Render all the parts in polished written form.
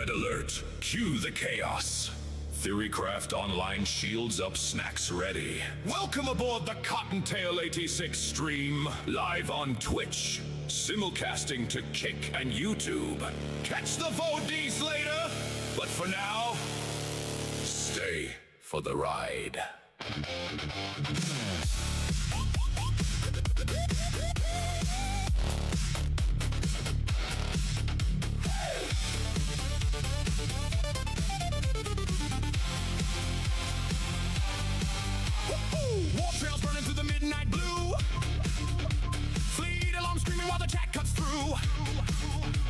Red alert. Cue the chaos. Theorycraft Online shields up, snacks ready. Welcome aboard the Cottontail 86 stream. Live on Twitch. Simulcasting to Kick and YouTube. Catch the VODs later. But for now, stay for the ride. War trails burning through the midnight blue. Fleet alarm screaming while the chat cuts through.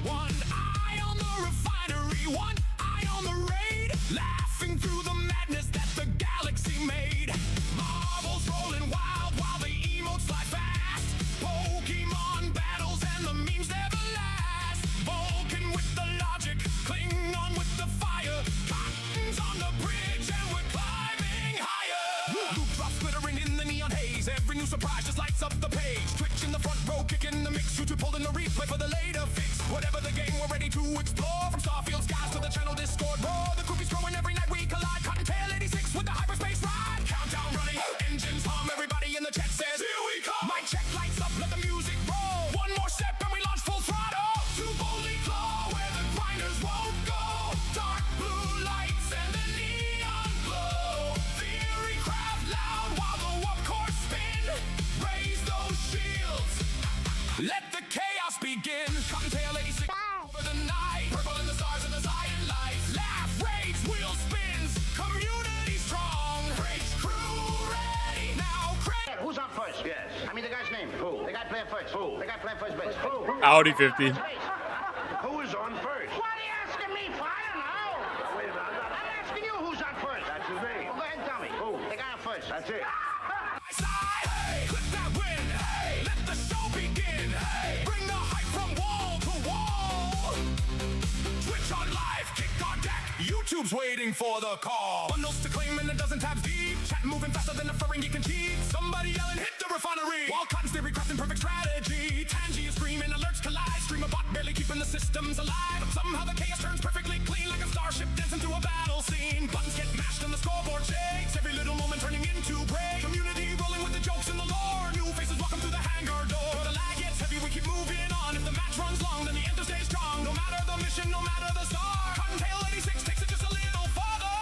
One eye on the refinery, one eye on the raid. Laughing through the madness that the galaxy made. Marbles rolling wild while the emotes fly fast. Pokemon battles and the memes never last. Vulcan with the logic, Klingon with the fire. Cotton's on the bridge and we're climbing higher. Loop drops glittering in the neon haze. Every new surprise just lights up the page. Twitch in the front row, kicking the mix. YouTube holding the replay for the later fix. Whatever the game, we're ready to explore. From Starfield skies to the channel Discord. Roar, the groupies growing every night we collide. Cottontail 86 with the hyperspace ride. Countdown running, engines hum. Everybody in the chat says, here we come. Mic check, lights up, let the music roll. One more step and we launch full throttle. To boldly claw where the grinders won't go. Dark blue lights and the neon glow. Theorycraft loud while the warp core spin. Raise those shields. Let the chaos begin. Cottontail 86 over the night. Purple in the stars and the Zion lights. Laugh, rage, wheel spins. Community strong. Bridge crew ready. Now crank. Who's up first? Yes. I mean the guy's name. Who? The guy playing first. Who? The guy playing first base. Who? Audi 50. Who is on first? What are you asking me for? I don't know. Wait a minute, I'm asking you who's on first. That's his name. Well, go ahead and tell me. Who? The guy on first. That's it. Side, hey, click that win, hey, let the show begin, hey, bring the hype from wall to wall. Twitch on live, kick on deck, YouTube's waiting for the call. Bundles to claim and a dozen tabs deep, chat moving faster than a furring geek can cheat. Somebody yelling, hit the refinery, while Cotton's theory crafting perfect strategy. Tangy is screaming, alerts collide, stream a bot barely keeping the systems alive. But somehow the chaos turns perfectly clean, like a starship dancing through a battle scene. Buttons get mashed and the scoreboard shakes, every little moment turning into break. Community rolling with the jokes and the lore, new faces welcome through the hangar door. The lag gets heavy, we keep moving on. If the match runs long, then the enter stays strong. No matter the mission, no matter the star, Cottontail 86 takes it just a little farther.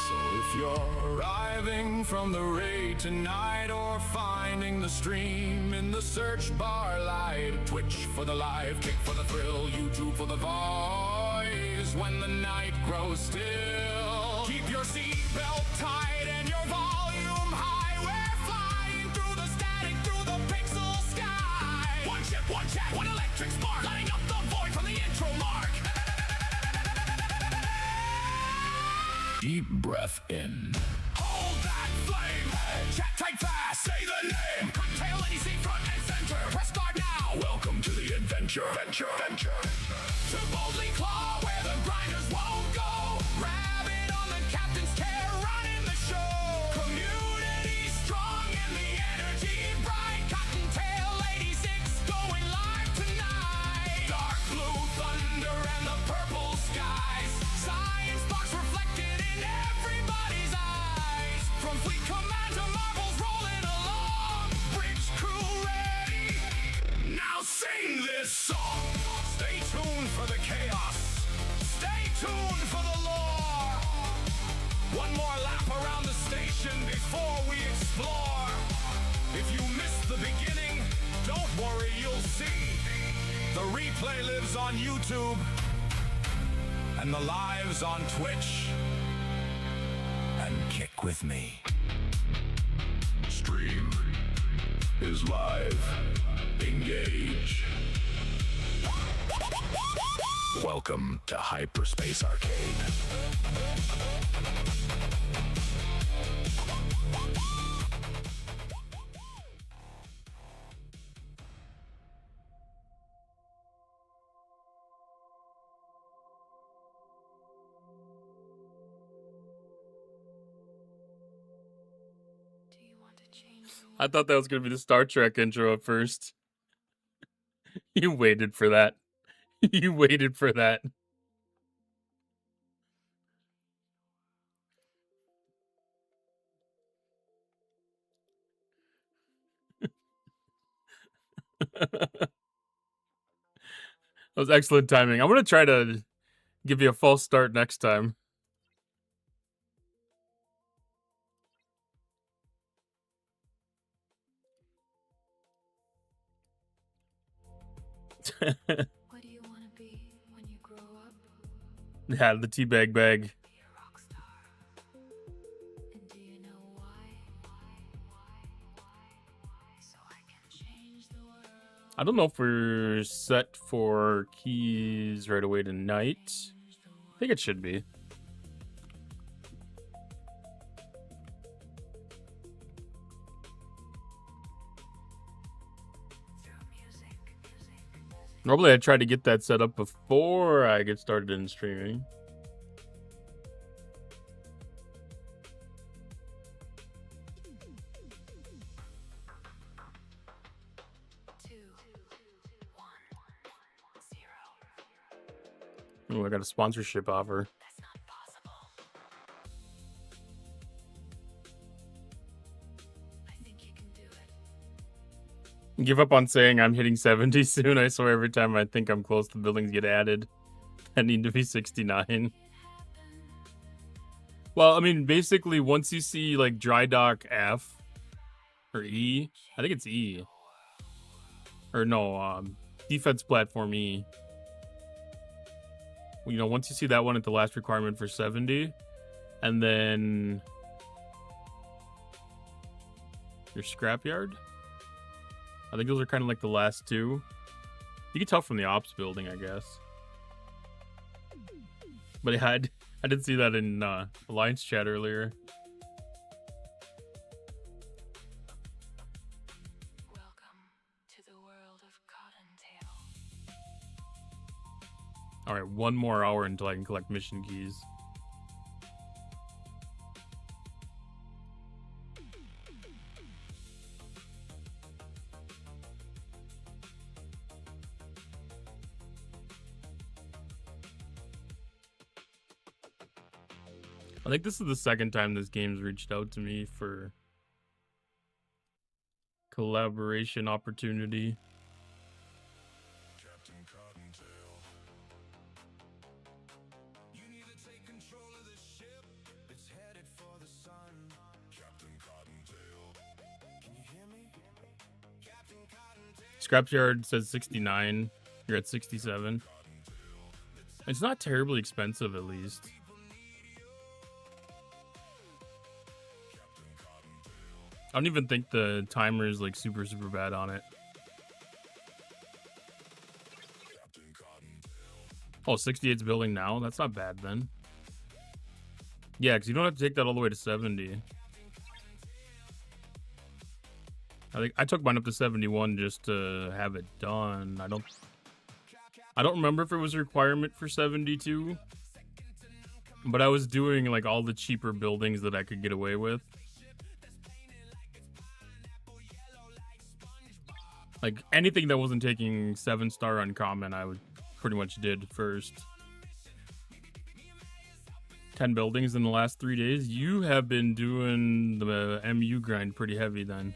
So if you're arriving from the raid tonight, or finding the stream in the search bar light, Twitch for the live, kick for the thrill, YouTube for the voice. When the night grows still, keep your seatbelt tight and your volume high. We're flying through the static, through the pixel sky. One chip, one chat, one electric spark, lighting up the void from the intro mark. Deep breath in. Hold that flame. Chat tight fast. Say the name. Cottontail 86 front and center. Press start now. Welcome to the adventure. Venture. To boldly claw where the grinders won't go. Rabbit on the captain's chair, running the show. Community strong and the energy bright. Cottontail 86 going live tonight. Dark blue thunder and the purple skies. Science sparks reflected in everybody's eyes. From fleet command to marbles rolling along. Bridge crew ready. Now sing this song. Stay tuned for the chaos. Stay tuned for the lore. One more lap around the station before we explore. If you missed the beginning, don't worry, you'll see. The replay lives on YouTube and the live's on Twitch. And kick with me. Stream is live. Engage. Welcome to Hyperspace Arcade. I thought that was going to be the Star Trek intro at first. You waited for that. You waited for that. That was excellent timing. I'm gonna try to give you a false start next time. What do you want to be when you grow up? Yeah, the teabag bag. Be a rock star. And do you know why? So I can change the world. I don't know if we're set for keys right away tonight. I think it should be. Normally I try to get that set up before I get started in streaming. Oh, I got a sponsorship offer. That's not possible. I think you can do it. Give up on saying I'm hitting 70 soon. I swear every time I think I'm close, the buildings get added. I need to be 69. Well, I mean, basically, once you see like dry dock F or E, I think it's E. Or no, defense platform E. You know, once you see that one at the last requirement for 70, and then your scrapyard. I think those are kind of like the last two. You can tell from the ops building, I guess. But yeah, I did see that in Alliance chat earlier. Welcome to the world of Cottontail. All right, one more hour until I can collect mission keys. I think this is the second time this game's reached out to me for collaboration opportunity. Captain Cottontail. You need to take control of the ship. It's headed for the sun. Captain Cottontail. Can you hear me? Captain Cottontail. Scrapyard says 69. You're at 67. It's not terribly expensive, at least. I don't even think the timer is like super bad on it. Oh, 68's building now? That's not bad then. Yeah, because you don't have to take that all the way to 70. I think I took mine up to 71 just to have it done. I don't remember if it was a requirement for 72. But I was doing like all the cheaper buildings that I could get away with. Like, anything that wasn't taking 7-star uncommon, I would pretty much did first. 10 buildings in the last 3 days. You have been doing the MU grind pretty heavy then.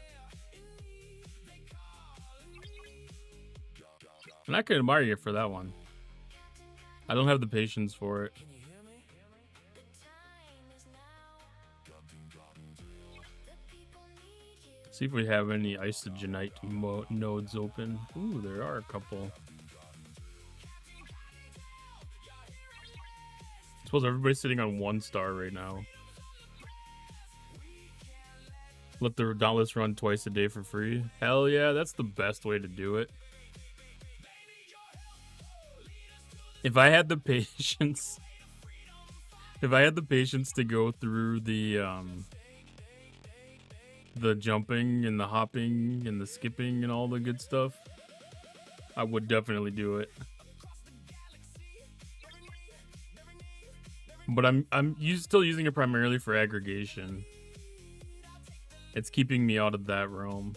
And I can admire you for that one. I don't have the patience for it. See if we have any isogenite nodes open. Ooh, there are a couple. I suppose everybody's sitting on 1 star right now. Let the Dauntless run twice a day for free. Hell yeah, that's the best way to do it. If I had the patience... If I had the patience to go through the jumping and the hopping and the skipping and all the good stuff, I would definitely do it. But I'm still using it primarily for aggregation. It's keeping me out of that realm.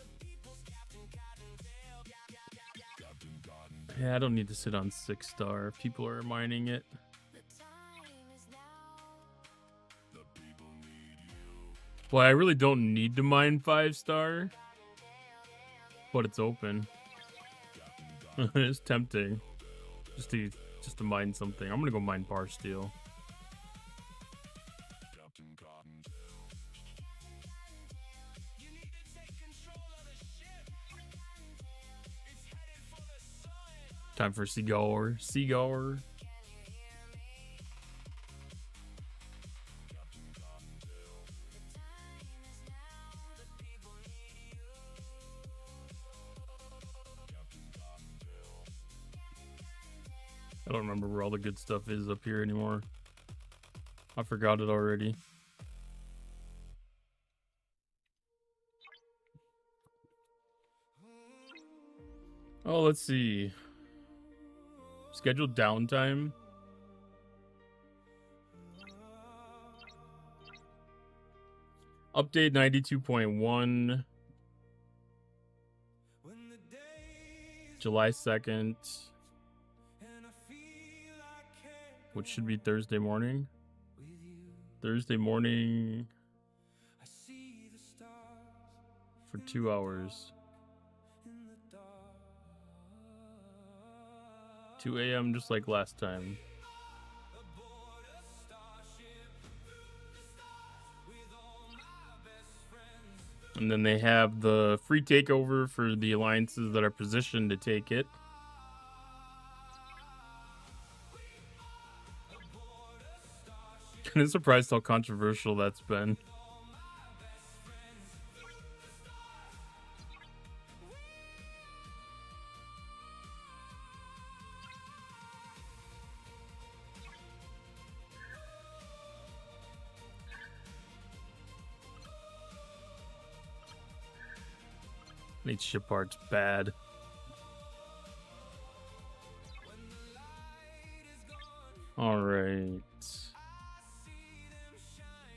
Yeah, I don't need to sit on 6-star if people are mining it. Well, I really don't need to mine 5-star, but it's open. It's tempting just to mine something. I'm gonna go mine bar steel. Time for Seagour. Seagour. I don't remember where all the good stuff is up here anymore. I forgot it already. Oh, let's see. Scheduled downtime. Update 92.1. July 2nd. Which should be Thursday morning. Thursday morning for 2 hours. 2 a.m. just like last time. And then they have the free takeover for the alliances that are positioned to take it. Kind of surprised how controversial that's been. Each ship art's bad. All right.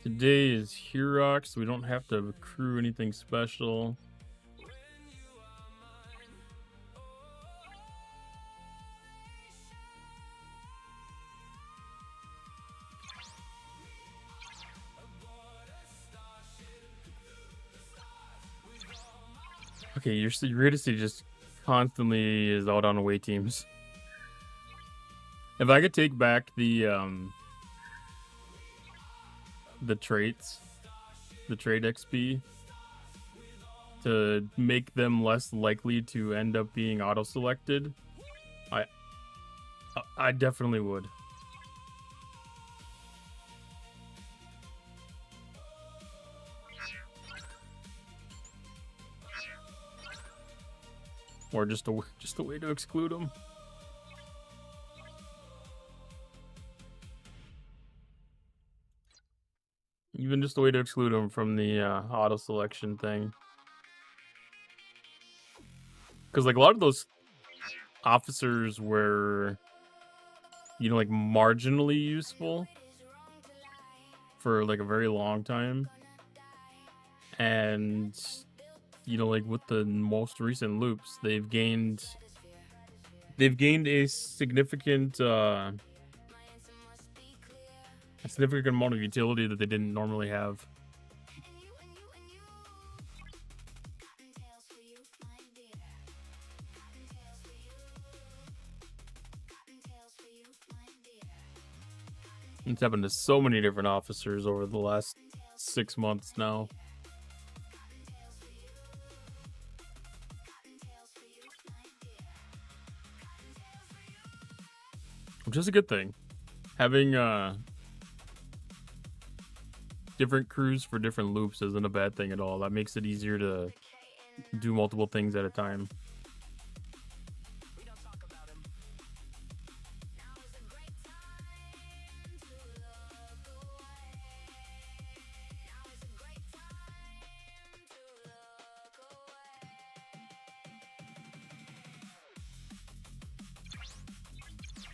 Today is Herox, so we don't have to accrue anything special. Okay, your Eurydice just constantly is out on away teams. If I could take back the traits, the trait XP, to make them less likely to end up being auto-selected, I definitely would. Or just a way to exclude them. Even just a way to exclude them from the auto selection thing. Because like a lot of those officers were, you know, like marginally useful for like a very long time. And you know, like with the most recent loops, they've gained a significant amount of utility that they didn't normally have. It's happened to so many different officers over the last 6 months now. Which is a good thing. Having different crews for different loops isn't a bad thing at all. That makes it easier to do multiple things at a time.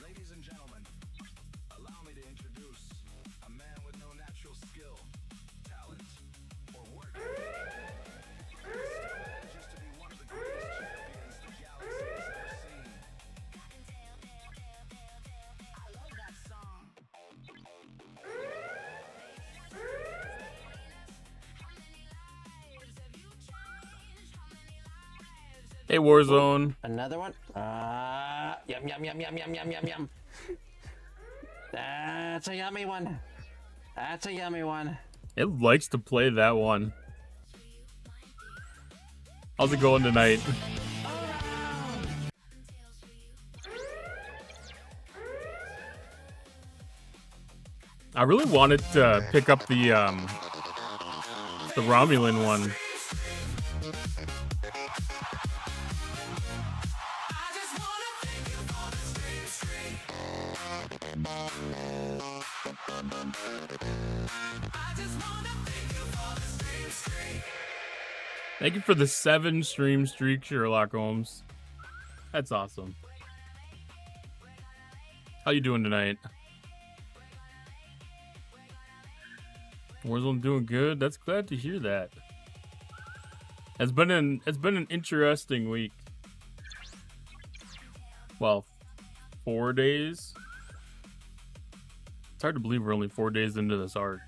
Ladies and gentlemen, allow me to introduce a man with no natural skill, talent, or work. Just to be one of the greatest champions. Hey, Warzone. Another one. Yum, yum, yum, yum, yum, yum, yum, yum. That's a yummy one. That's a yummy one. It likes to play that one. How's it going tonight? I really wanted to pick up the Romulan one. Thank you for the 7 stream streak, Sherlock Holmes. That's awesome. How you doing tonight? Warzone doing good. That's glad to hear that. It's been an interesting week. Well, 4 days. It's hard to believe we're only 4 days into this arc.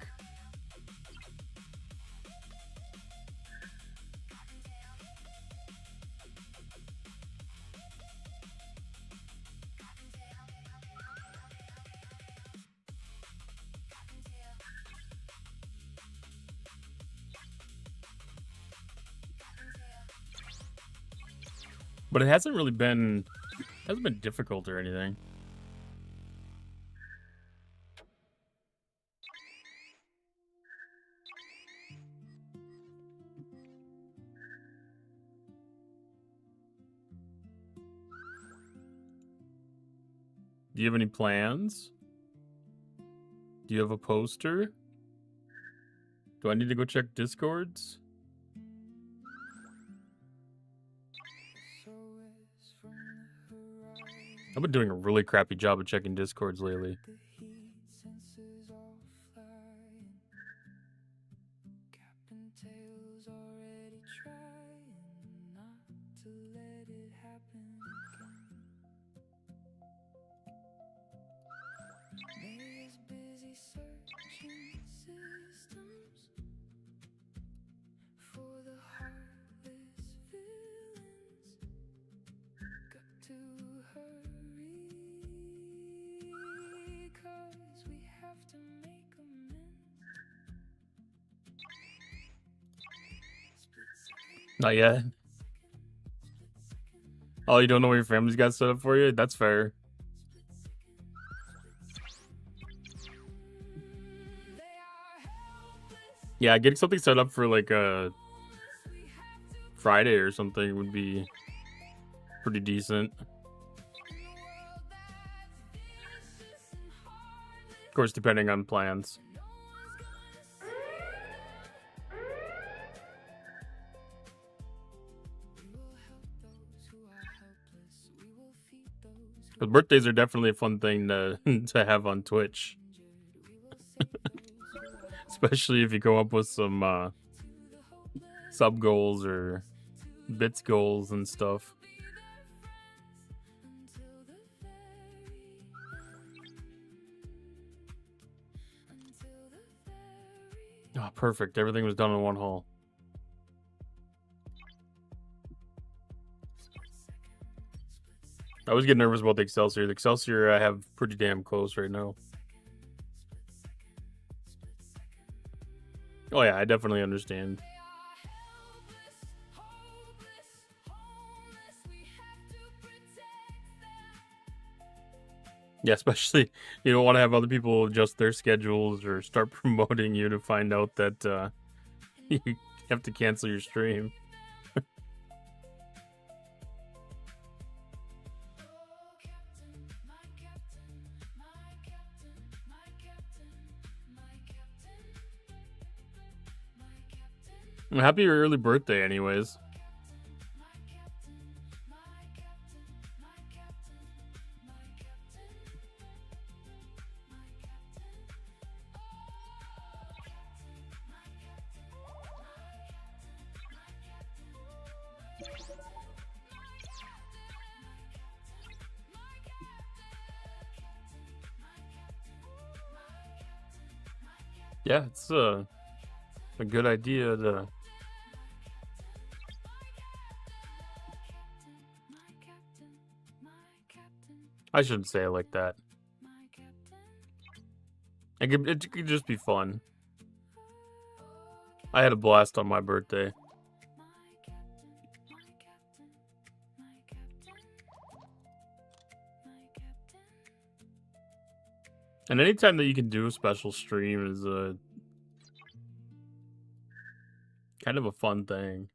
But it hasn't been difficult or anything. Do you have any plans? Do you have a poster? Do I need to go check Discords? I've been doing a really crappy job of checking Discords lately. Not yet. Oh, you don't know what your family's got set up for you? That's fair. Yeah, getting something set up for like a Friday or something would be pretty decent. Of course, depending on plans. But birthdays are definitely a fun thing to to have on Twitch. Especially if you come up with some sub goals or bits goals and stuff. Oh, perfect. Everything was done in one haul. I always get nervous about the Excelsior. The Excelsior I have pretty damn close right now. Oh yeah, I definitely understand. Yeah, especially you don't want to have other people adjust their schedules or start promoting you to find out that you have to cancel your stream. Well, happy early birthday, anyways. Yeah, it's a good idea to I shouldn't say it like that. It could just be fun. I had a blast on my birthday. And anytime that you can do a special stream is a kind of a fun thing.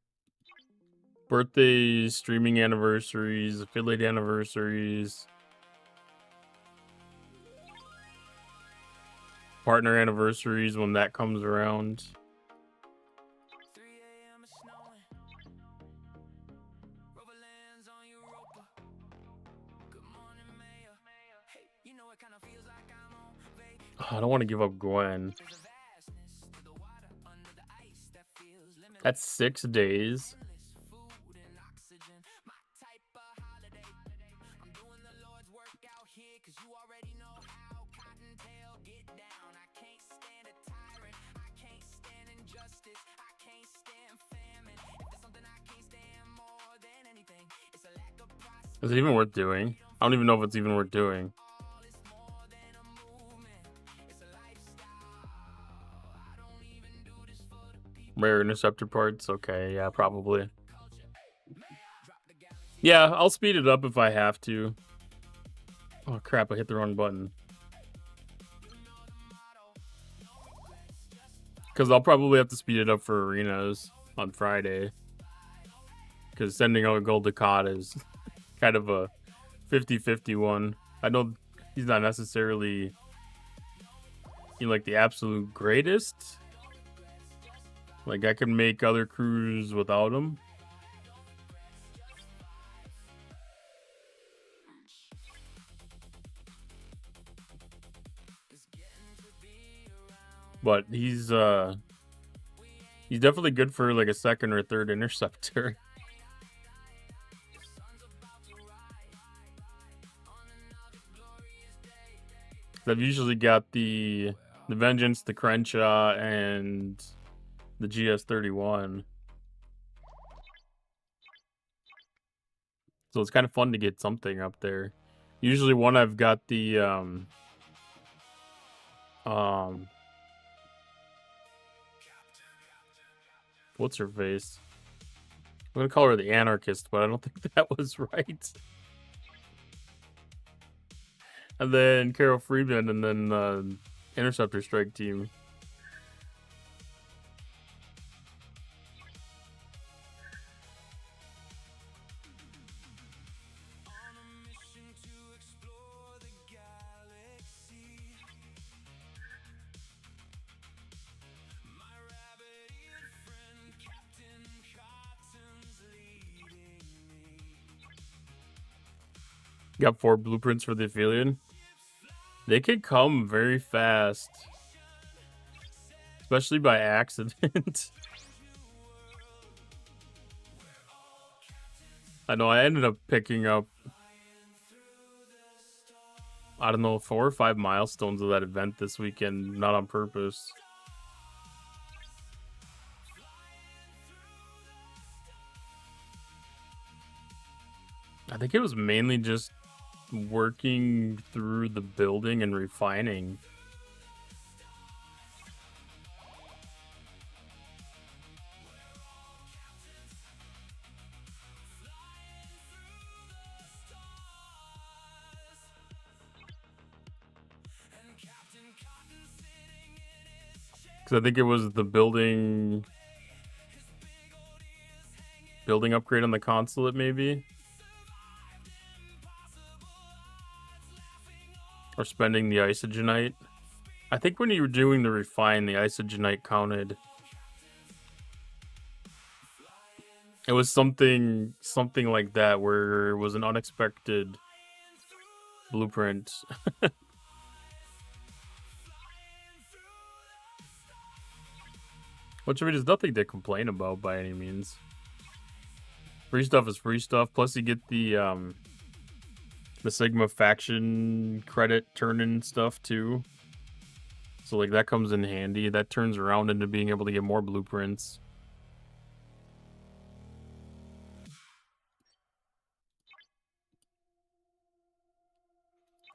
Birthdays, streaming anniversaries, affiliate anniversaries, partner anniversaries when that comes around. Oh, I don't want to give up Gwen. That's 6 days. Is it even worth doing? I don't even know if it's even worth doing. Rare interceptor parts? Okay, yeah, probably. Yeah, I'll speed it up if I have to. Oh crap, I hit the wrong button. Because I'll probably have to speed it up for arenas on Friday. Because sending out a gold Ducat is kind of a 50-50 one. I know he's not necessarily like the absolute greatest. Like I can make other crews without him. But he's definitely good for like a second or third interceptor. I've usually got the Vengeance, the Crenshaw, and the GS31. So it's kind of fun to get something up there. Usually one I've got the what's her face? I'm gonna call her the Anarchist, but I don't think that was right. And then Carol Freeman, and then Interceptor Strike Team. Got 4 blueprints for the affiliate. They could come very fast. Especially by accident. I know I ended up picking up, I don't know, 4 or 5 milestones of that event this weekend, not on purpose. I think it was mainly just working through the building and refining. Because I think it was the building upgrade on the consulate, maybe. Or spending the isogenite. I think when you were doing the refine, the isogenite counted. It was something like that, where it was an unexpected blueprint. Which, I mean, is nothing to complain about by any means. Free stuff is free stuff. Plus, you get the Sigma faction credit turn-in stuff too. So like that comes in handy. That turns around into being able to get more blueprints.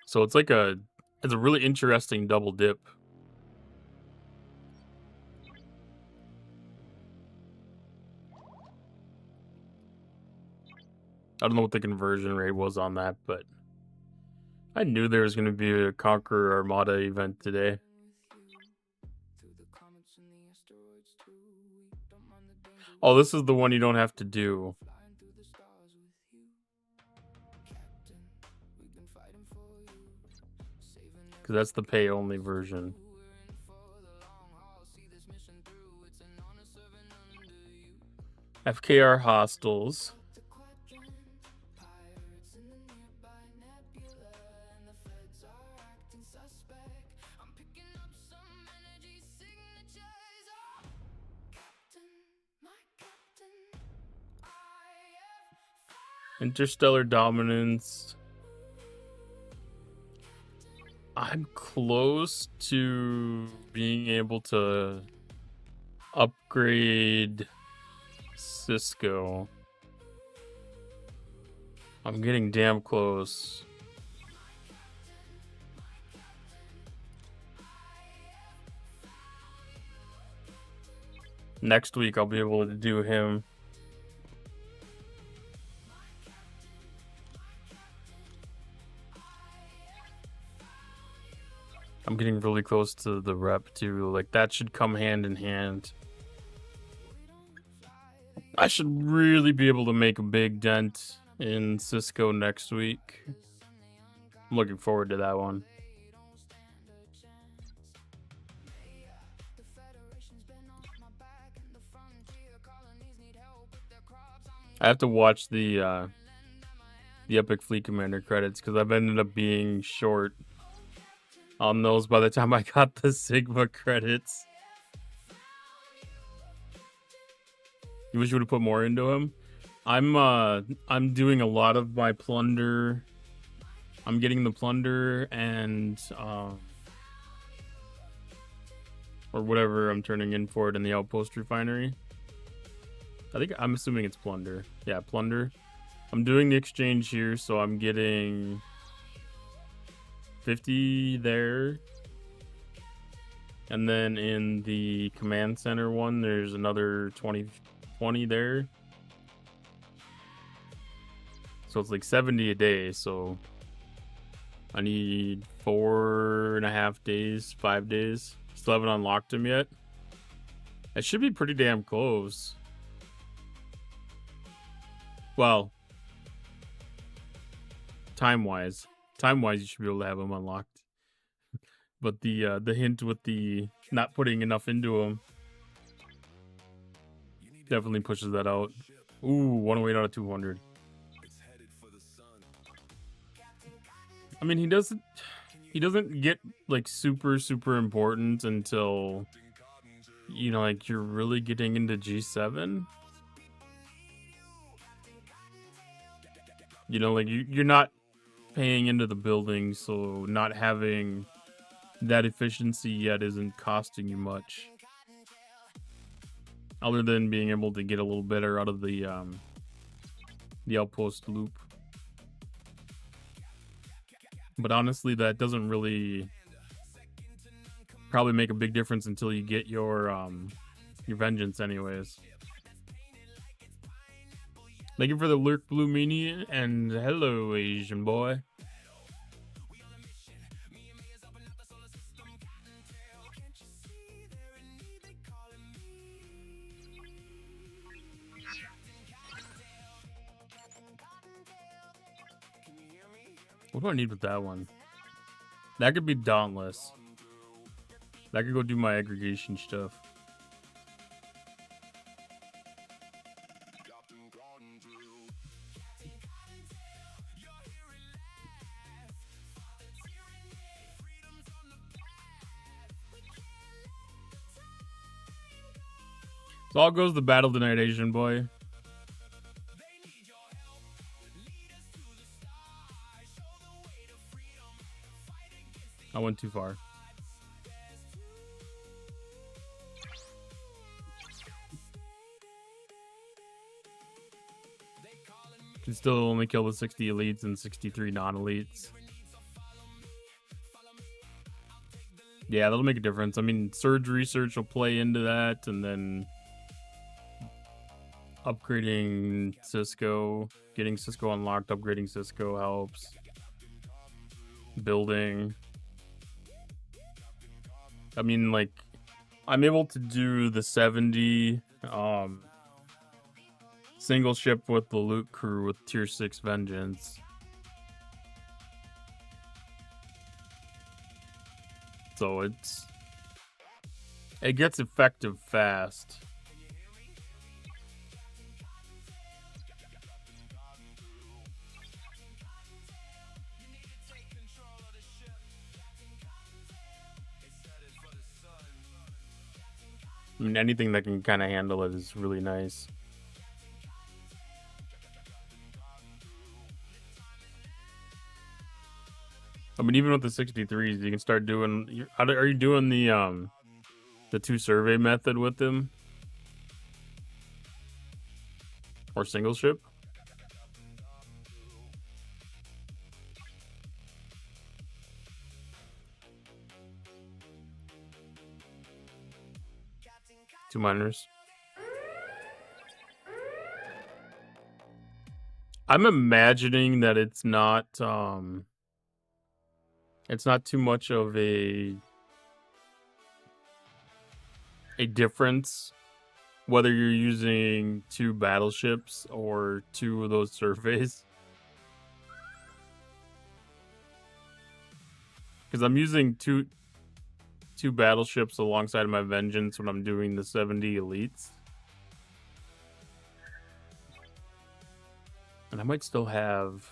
So it's like it's a really interesting double dip. I don't know what the conversion rate was on that, but I knew there was going to be a Conqueror Armada event today. Oh, this is the one you don't have to do. Because that's the pay-only version. FKR Hostels. Interstellar Dominance. I'm close to being able to upgrade Cisco. I'm getting damn close. Next week I'll be able to do him. I'm getting really close to the rep too. Like that should come hand in hand. I should really be able to make a big dent in Cisco next week. I'm looking forward to that one. I have to watch the Epic Fleet Commander credits because I've ended up being short on those by the time I got the Sigma credits. You wish you would have put more into him? I'm doing a lot of my plunder. I'm getting the plunder and or whatever I'm turning in for it in the outpost refinery. I'm assuming it's plunder. Yeah, plunder. I'm doing the exchange here, so I'm getting 50 there. And then in the command center one, there's another 20 there. So it's like 70 a day, so I need 4.5 days, 5 days. Still haven't unlocked him yet. It should be pretty damn close. Well, time-wise, you should be able to have him unlocked. But the hint with the not putting enough into him definitely pushes that out. Ooh, 108 out of 200. I mean, he doesn't get like super important until, you know, like you're really getting into G7. You know, like you're not paying into the building, so not having that efficiency yet isn't costing you much. Other than being able to get a little better out of the outpost loop. But honestly, that doesn't really probably make a big difference until you get your vengeance anyways. Thank you for the lurk, Blue Meanie, and hello, Asian boy. What do I need with that one? That could be Dauntless. That could go do my aggregation stuff. So all goes the battle tonight, Asian boy. I went too far. Can still only kill the 60 elites and 63 non-elites. Yeah, that'll make a difference. I mean, surge research will play into that, and then upgrading Cisco, getting Cisco unlocked, upgrading Cisco helps. Building. I mean, like, I'm able to do the 70 single ship with the loot crew with tier 6 vengeance. So it gets effective fast. I mean, anything that can kind of handle it is really nice. I mean, even with the 63s, you can start doing. Are you doing the 2 survey method with them, or single ship? Two miners. I'm imagining that it's not too much of a difference whether you're using 2 battleships or 2 of those surveys. Because I'm using two battleships alongside my vengeance when I'm doing the 70 elites. And I might still have...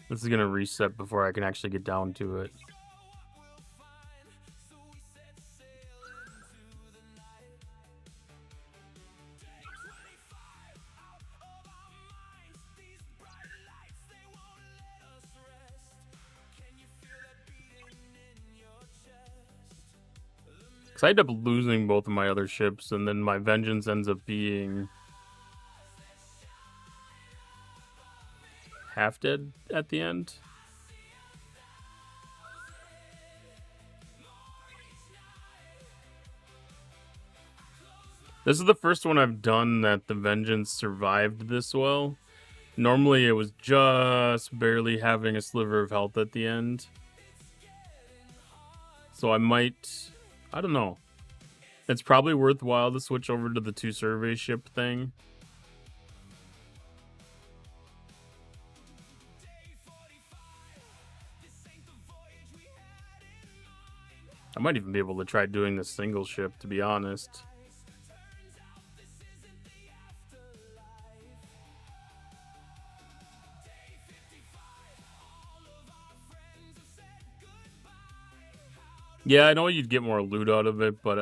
This is going to reset before I can actually get down to it. I end up losing both of my other ships, and then my vengeance ends up being half dead at the end. This is the first one I've done that the vengeance survived this well. Normally it was just barely having a sliver of health at the end. So I don't know. It's probably worthwhile to switch over to the 2 survey ship thing. I might even be able to try doing the single ship, to be honest. Yeah, I know you'd get more loot out of it, but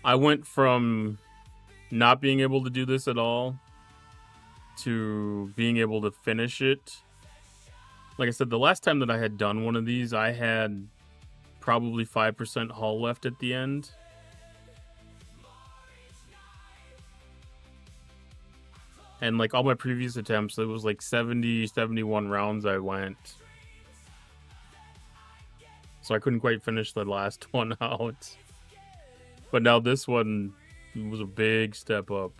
I went from not being able to do this at all to being able to finish it. Like I said, the last time that I had done one of these, I had probably 5% hull left at the end. And like all my previous attempts, it was like 70, 71 rounds I went. So I couldn't quite finish the last one out. But now this one was a big step up.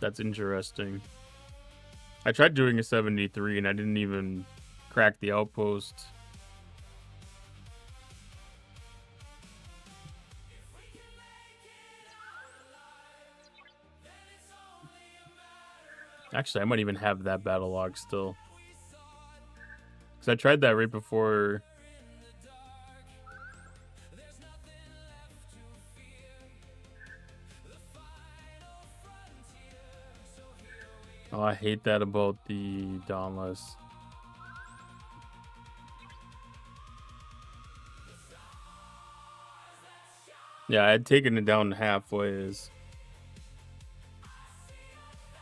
That's interesting. I tried doing a 73 and I didn't even crack the outpost. Actually, I might even have that battle log still. Because I tried that right before. Oh, I hate that about the Dauntless. Yeah, I had taken it down halfway.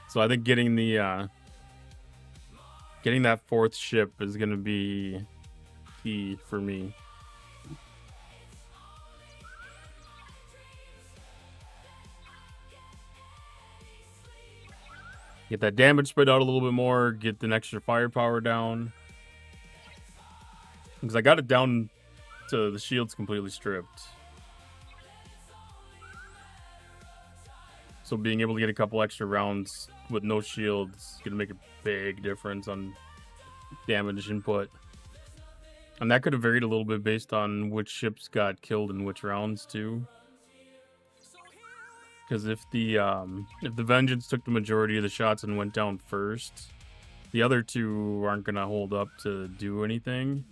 So I think getting the getting that 4th ship is gonna be key for me. Get that damage spread out a little bit more. Get the extra firepower down. Because I got it down to the shield's completely stripped. So being able to get a couple extra rounds with no shields is going to make a big difference on damage input. And that could have varied a little bit based on which ships got killed in which rounds too. Because if the Vengeance took the majority of the shots and went down first, the other two aren't going to hold up to do anything.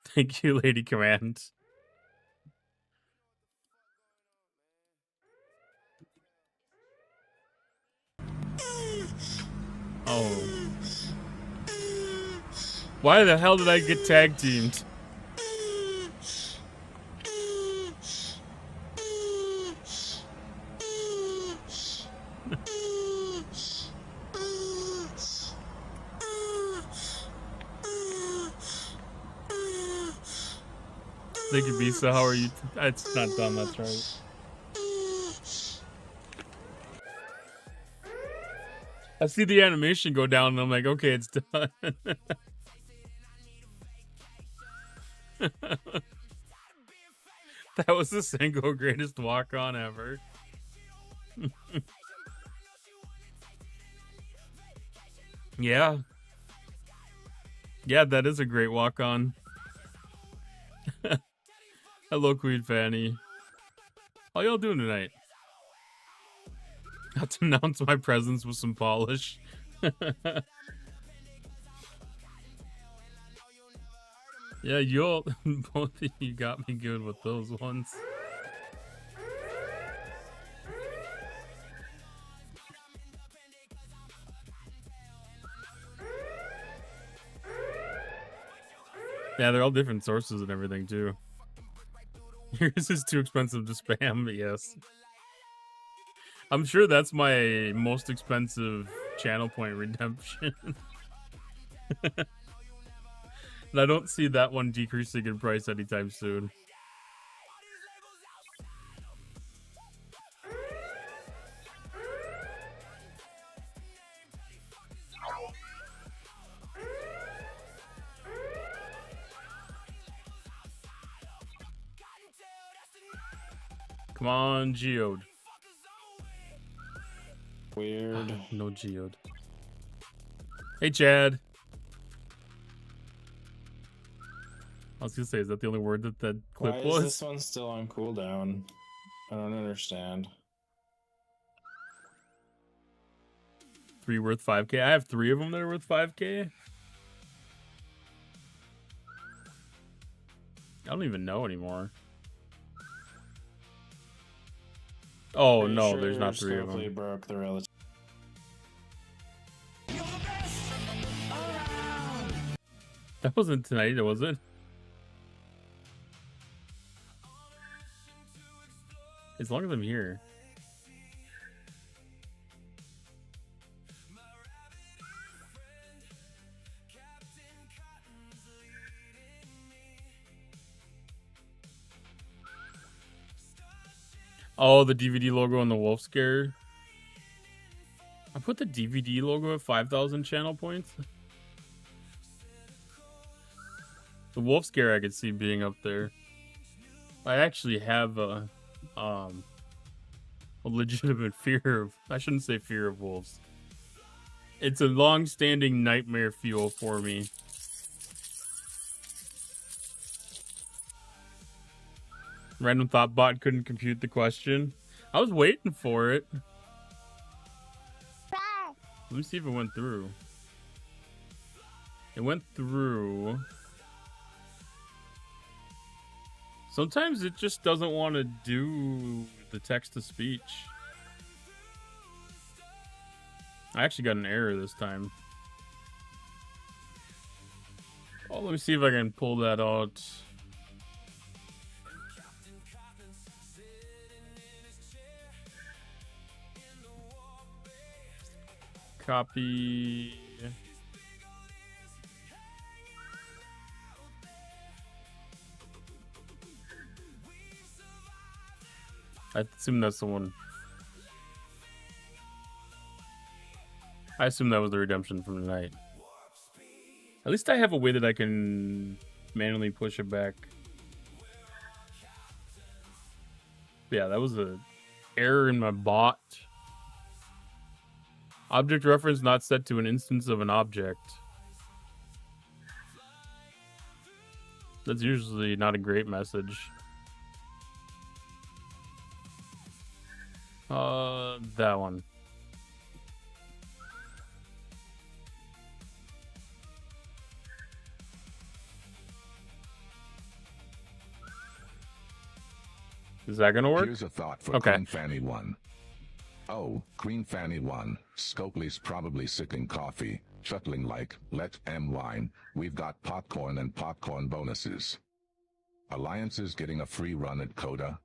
Thank you, Lady Command. Oh. Why the hell did I get tag teamed? Thank you, Bisa. How are you? It's not done, that's right. I see the animation go down and I'm like, okay, it's done. That was the single greatest walk-on ever. Yeah. Yeah, that is a great walk-on. Hello, Queen Fanny. How y'all doing tonight? Got to announce my presence with some polish. Yeah, you'll both of you got me good with those ones. Yeah, they're all different sources and everything too. Yours is too expensive to spam, yes. I'm sure that's my most expensive channel point redemption. And I don't see that one decreasing in price anytime soon. Come on, Geode. Weird. No Geode. Hey, Chad. I was gonna say, is that the only word that that clip Why was? is this one still on cooldown? I don't understand. 3 worth 5k. I have 3 of them that are worth 5k. I don't even know anymore. Oh Pretty no, sure there's not 3 of Scopely them. broke the relative. That wasn't tonight, was it? As long as I'm here. Oh, the DVD logo and the wolf scare. I put the DVD logo at 5,000 channel points. The wolf scare I could see being up there. I actually have a legitimate fear of, I shouldn't say fear of wolves. It's a long-standing nightmare fuel for me. Random thought bot couldn't compute the question. I was waiting for it. Let me see if it went through. It went through. Sometimes it just doesn't want to do the text-to-speech. I actually got an error this time. Oh, let me see if I can pull that out. Copy. I assume that's the one. I assume that was the redemption from tonight. At least I have a way that I can manually push it back. Yeah, that was a error in my bot. Object reference not set to an instance of an object. That's usually not a great message. That one. Is that gonna work? Here's a thought for Okay. Queen Fanny 1. Oh, Queen Fanny 1, Scopely's probably sipping coffee, chuckling like, let M wine, we've got popcorn and popcorn bonuses. Alliance's getting a free run at Coda?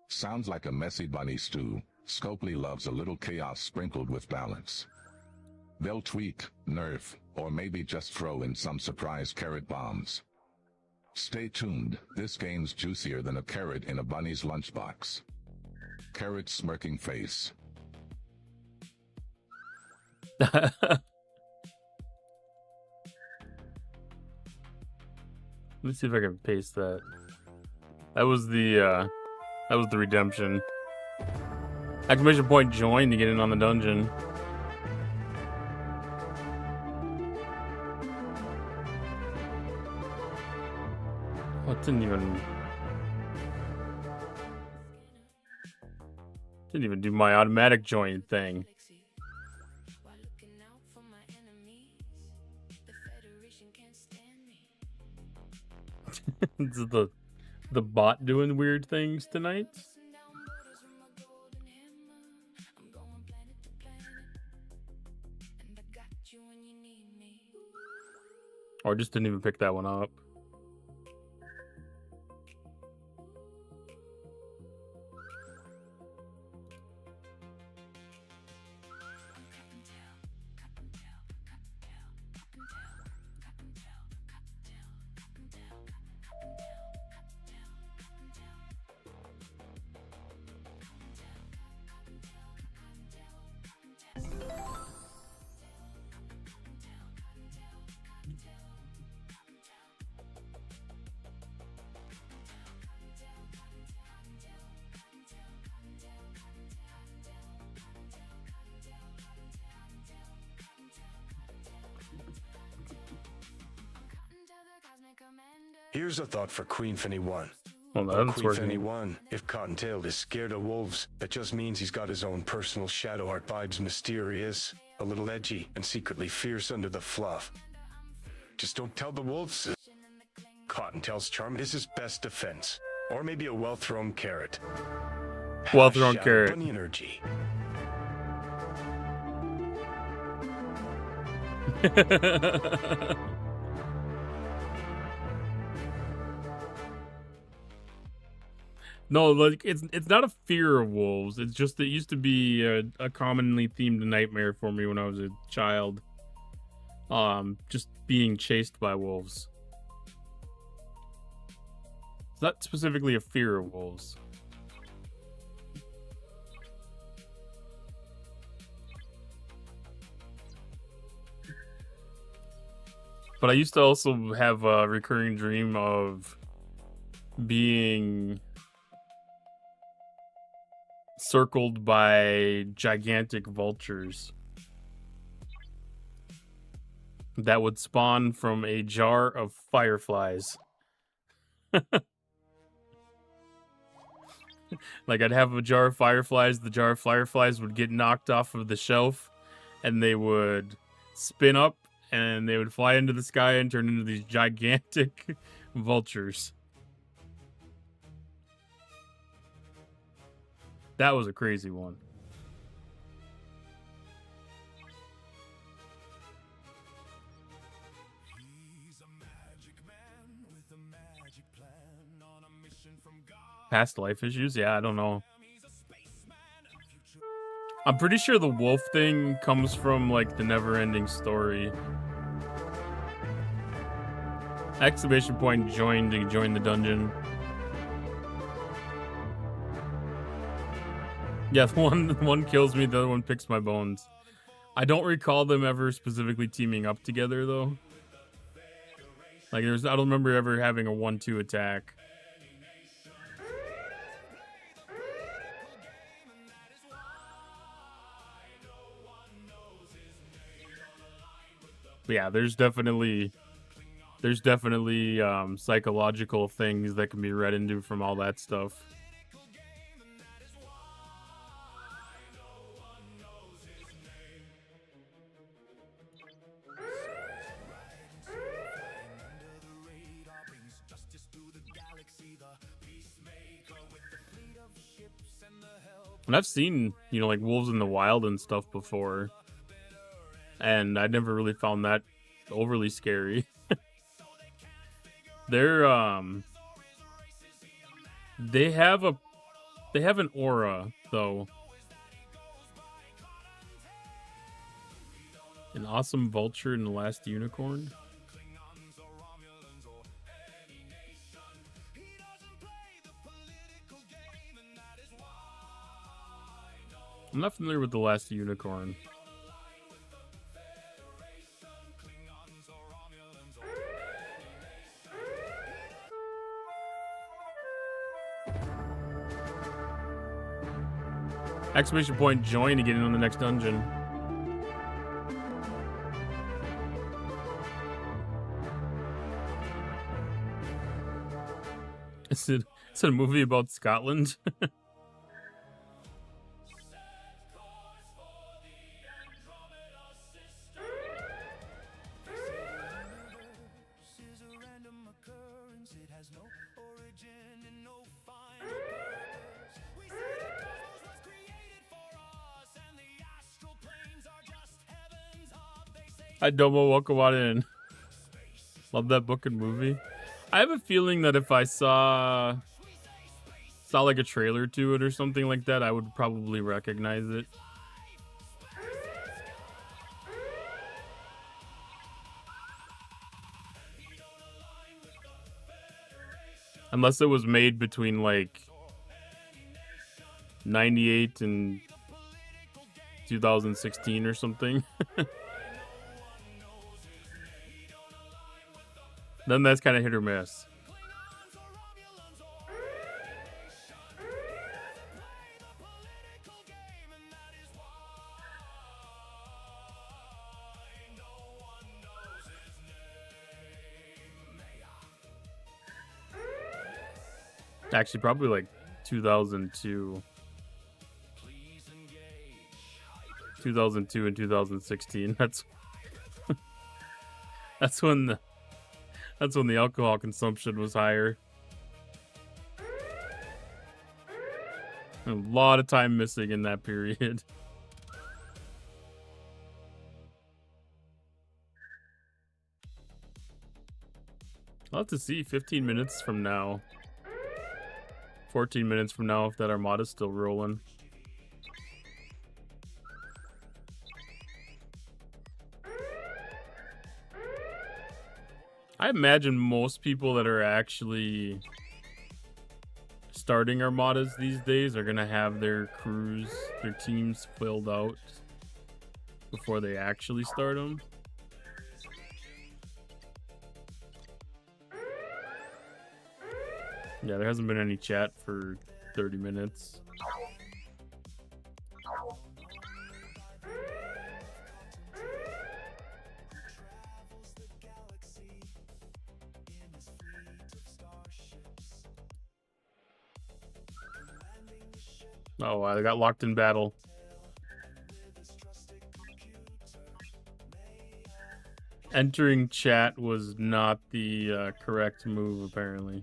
Sounds like a messy bunny stew. Scopely loves a little chaos sprinkled with balance. They'll tweak, nerf, or maybe just throw in some surprise carrot bombs. Stay tuned, this game's juicier than a carrot in a bunny's lunchbox. Carrot smirking face. Let me see if I can paste that. That was the redemption. Exclamation point join to get in on the dungeon. Oh, it didn't even do my automatic join thing. While looking out for my enemies, the Federation can't stand me. Is it the bot doing weird things tonight? Busting down borders with my golden hammer. I'm going planet to planet, and I got you when you need me. Or I just didn't even pick that one up. Here's a thought for Queen Fanny 1. Well, Oh, that's Queen Fanny working. 1, if Cottontail is scared of wolves, that just means he's got his own personal shadow art vibes, mysterious, a little edgy, and secretly fierce under the fluff. Just don't tell the wolves. Cottontail's charm is his best defense. Or maybe a well-thrown carrot. Well-thrown Shadow carrot. Bunny energy. No, like it's not a fear of wolves. It's just it used to be a commonly themed nightmare for me when I was a child. Just being chased by wolves. It's not specifically a fear of wolves. But I used to also have a recurring dream of being circled by gigantic vultures that would spawn from a jar of fireflies. Like I'd have a jar of fireflies, the jar of fireflies would get knocked off of the shelf and they would spin up and they would fly into the sky and turn into these gigantic vultures. That was a crazy one. He's a magic man with a magic plan on a mission from God. Past life issues? Yeah, I don't know. He's a spaceman and future. I'm pretty sure the wolf thing comes from like the never-ending story. Exclamation point join to join the dungeon. Yeah, one kills me, the other one picks my bones. I don't recall them ever specifically teaming up together though. Like I don't remember ever having a 1-2 attack. But yeah, there's definitely psychological things that can be read into from all that stuff. And I've seen, you know, like wolves in the wild and stuff before. And I never really found that overly scary. They're they have an aura though. An awesome vulture and the last unicorn. I'm not familiar with the last unicorn. Exclamation point join to get in on the next dungeon. Is it a movie about Scotland? Hi Domo, welcome on in. Love that book and movie. I have a feeling that if I saw like a trailer to it or something like that, I would probably recognize it. Unless it was made between like 98 and 2016 or something. Then that's kind of hit or miss. Actually, probably like 2002. 2002 and 2016. That's when the alcohol consumption was higher. A lot of time missing in that period. I'll have to see 15 minutes from now. 14 minutes from now if that Armada's still rolling. I imagine most people that are actually starting Armadas these days are gonna have their crews, their teams filled out before they actually start them. Yeah, there hasn't been any chat for 30 minutes. Oh, I got locked in battle. Entering chat was not the correct move, apparently.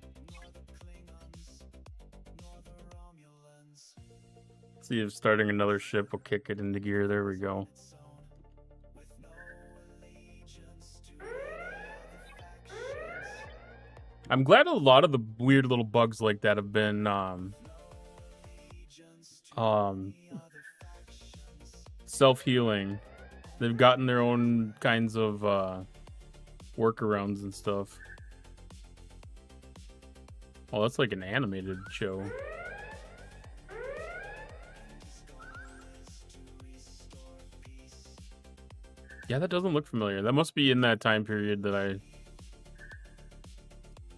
Let's see if starting another ship will kick it into gear. There we go. I'm glad a lot of the weird little bugs like that have been self-healing. They've gotten their own kinds of workarounds and stuff. Oh, that's like an animated show. Yeah, that doesn't look familiar. That must be in that time period that I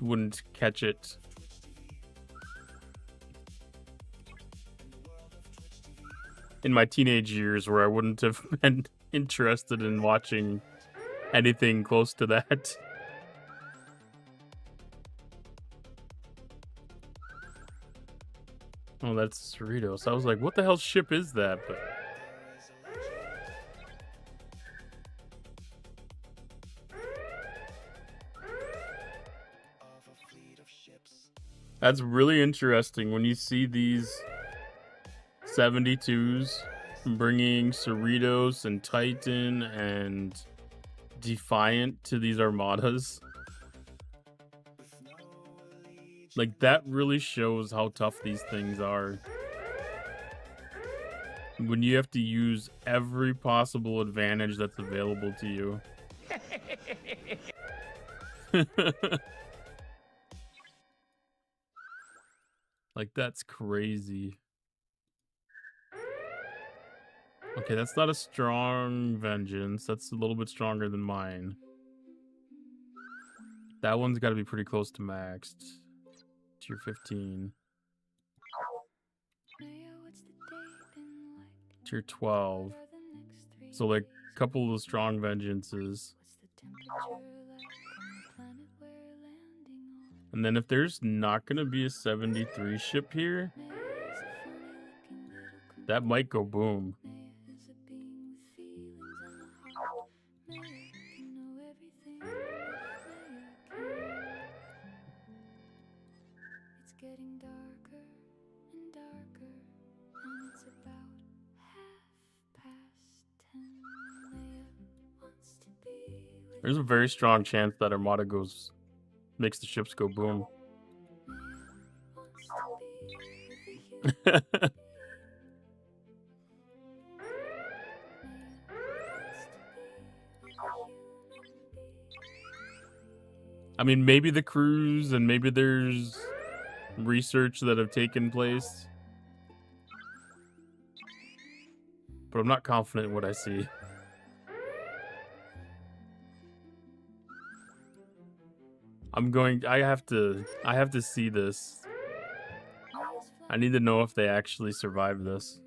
wouldn't catch it. In my teenage years where I wouldn't have been interested in watching anything close to that. Oh, that's Cerritos. I was like, what the hell ship is that? But that's really interesting when you see these 72s bringing Cerritos and Titan and Defiant to these armadas. Like, that really shows how tough these things are. When you have to use every possible advantage that's available to you. Like, that's crazy. Okay, that's not a strong vengeance. That's a little bit stronger than mine. That one's got to be pretty close to maxed. Tier 15. Tier 12. So, like, a couple of the strong vengeances. And then if there's not going to be a 73 ship here, that might go boom. Getting darker and darker, and it's about 10:30. Leia wants to be with There's a very strong chance that Armada makes the ships go boom. I mean, maybe the crews and maybe there's research that have taken place, but I'm not confident in what I see. I have to see this. I need to know if they actually survive this.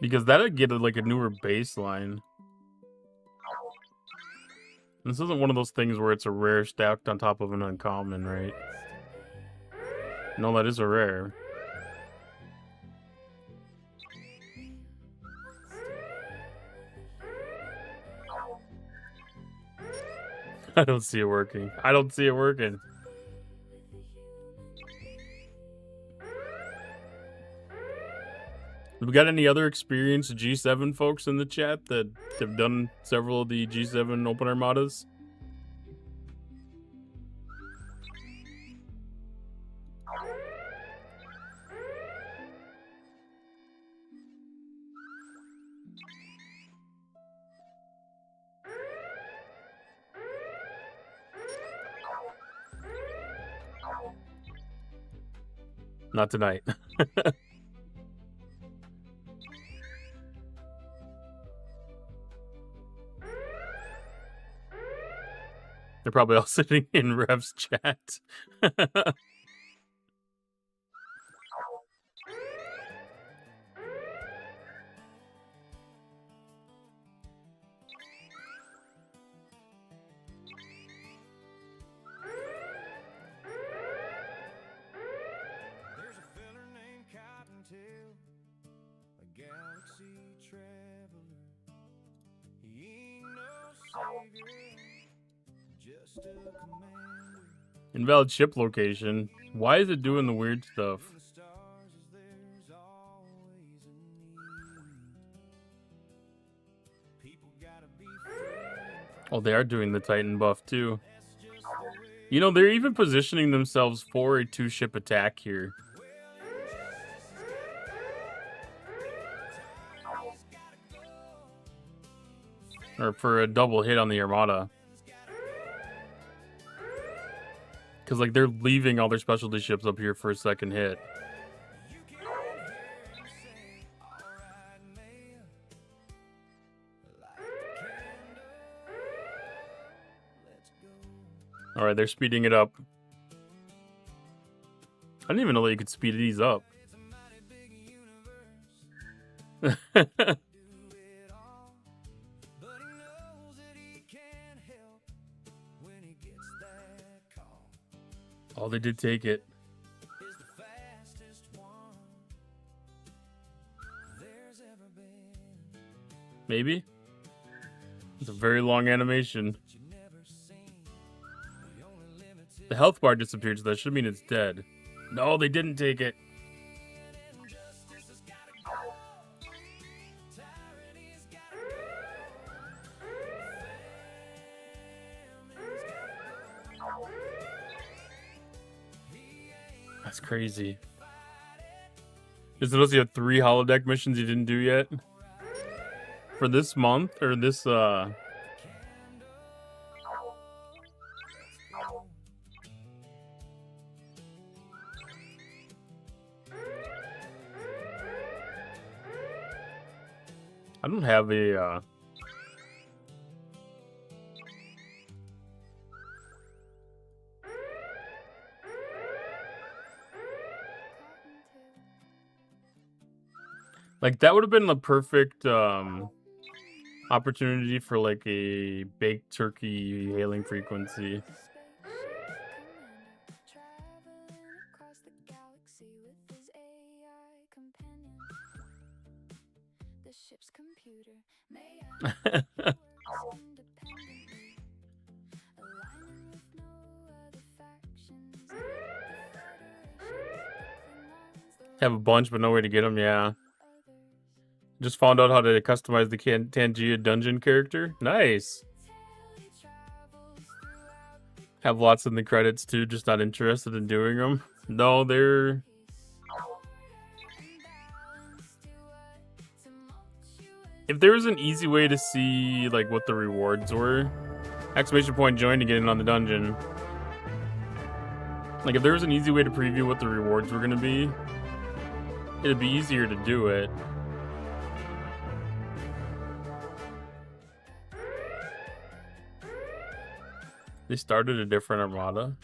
Because that'd get like a newer baseline. This isn't one of those things where it's a rare stacked on top of an uncommon, right? No, that is a rare. I don't see it working. I don't see it working. Have we got any other experienced G7 folks in the chat that have done several of the G7 open armadas? Not tonight. They're probably all sitting in Rev's chat. There's a feller named Cottontail, a galaxy traveler. He ain't no savior, just a commander. Invalid ship location. Why is it doing the weird stuff? In the stars as there's always a need. People gotta be free. Oh, they are doing the Titan buff too. You know, they're even positioning themselves for a 2-ship attack here. Or for a double hit on the Armada. Because, like, they're leaving all their specialty ships up here for a second hit. Alright, they're speeding it up. I didn't even know that you could speed these up. Oh, they did take it. Maybe? It's a very long animation. The health bar disappeared, so that should mean it's dead. No, they didn't take it. That's crazy. Just notice you have 3 holodeck missions you didn't do yet? For this month? Or this, I don't have a, like, that would have been the perfect, opportunity for, like, a baked turkey hailing frequency. Have a bunch, but no way to get them, yeah. Just found out how to customize the Tangia dungeon character. Nice. Have lots in the credits too, just not interested in doing them. No, they're... If there was an easy way to see, like, what the rewards were, exclamation point join to get in on the dungeon. Like, if there was an easy way to preview what the rewards were gonna be, it'd be easier to do it. They started a different armada.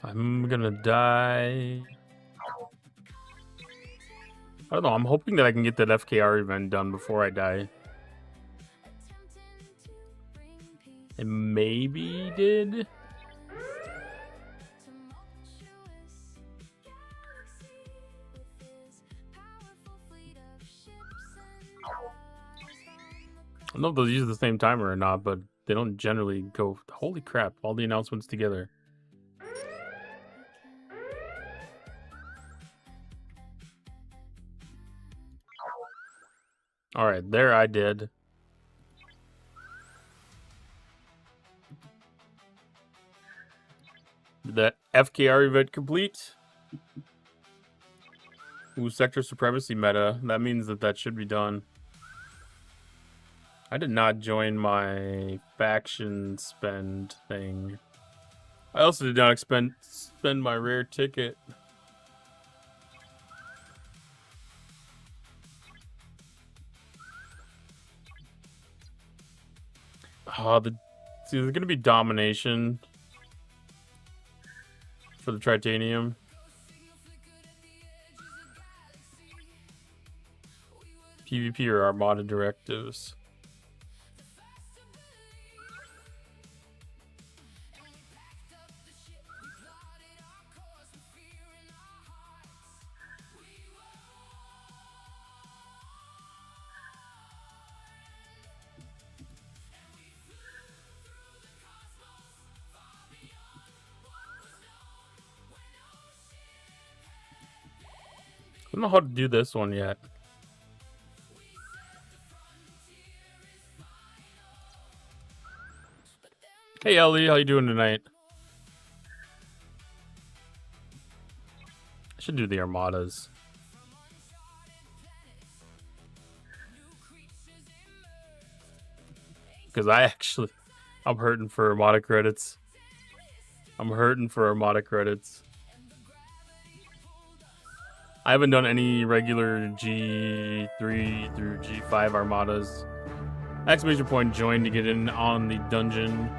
I'm gonna die. I don't know, I'm hoping that I can get that FKR event done before I die. It maybe did. I don't know if they'll use the same timer or not, but they don't generally go. Holy crap, all the announcements together. Alright, there I did. The FKR event complete. Ooh, sector supremacy meta. That means that that should be done. I did not join my faction spend thing. I also did not spend my rare ticket. See, there's gonna be domination for the Tritanium. PvP or Armada directives. don't know how to do this one yet. Hey Ellie, how you doing tonight? I should do the armadas. Because I'm hurting for armada credits. I'm hurting for armada credits. I haven't done any regular G3 through G5 armadas. Exclamation point join to get in on the dungeon.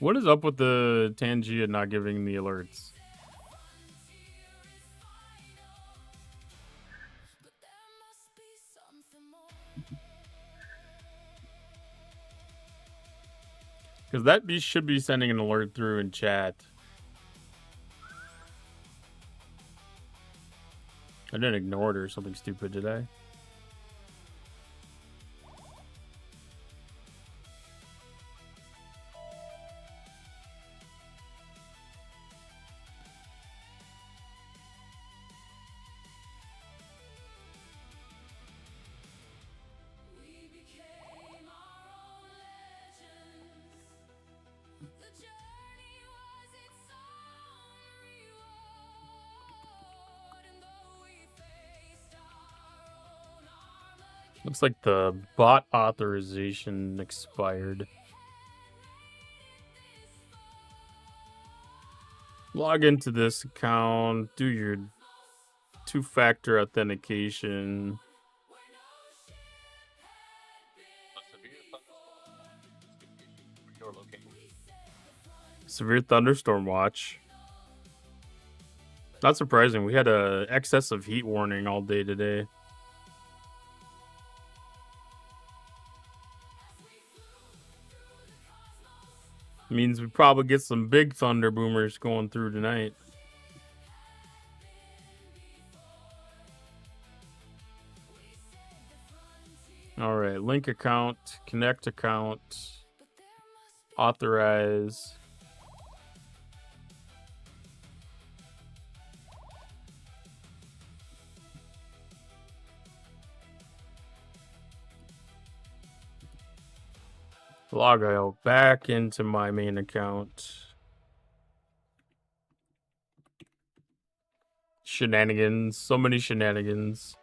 What is up with the Tangia not giving the alerts? Because that should be sending an alert through in chat. I didn't ignore it or something stupid, did I? Looks like the bot authorization expired. Log into this account, do your two-factor authentication. Severe thunderstorm watch. Not surprising. We had a excessive heat warning all day today. Means we probably get some big thunder boomers going through tonight. All right, link account, connect account, authorize. Log out back into my main account. Shenanigans. So many shenanigans.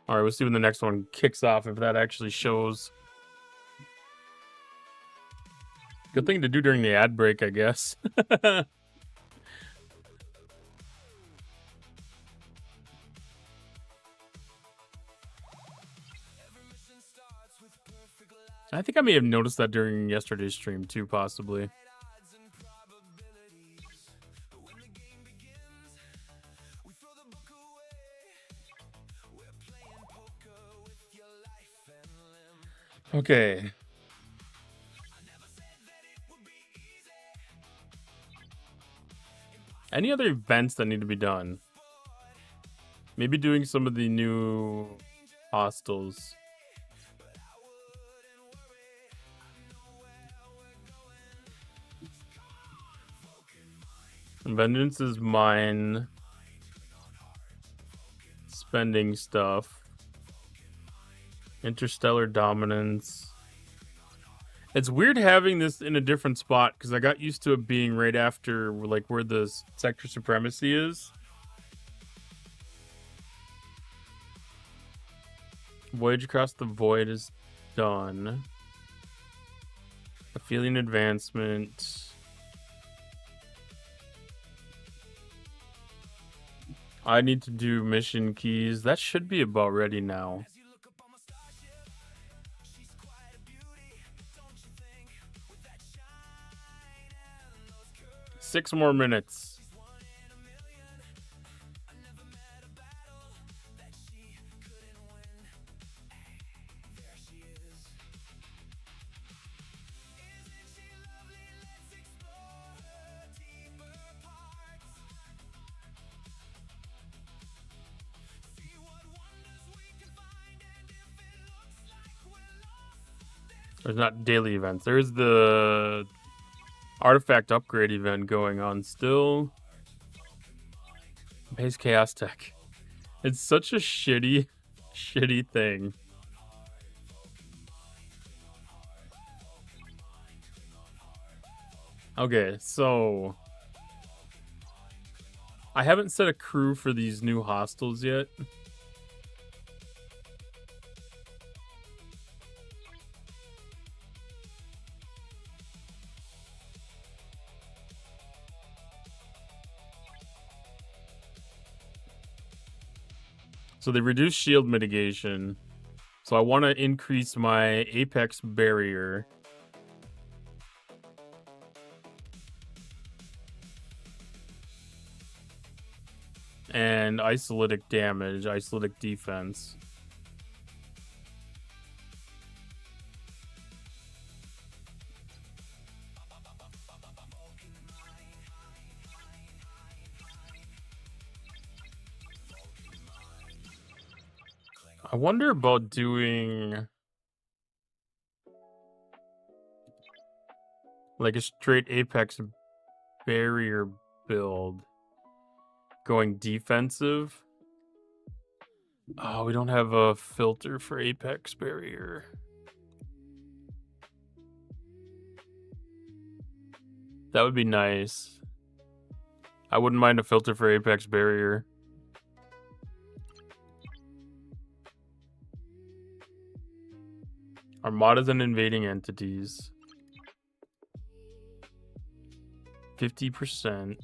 Alright, we'll see when the next one kicks off, if that actually shows. Good thing to do during the ad break, I guess. I think I may have noticed that during yesterday's stream too, possibly. Okay. Any other events that need to be done? Maybe doing some of the new hostels. Vengeance is mine. Spending stuff. Interstellar dominance. It's weird having this in a different spot because I got used to it being right after like where the sector supremacy is. Voyage across the void is done. Aphelion advancement. I need to do mission keys. That should be about ready now. Six more minutes. There's not daily events. There's the artifact upgrade event going on still. Base Chaos Tech. It's such a shitty thing. Okay, so I haven't set a crew for these new hostels yet. So they reduce shield mitigation. So I want to increase my apex barrier. And isolitic damage, isolitic defense. I wonder about doing like a straight apex barrier build. Going defensive. Oh, we don't have a filter for apex barrier. That would be nice. I wouldn't mind a filter for apex barrier. Armadas and invading entities. 50%.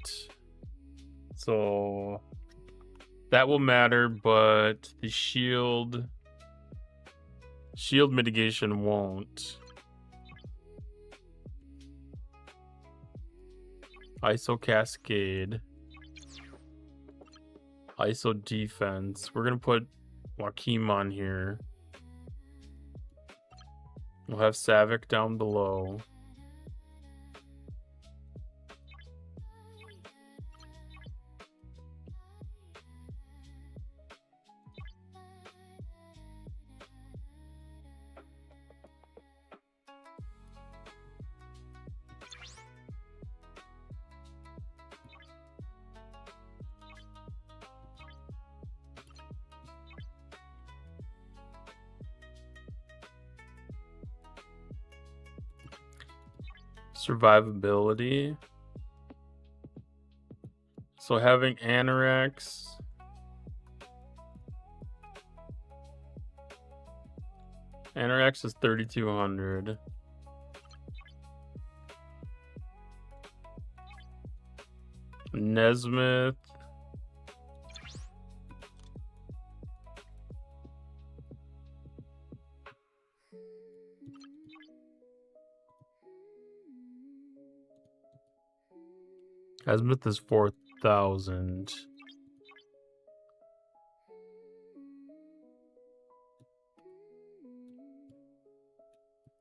So that will matter, but the shield mitigation won't. ISO Cascade. ISO Defense. We're gonna put Joaquim on here. We'll have Savick down below. Survivability. So having Anorax. Anorax is 3,200. Nesmith. Nesmith is 4,000.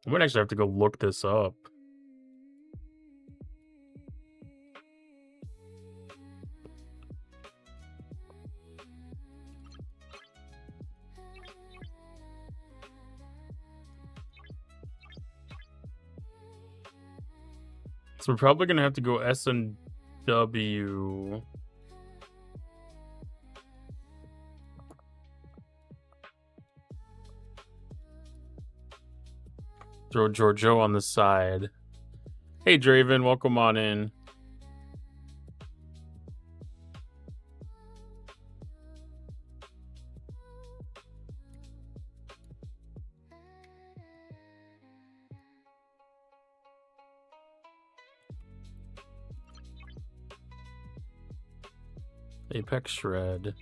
I might actually have to go look this up. So we're probably gonna have to go S and W. Throw Giorgio on the side. Hey Draven, welcome on in. Apex Shred.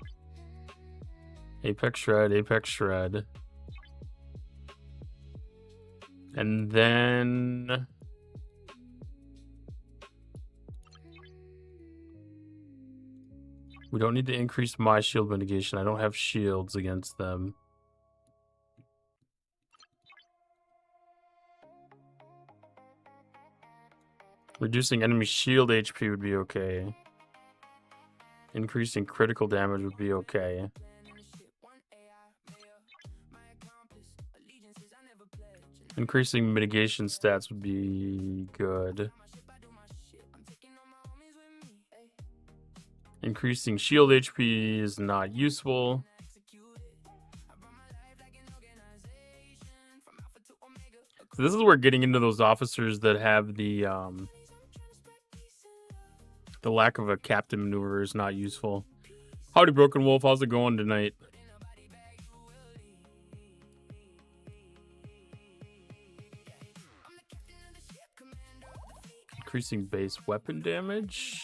Apex Shred, Apex Shred. And then we don't need to increase my shield mitigation. I don't have shields against them. Reducing enemy shield HP would be okay. Increasing critical damage would be okay. Increasing mitigation stats would be good. Increasing shield HP is not useful. So this is where getting into those officers that have the lack of a captain maneuver is not useful. Howdy, Broken Wolf. How's it going tonight? Increasing base weapon damage.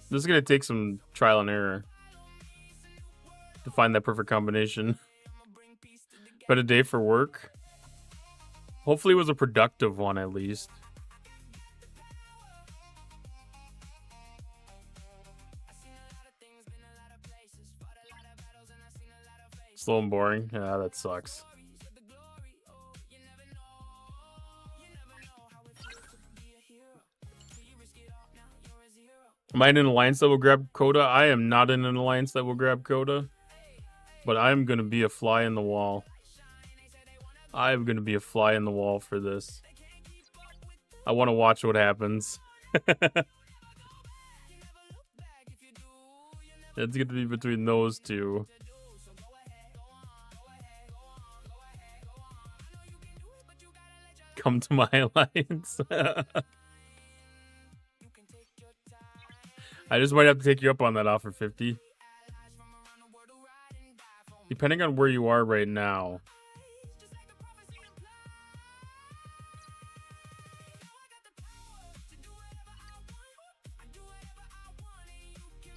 This is going to take some trial and error to find that perfect combination. But a day for work. Hopefully it was a productive one at least. Slow and boring. Yeah, that sucks. Am I in an alliance that will grab Coda? I am not in an alliance that will grab Coda. But I'm going to be a fly in the wall. I'm going to be a fly in the wall for this. I want to watch what happens. It's going to be between those two. Come to my alliance. I just might have to take you up on that offer, 50. Depending on where you are right now.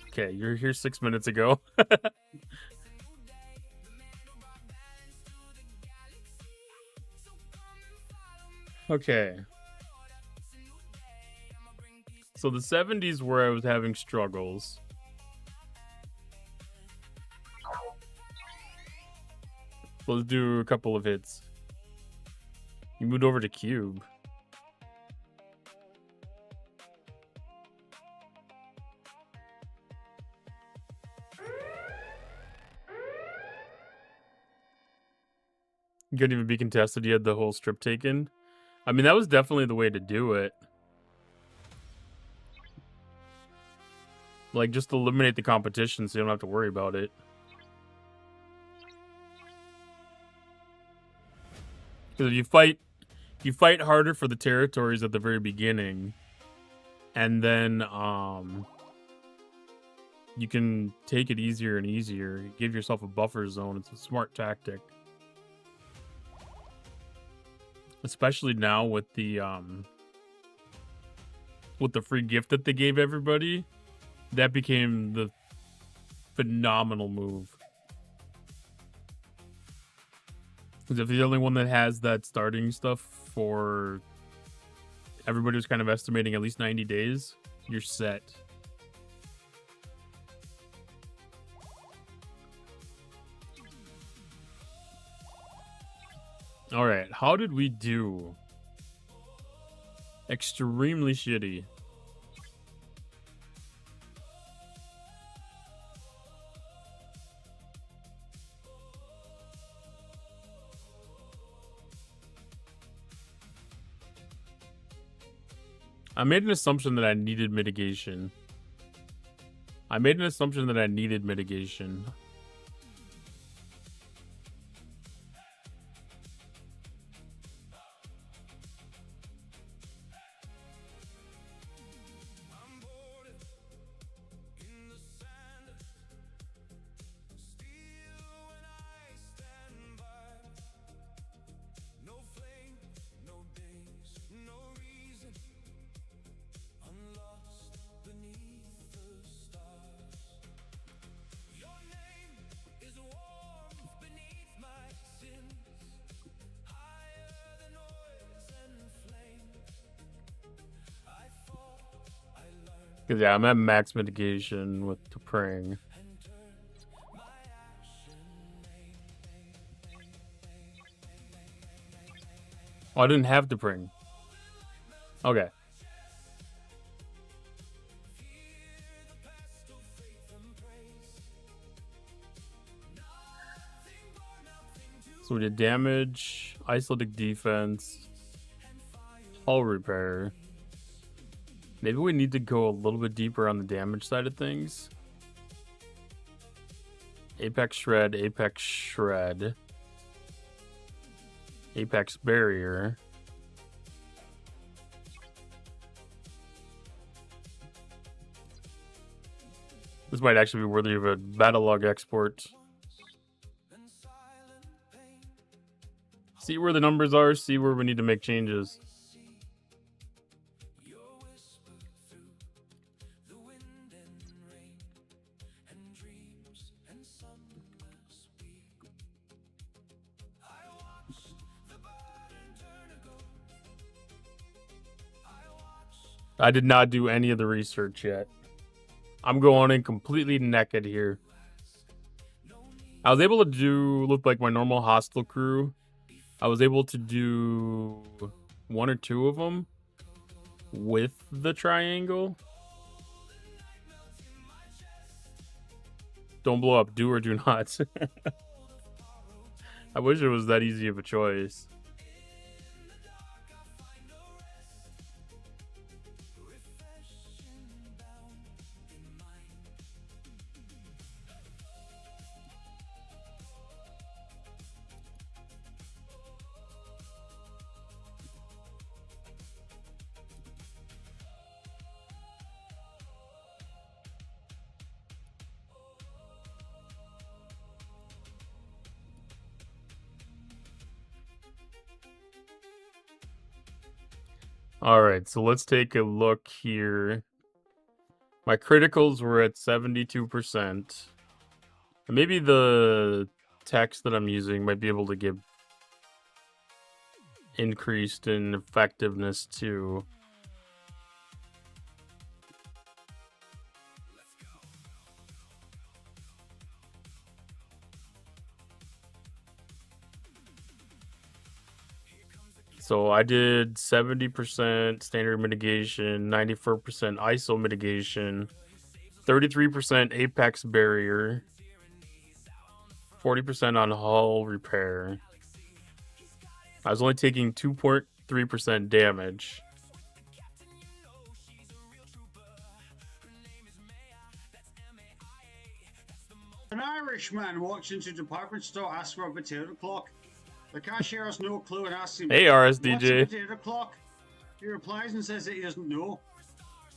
Okay, you're here 6 minutes ago. Okay. So the 70s where I was having struggles. Let's do a couple of hits. You moved over to Cube. You couldn't even be contested. You had the whole strip taken. I mean, that was definitely the way to do it. Like, just eliminate the competition so you don't have to worry about it. Because if you fight harder for the territories at the very beginning, and then you can take it easier and easier. You give yourself a buffer zone. It's a smart tactic. Especially now with the free gift that they gave everybody. That became the phenomenal move. Because if you're the only one that has that starting stuff for everybody was kind of estimating at least 90 days, you're set. All right, how did we do? Extremely shitty. I made an assumption that I needed mitigation. Because, yeah, I'm at max mitigation with the praying. Oh, I didn't have to pring. Okay. So we did damage, isolated defense, hull repair. Maybe we need to go a little bit deeper on the damage side of things. Apex Shred, Apex Shred, Apex Barrier. This might actually be worthy of a battle log export. See where the numbers are, see where we need to make changes. I did not do any of the research yet. I'm going in completely naked here. I was able to look like my normal hostile crew. I was able to do 1 or 2 of them with the triangle. Don't blow up, do or do not. I wish it was that easy of a choice. Alright, so let's take a look here. My criticals were at 72%. Maybe the text that I'm using might be able to give increased in effectiveness too. So I did 70% standard mitigation, 94% ISO mitigation, 33% apex barrier, 40% on hull repair. I was only taking 2.3% damage. An Irishman walks into a department store, asks for a potato clock. The cashier has no clue and asks him, Hey, "What's a RSDJ. potato clock?" He replies and says that he doesn't know.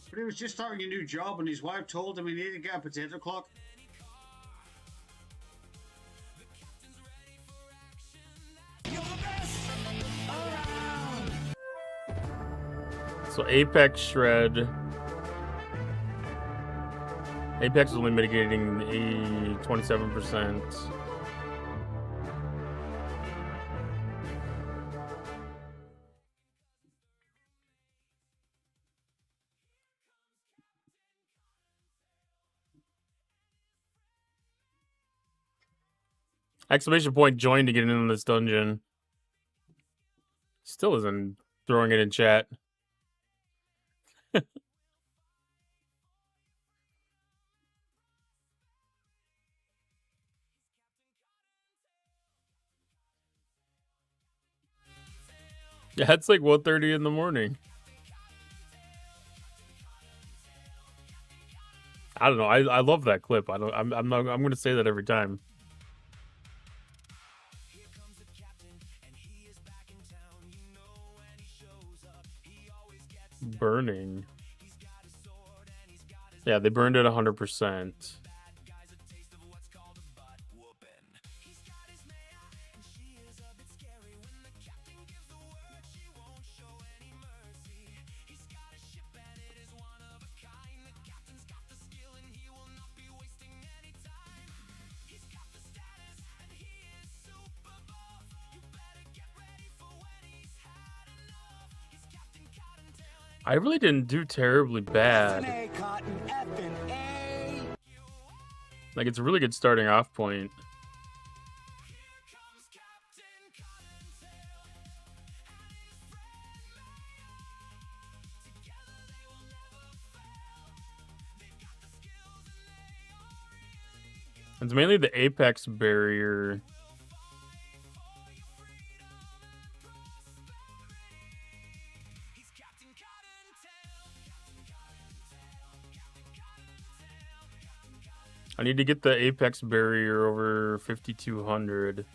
But he was just starting a new job and his wife told him he needed to get a potato clock. So Apex Shred. Apex is only mitigating 27%. Exclamation point join to get in this dungeon. Still isn't throwing it in chat. Yeah, it's like 1:30 in the morning. I don't know. I love that clip. I'm going to say that every time. Burning. Yeah, they burned it 100%. I really didn't do terribly bad. Like, it's a really good starting off point. It's mainly the apex barrier. I need to get the apex barrier over 5,200.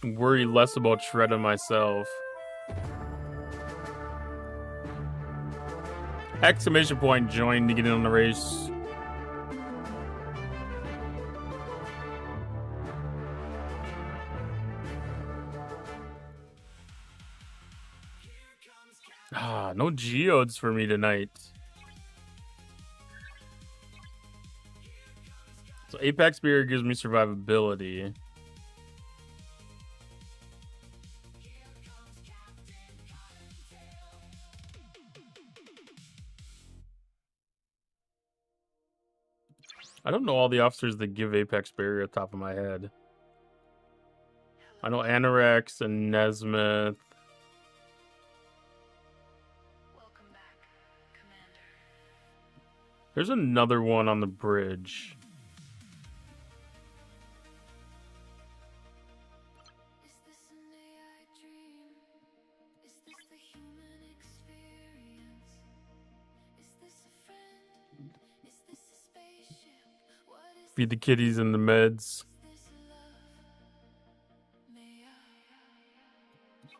Worry less about shredding myself. Exclamation point join to get in on the race. Ah, no geodes for me tonight. So Apex Barrier gives me survivability. I don't know all the officers that give Apex Barrier at the top of my head. I know Anorex and Nesmith. Welcome back, Commander. There's another one on the bridge. Is this an AI dream? Is this the human experience? Is this a friend? Is this a spaceship? What is Feed the kitties and the meds. this love? May I?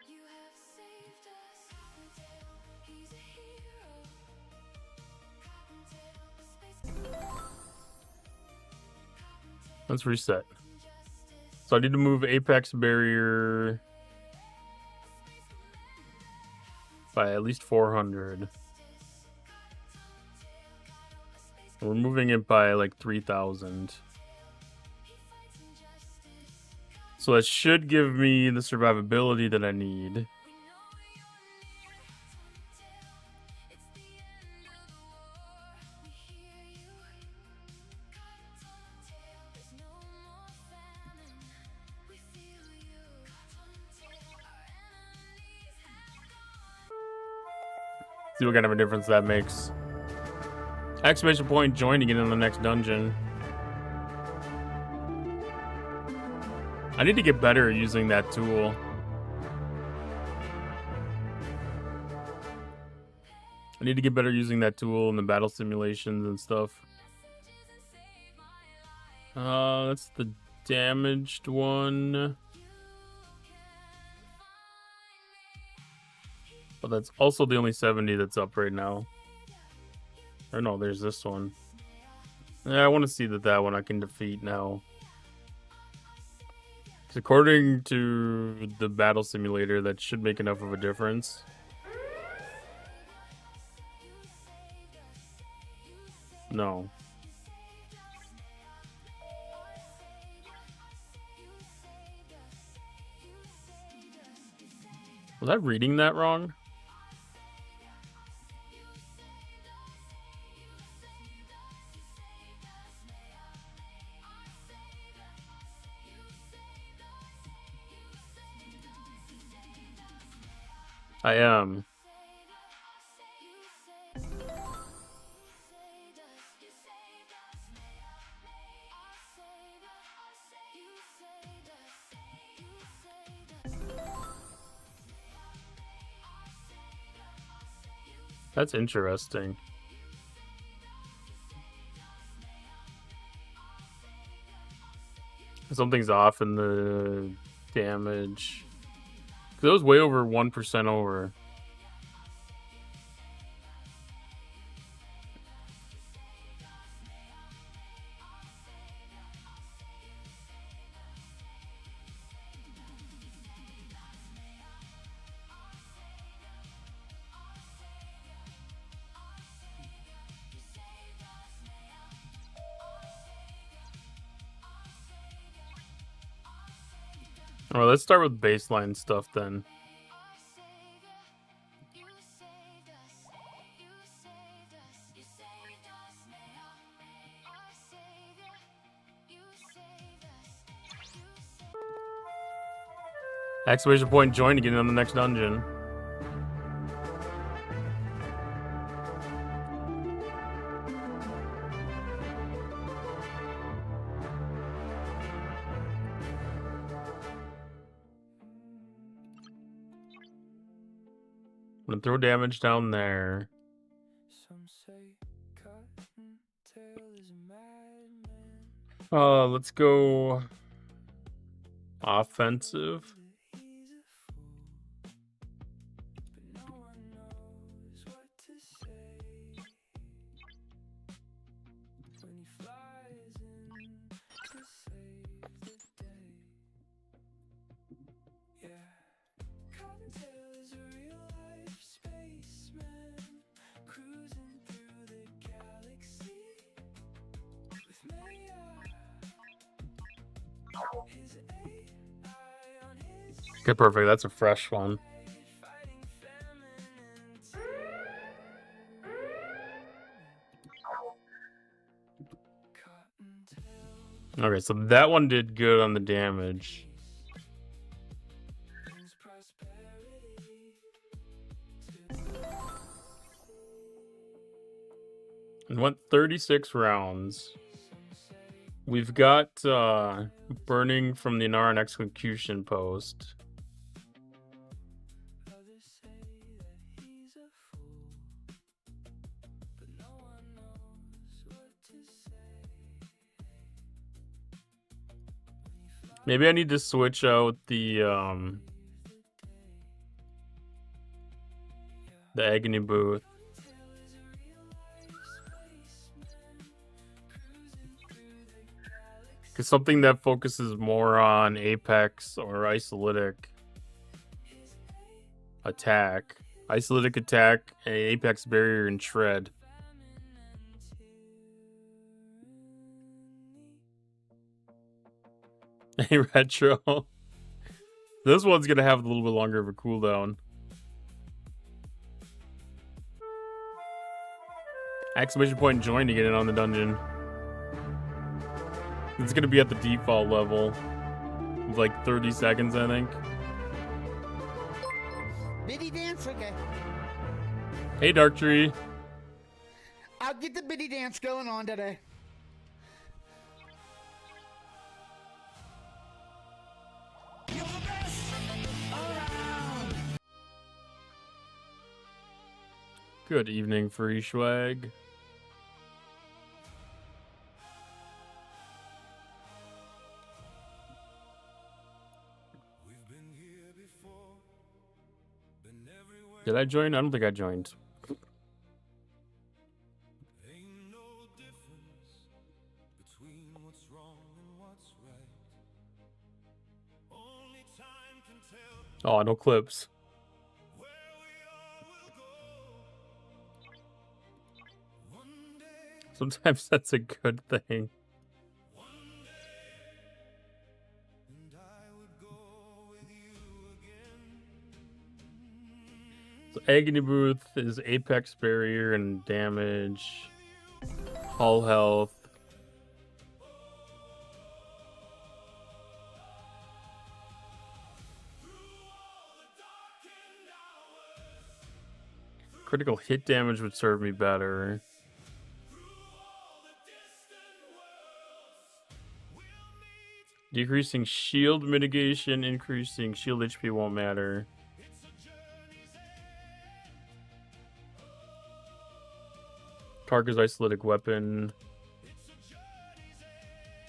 You have saved us. Cottontail, he's a hero. Cottontail, the space. Let's reset. So I need to move Apex Barrier by at least 400. We're moving it by like 3,000. So that should give me the survivability that I need. See what kind of a difference that makes. Exclamation point join to get in the next dungeon. I need to get better at using that tool. I need to get better at using that tool in the battle simulations and stuff. That's the damaged one. But that's also the only 70 that's up right now. Or no, there's this one. Yeah, I want to see that one I can defeat now. Because according to the battle simulator, that should make enough of a difference. No. Was I reading that wrong? I am. That's interesting. Something's off in the damage. 'Cause it was way over 1% over. Alright, let's start with baseline stuff then. Exclamation point join to get in the next dungeon. I'm gonna throw damage down there. Let's go offensive. Okay, perfect. That's a fresh one. Okay, so that one did good on the damage. And went 36 rounds. We've got burning from the Naran execution post. Maybe I need to switch out the agony booth. Because something that focuses more on apex or isolytic attack. Isolytic attack, and apex barrier, and shred. A retro. This one's gonna have a little bit longer of a cooldown. Exclamation point join to get in on the dungeon. It's gonna be at the default level. Of like 30 seconds, I think. Biddy dance, okay. Hey, Dark Tree. I'll get the biddy dance going on today. Good evening, Free Swag. Did I join? I don't think I joined. Oh, no clips. Sometimes that's a good thing. So Agony Booth is apex barrier and damage. Hull health. Critical hit damage would serve me better. Decreasing shield mitigation, increasing shield HP won't matter. Target's isolytic weapon.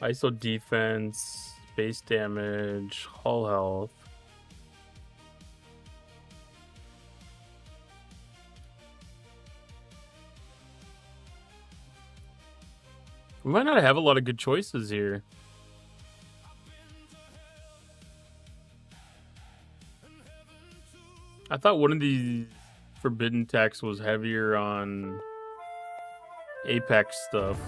ISO defense, base damage, hull health. We might not have a lot of good choices here. I thought one of the forbidden techs was heavier on apex stuff.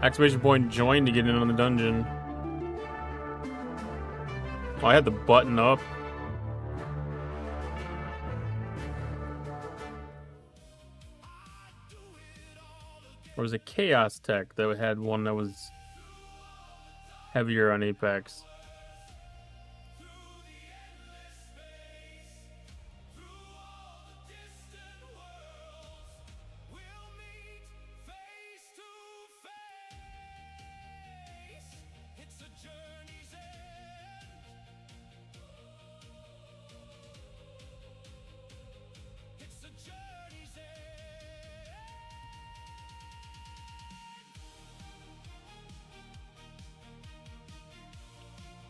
Exclamation point join to get in on the dungeon. Oh, I had the button up. Or was it Chaos Tech that had one that was heavier on apex?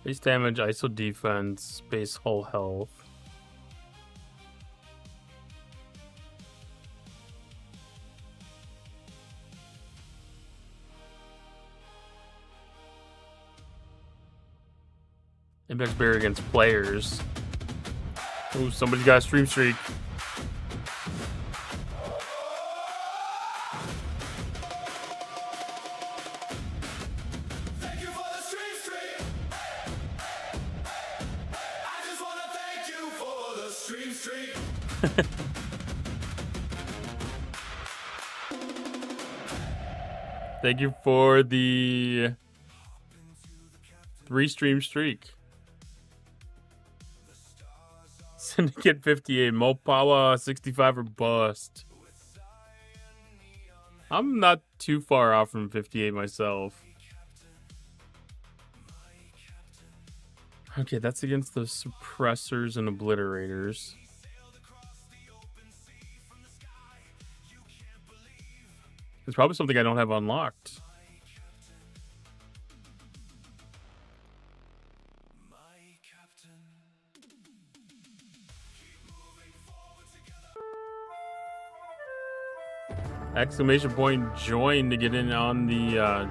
Base damage, ISO defense, base hull health. Impact barrier against players. Ooh, somebody's got a stream streak. Thank you for the stream stream. I just want to thank you for the stream stream. Thank you for the 3-stream streak. Syndicate 58, Mopawa 65 or bust. I'm not too far off from 58 myself. Okay, that's against the suppressors and obliterators. It's probably something I don't have unlocked. Exclamation point join to get in on the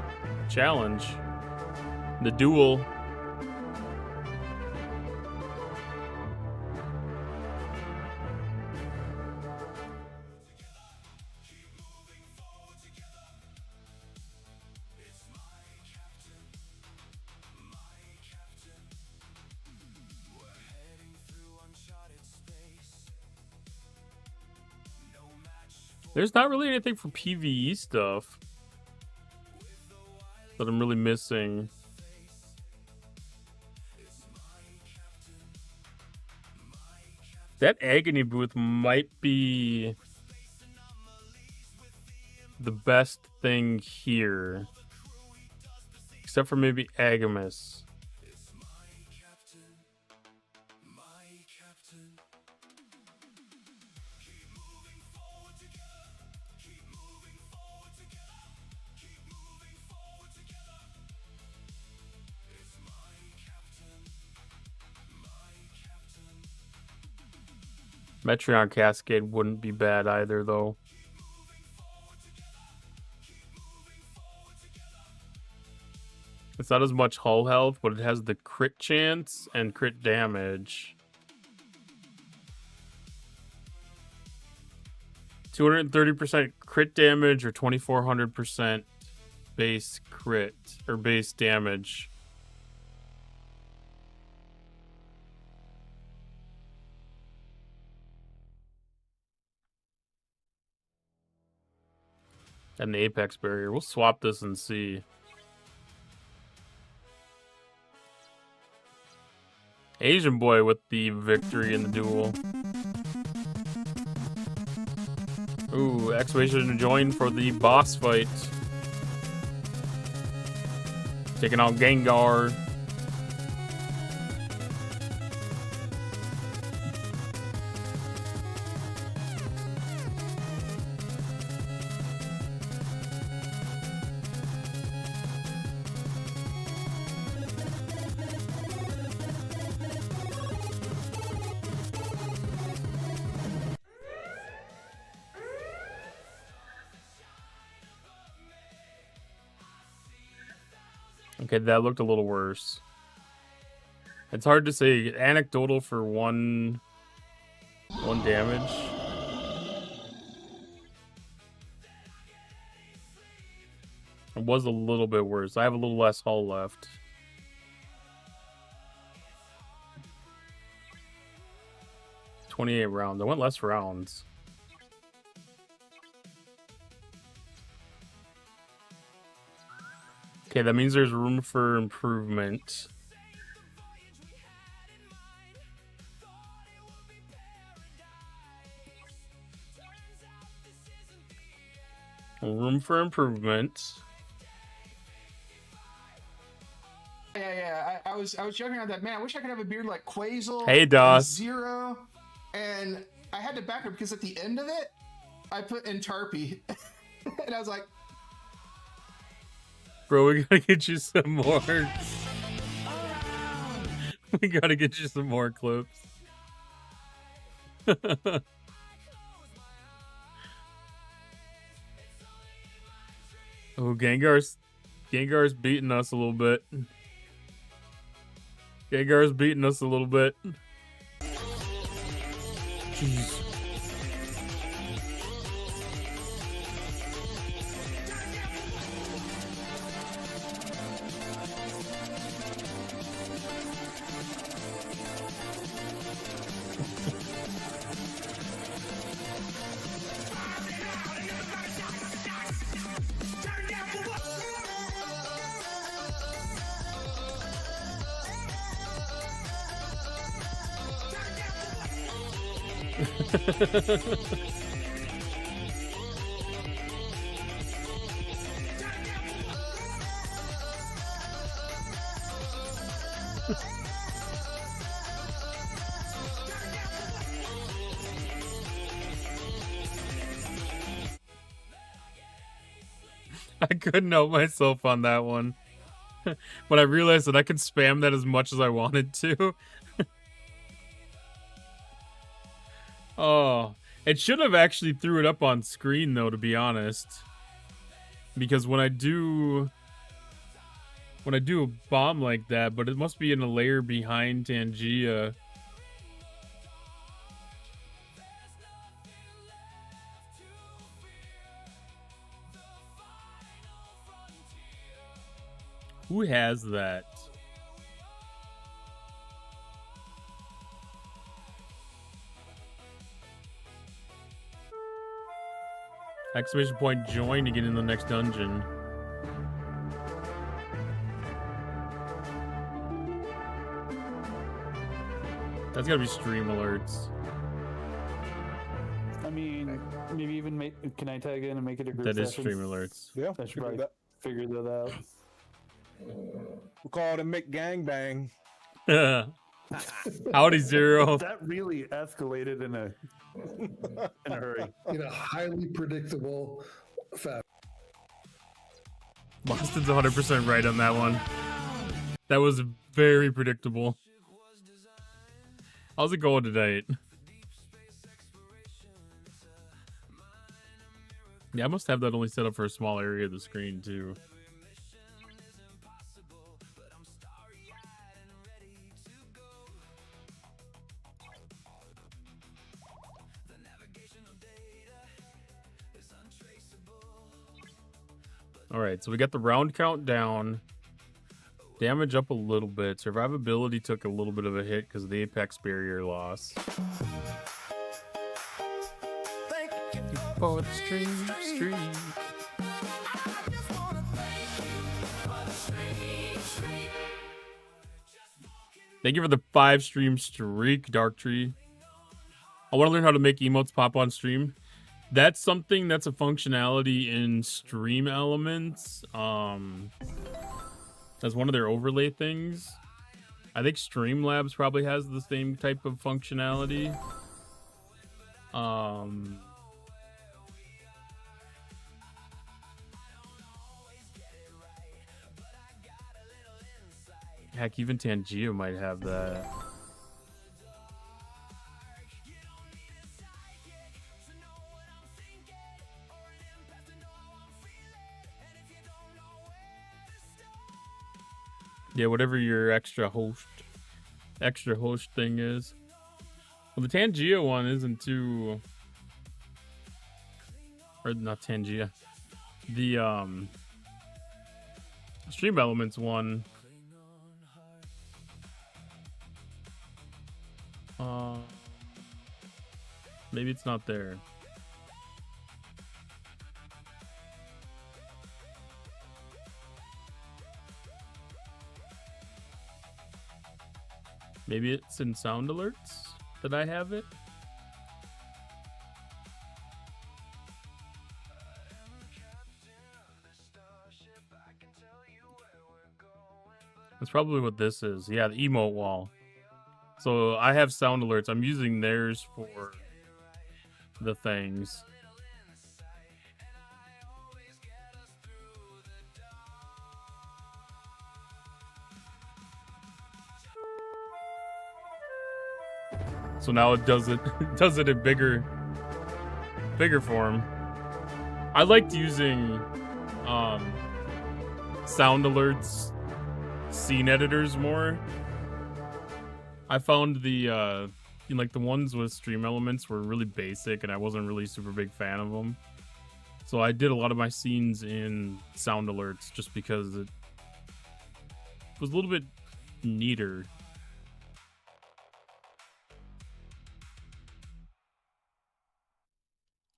challenge. The duel. There's not really anything for PvE stuff that I'm really missing. That agony booth might be the best thing here. Except for maybe Agamus. Metreon Cascade wouldn't be bad either, though. It's not as much hull health, but it has the crit chance and crit damage. 230% crit damage or 2400% base crit or base damage. And the Apex barrier. We'll swap this and see. Asian boy with the victory in the duel. Ooh, exclamation join for the boss fight. Taking out Gengar. Okay, that looked a little worse. It's hard to say. Anecdotal for one damage. It was a little bit worse. I have a little less hull left. $28 rounds. I went less rounds. Okay, that means there's room for improvement. Room for improvement. Yeah. I was joking around that, man, I wish I could have a beard like Quasel. Hey, Doss. Zero. And I had to back up because at the end of it, I put in Tarpy. And I was like, bro, we gotta get you some more. We gotta get you some more clips. Oh, Gengar's beating us a little bit. Gengar's beating us a little bit. Jeez. I couldn't help myself on that one. But I realized that I could spam that as much as I wanted to. Oh, it should have actually threw it up on screen though, to be honest. Because when I do a bomb like that, but it must be in a layer behind Tangia. Who has that? Exclamation point join to get in the next dungeon. That's gotta be stream alerts. I mean, maybe even make. Can I tag in and make it a group? That is session? stream alerts. Yeah, I should probably figure that out. We'll call it a McGangbang. Howdy, Zero. That really escalated in a hurry. In a highly predictable fashion. Boston's 100% right on that one. That was very predictable. How's it going tonight? Yeah, I must have that only set up for a small area of the screen, too. Alright, so we got the round count down. Damage up a little bit. Survivability took a little bit of a hit because of the apex barrier loss. For the stream. Thank you for the 5 stream streak, Dark Tree. I want to learn how to make emotes pop on stream. That's something that's a functionality in Stream Elements. That's one of their overlay things. I think Streamlabs probably has the same type of functionality. Heck, even Tangia might have that. Yeah, whatever your extra host thing is. Well, the Tangia one isn't too, or not Tangia. The Stream Elements one. Maybe it's not there. Maybe it's in sound alerts that I have it. That's probably what this is. Yeah, the emote wall. So I have sound alerts. I'm using theirs for the things. So now it does it does it in bigger form. I liked using sound alerts scene editors more. I found the like the ones with stream elements were really basic and I wasn't really super big fan of them. So I did a lot of my scenes in sound alerts just because it was a little bit neater.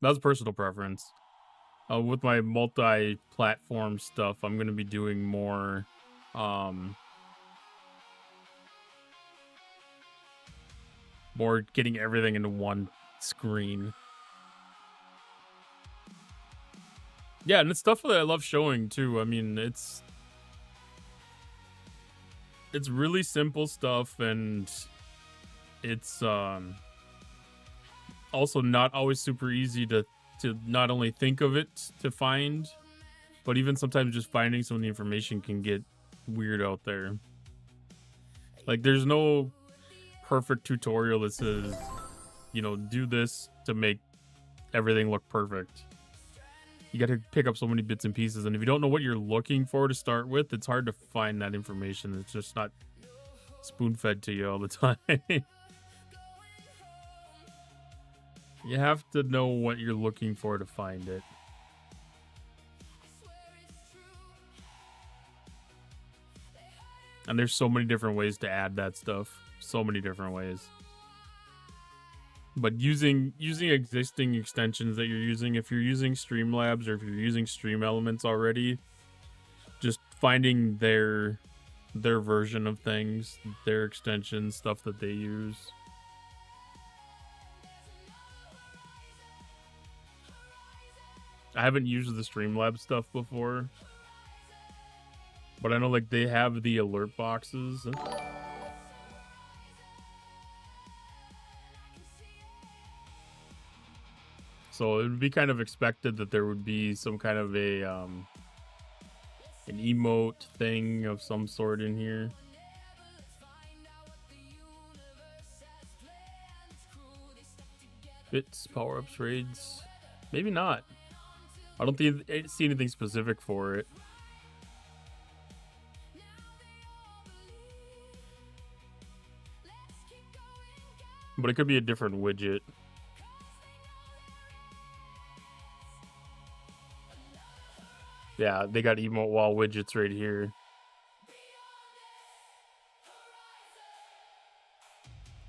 That's personal preference. With my multi-platform stuff, I'm going to be doing more more getting everything into one screen. Yeah, and it's stuff that I love showing too. I mean, it's really simple stuff, and it's also not always super easy to not only think of it to find, but even sometimes just finding some of the information can get weird out there. Like, there's no perfect tutorial that says, you know, do this to make everything look perfect. You got to pick up so many bits and pieces, and if you don't know what you're looking for to start with, it's hard to find that information. It's just not spoon-fed to you all the time. You have to know what you're looking for to find it. And there's so many different ways to add that stuff. So many different ways. But using existing extensions that you're using, if you're using Streamlabs or if you're using Stream Elements already, just finding their version of things, their extensions, stuff that they use. I haven't used the Streamlabs stuff before, but I know like they have the alert boxes. So it would be kind of expected that there would be some kind of a an emote thing of some sort in here. Bits, power-ups, raids. Maybe not. I don't see anything specific for it. But it could be a different widget. Yeah, they got emote wall widgets right here.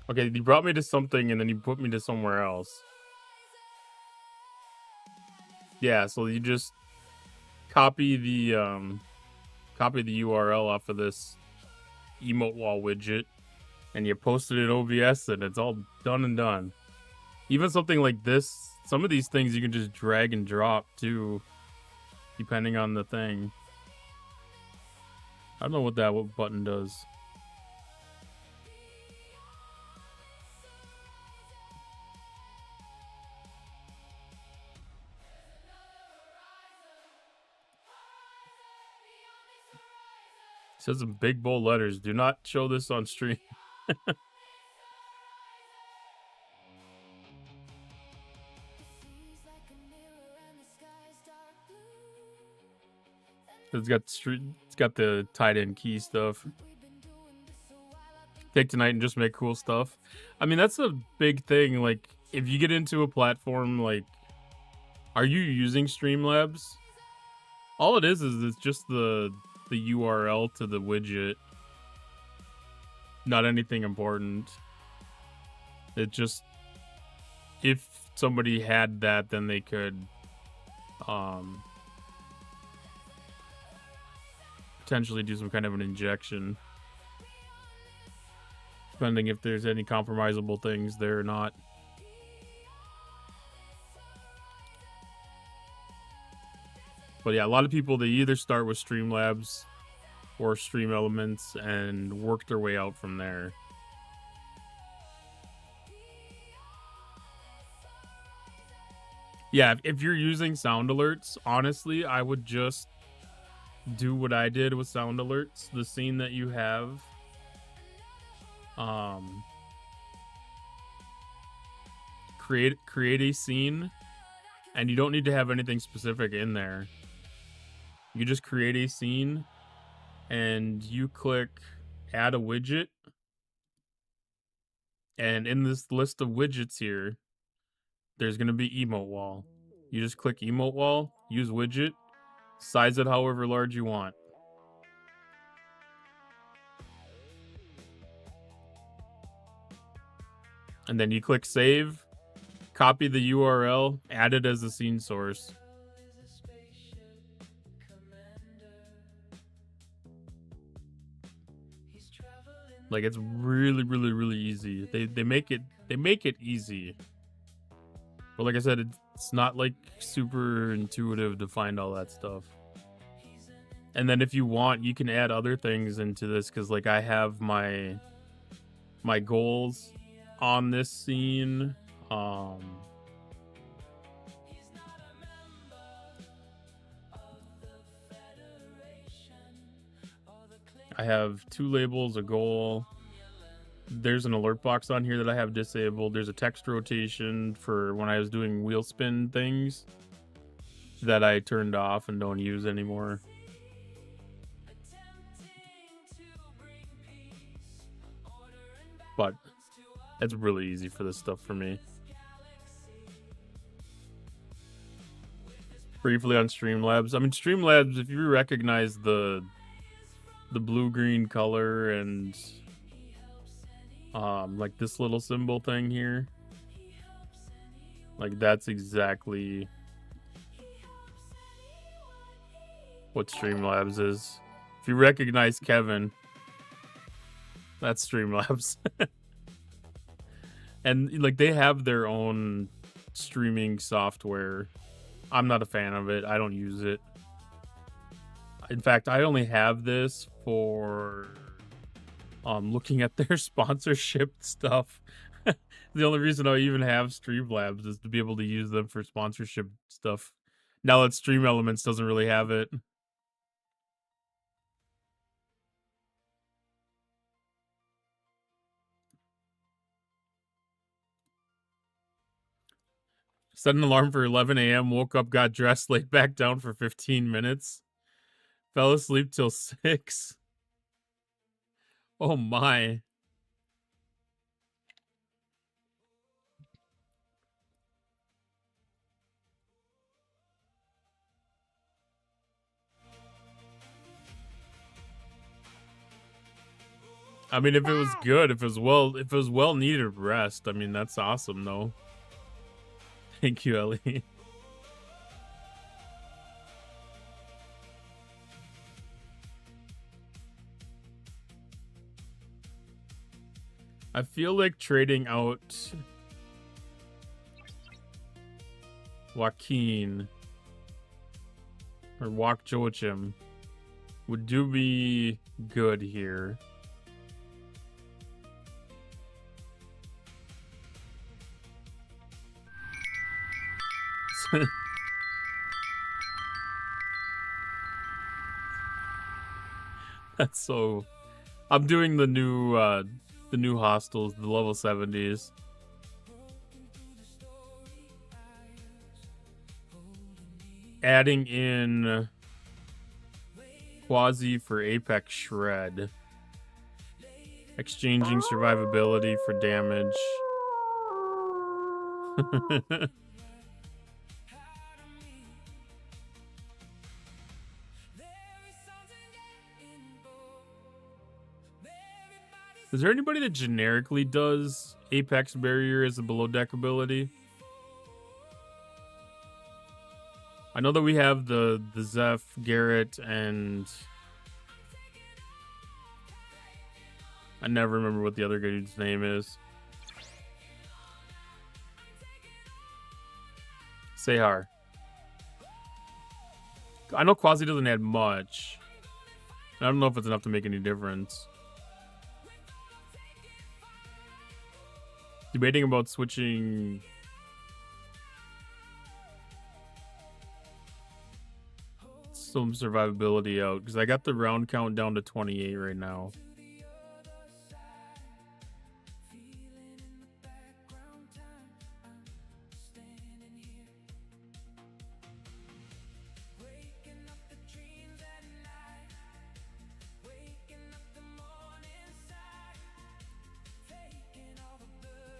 Okay, he brought me to something and then he put me to somewhere else. Yeah, so you just copy the URL off of this emote wall widget and you post it in OBS and it's all done and done. Even something like this, some of these things you can just drag and drop too, depending on the thing. I don't know what that button does. It says in big bold letters, do not show this on stream. It's got the tied in key stuff. Take tonight and just make cool stuff. I mean, that's a big thing. Like, if you get into a platform, like, are you using Streamlabs? All it is it's just the URL to the widget. Not anything important. It just, if somebody had that, then they could potentially do some kind of an injection, depending if there's any compromisable things there or not. But yeah, a lot of people, they either start with Streamlabs or Stream Elements and work their way out from there. Yeah, if you're using sound alerts, honestly, I would just do what I did with sound alerts. The scene that you have, create a scene, and you don't need to have anything specific in there. You just create a scene, and you click add a widget, and in this list of widgets here, there's going to be emote wall. You just click emote wall, use widget, size it however large you want. And then you click save, copy the URL, add it as a scene source. Like, it's really, really, really easy. They make it easy. But like I said, it's not like super intuitive to find all that stuff. And then if you want, you can add other things into this, because like I have my goals on this scene. I have 2 labels, a goal. There's an alert box on here that I have disabled. There's a text rotation for when I was doing wheel spin things that I turned off and don't use anymore. But it's really easy for this stuff for me. Briefly on Streamlabs. I mean, Streamlabs, if you recognize the blue-green color and like this little symbol thing here, like that's exactly what Streamlabs is. If you recognize Kevin, that's Streamlabs. And like they have their own streaming software. I'm not a fan of it. I don't use it. In fact, I only have this for looking at their sponsorship stuff. The only reason I even have Streamlabs is to be able to use them for sponsorship stuff. Now that Stream Elements doesn't really have it. Set an alarm for 11 a.m., woke up, got dressed, laid back down for 15 minutes. Fell asleep till 6. Oh my. I mean, if it was good, if it was well needed rest, I mean, that's awesome though. Thank you, Ellie. I feel like trading out Joaquin or Wak Joachim would do me good here. That's so. I'm doing the new hostels, the level 70s. Adding in Quasi for Apex Shred. Exchanging survivability for damage. Is there anybody that generically does Apex Barrier as a below deck ability? I know that we have the Zeph, Garrett, and I never remember what the other dude's name is. Sehar. I know Quasi doesn't add much. I don't know if it's enough to make any difference. Debating about switching some survivability out, because I got the round count down to 28 right now.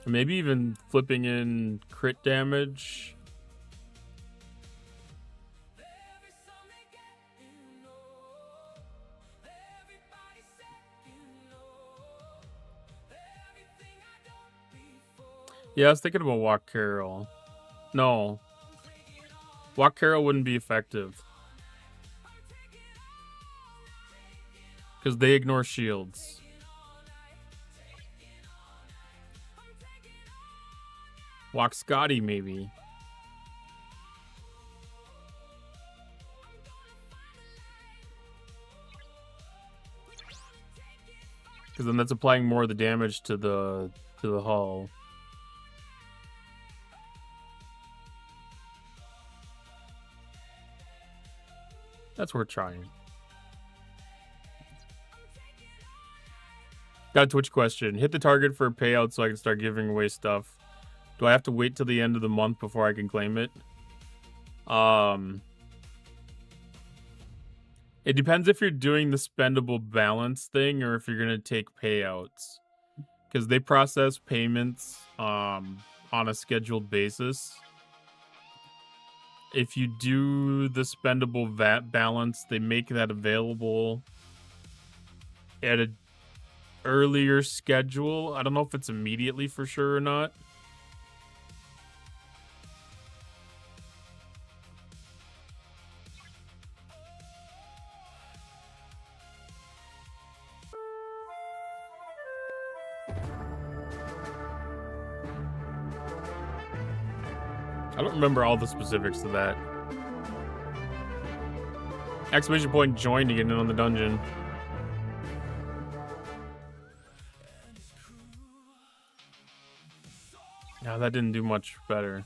Maybe even flipping in crit damage. Yeah, I was thinking about Walk Carol. No. Walk Carol wouldn't be effective. Because they ignore shields. Walk Scotty, maybe. Because then that's applying more of the damage to the hull. That's worth trying. Got a Twitch question. Hit the target for a payout so I can start giving away stuff. Do I have to wait till the end of the month before I can claim it? It depends if you're doing the spendable balance thing or if you're going to take payouts. Because they process payments on a scheduled basis. If you do the spendable balance, they make that available at an earlier schedule. I don't know if it's immediately for sure or not. I don't remember all the specifics of that. Exclamation point join to get in on the dungeon. No, that didn't do much better.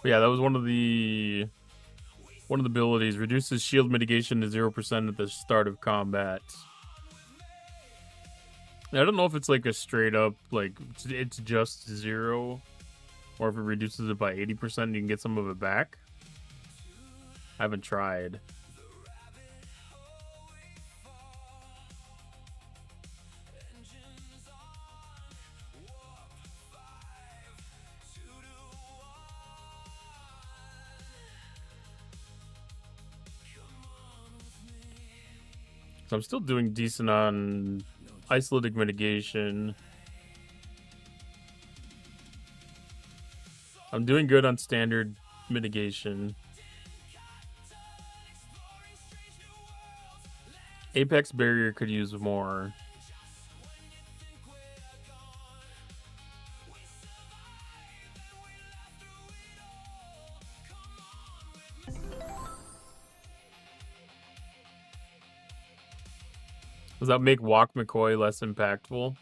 But yeah, that was one of the abilities. Reduces shield mitigation to 0% at the start of combat. I don't know if it's like a straight up, like, it's just 0. Or if it reduces it by 80%, you can get some of it back. I haven't tried. So I'm still doing decent on isolatic mitigation. I'm doing good on standard mitigation. Apex barrier could use more. Does that make Walk McCoy less impactful?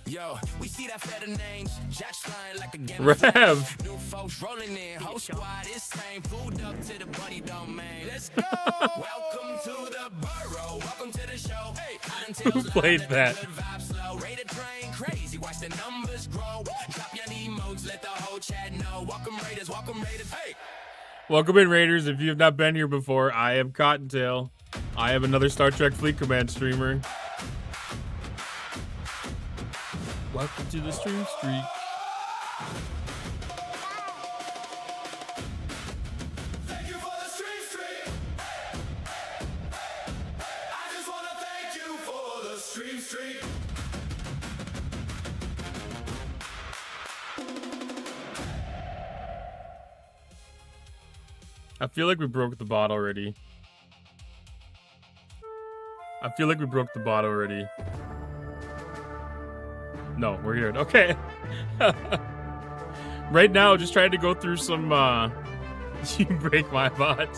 Yo, we see that feather names, Jack's flying like a game. Rev. New folks rolling in, whole squad is same. Pulled up to the buddy domain. Let's go. Welcome to the borough. Welcome to the show. Hey, who played that? Rate a train crazy. Watch the numbers grow. Drop your emotes, let the whole chat know. Welcome Raiders, welcome Raiders. Hey. Welcome in, Raiders. If you have not been here before, I am Cottontail. I am another Star Trek Fleet Command streamer. Welcome to the stream streak. Thank you for the stream streak. I just want to thank you for the stream streak. I feel like we broke the bot already. No, we're here. Okay. Right now, just trying to go through some, you break my bot.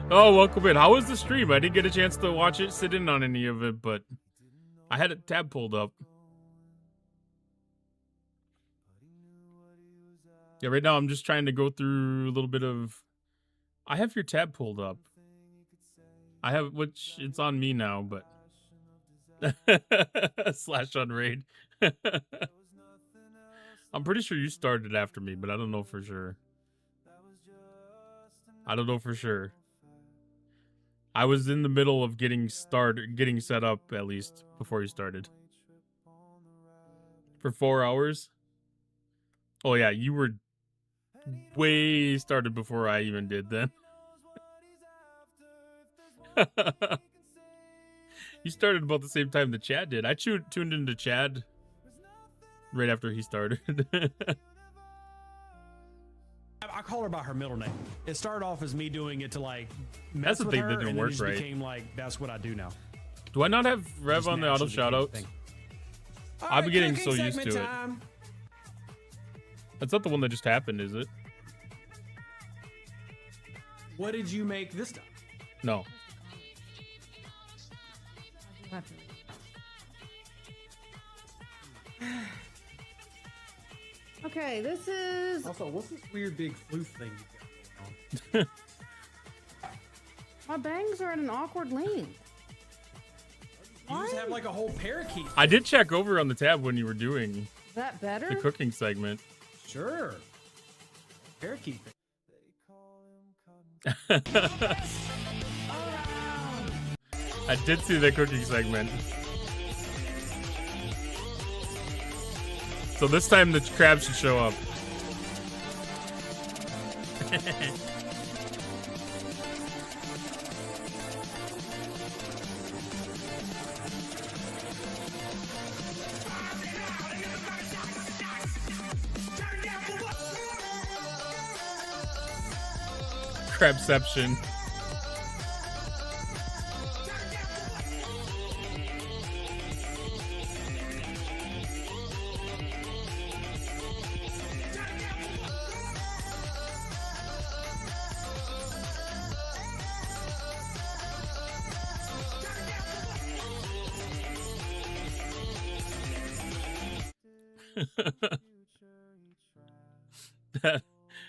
Oh, welcome in. How was the stream? I didn't get a chance to watch it, sit in on any of it, but I had a tab pulled up. Yeah, right now I'm just trying to go through a little bit of... I have your tab pulled up. I have, which, it's on me now, but... Slash on raid. I'm pretty sure you started after me, but I don't know for sure. I don't know for sure. I was in the middle of getting set up at least before you started. For 4 hours? Oh yeah, you were way started before I even did then. You started about the same time that Chad did. I tuned into Chad right after he started. I call her by her middle name. It started off as me doing it to like mess That's the with thing her, that didn't and then work it just right. became like that's what I do now. Do I not have Rev Just on the auto naturally became a shoutouts? thing. I've been getting Cooking so used to segment it. time. That's not the one that just happened, is it? What did you make this time? No. Okay, this is. Also, what's this weird big floof thing you got going on? My bangs are at an awkward length. You just have like a whole parakeet. I did check over on the tab when you were doing Is that better? the cooking segment. Sure. Parakeet thing. I did see the cooking segment. So this time the crab should show up. Crabception.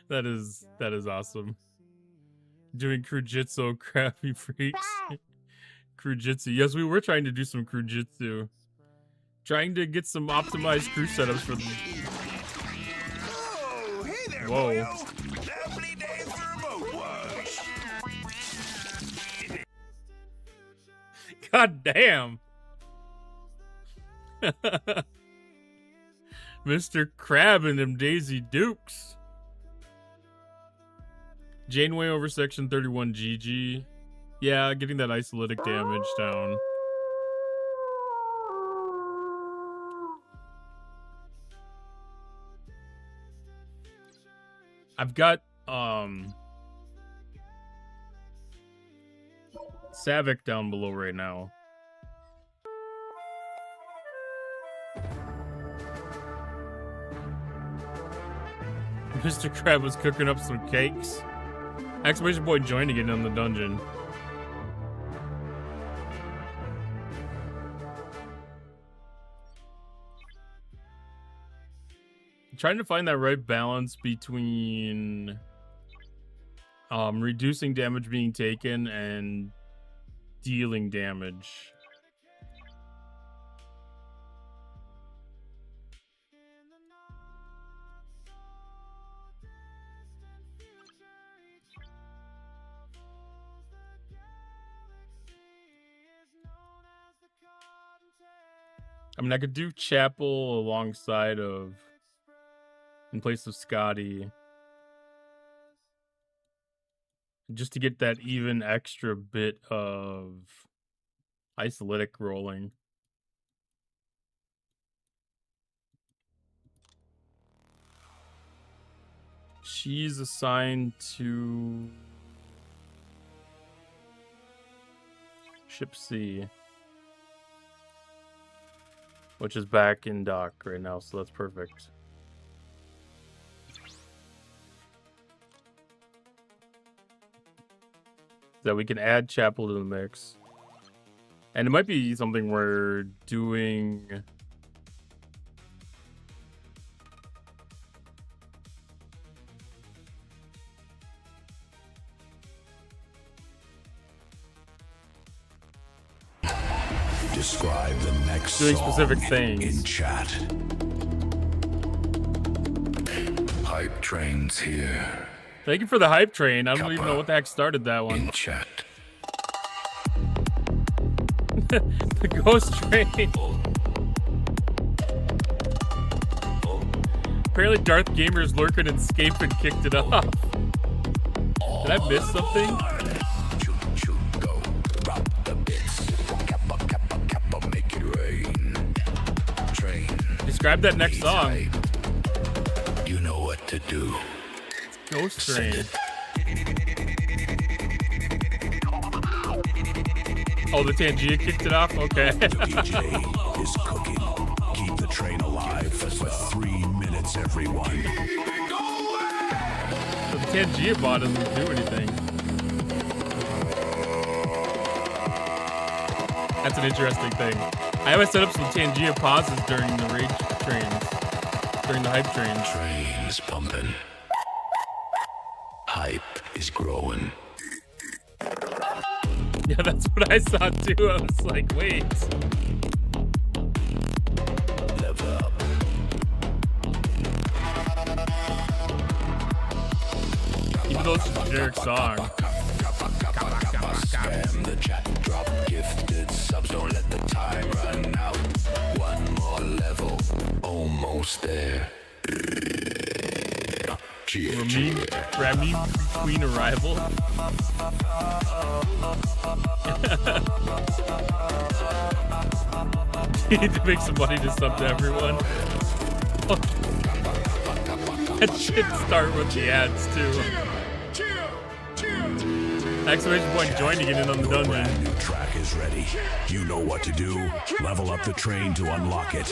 that is awesome. Doing crujitsu, crappy freaks. Crujitsu. Yes, we were trying to do some crujitsu. Trying to get some optimized crew setups for them. Oh, hey there, Whoa. boyo. Lovely day for a boat wash. God damn. Mr. Crab and them Daisy Dukes. Janeway over section 31 GG. Yeah, getting that isolytic damage down. I've got Savick down below right now. Mr. Crab was cooking up some cakes. Exclamation point joined to get in the dungeon. I'm trying to find that right balance between reducing damage being taken and dealing damage. I mean, I could do Chapel alongside of, in place of Scotty, just to get that even extra bit of isolytic rolling. She's assigned to Ship C, which is back in dock right now, so that's perfect. That we can add Chapel to the mix. And it might be something we're doing. Describe the next doing song specific things in chat. Hype train's here. Thank you for the hype train. I don't even know what the heck started that one. In chat. The ghost train. Apparently Darth Gamer's lurking and escaped and kicked it off. Did I miss something? Describe that next song. You know what to do. Ghost Train. Oh, the Tangia kicked it off? Okay. The DJ is cooking. Keep the train alive for 3 minutes, everyone. The Tangia bot doesn't do anything. That's an interesting thing. I always set up some Tangia pauses during the rage trains. During the hype trains. Train is pumping. Hype is growing. Yeah, that's what I saw too. I was like, wait. Level up. Even though it's a generic song. Spam the chat, drop gifted subs, don't let the time run out. One more level, almost there. Remy Queen Arrival. Need to make some money to sub to everyone. That should start with the ads too. Exclamation point join to get in on the dungeon. Brand new track is ready. You know what to do. Level up the train to unlock it.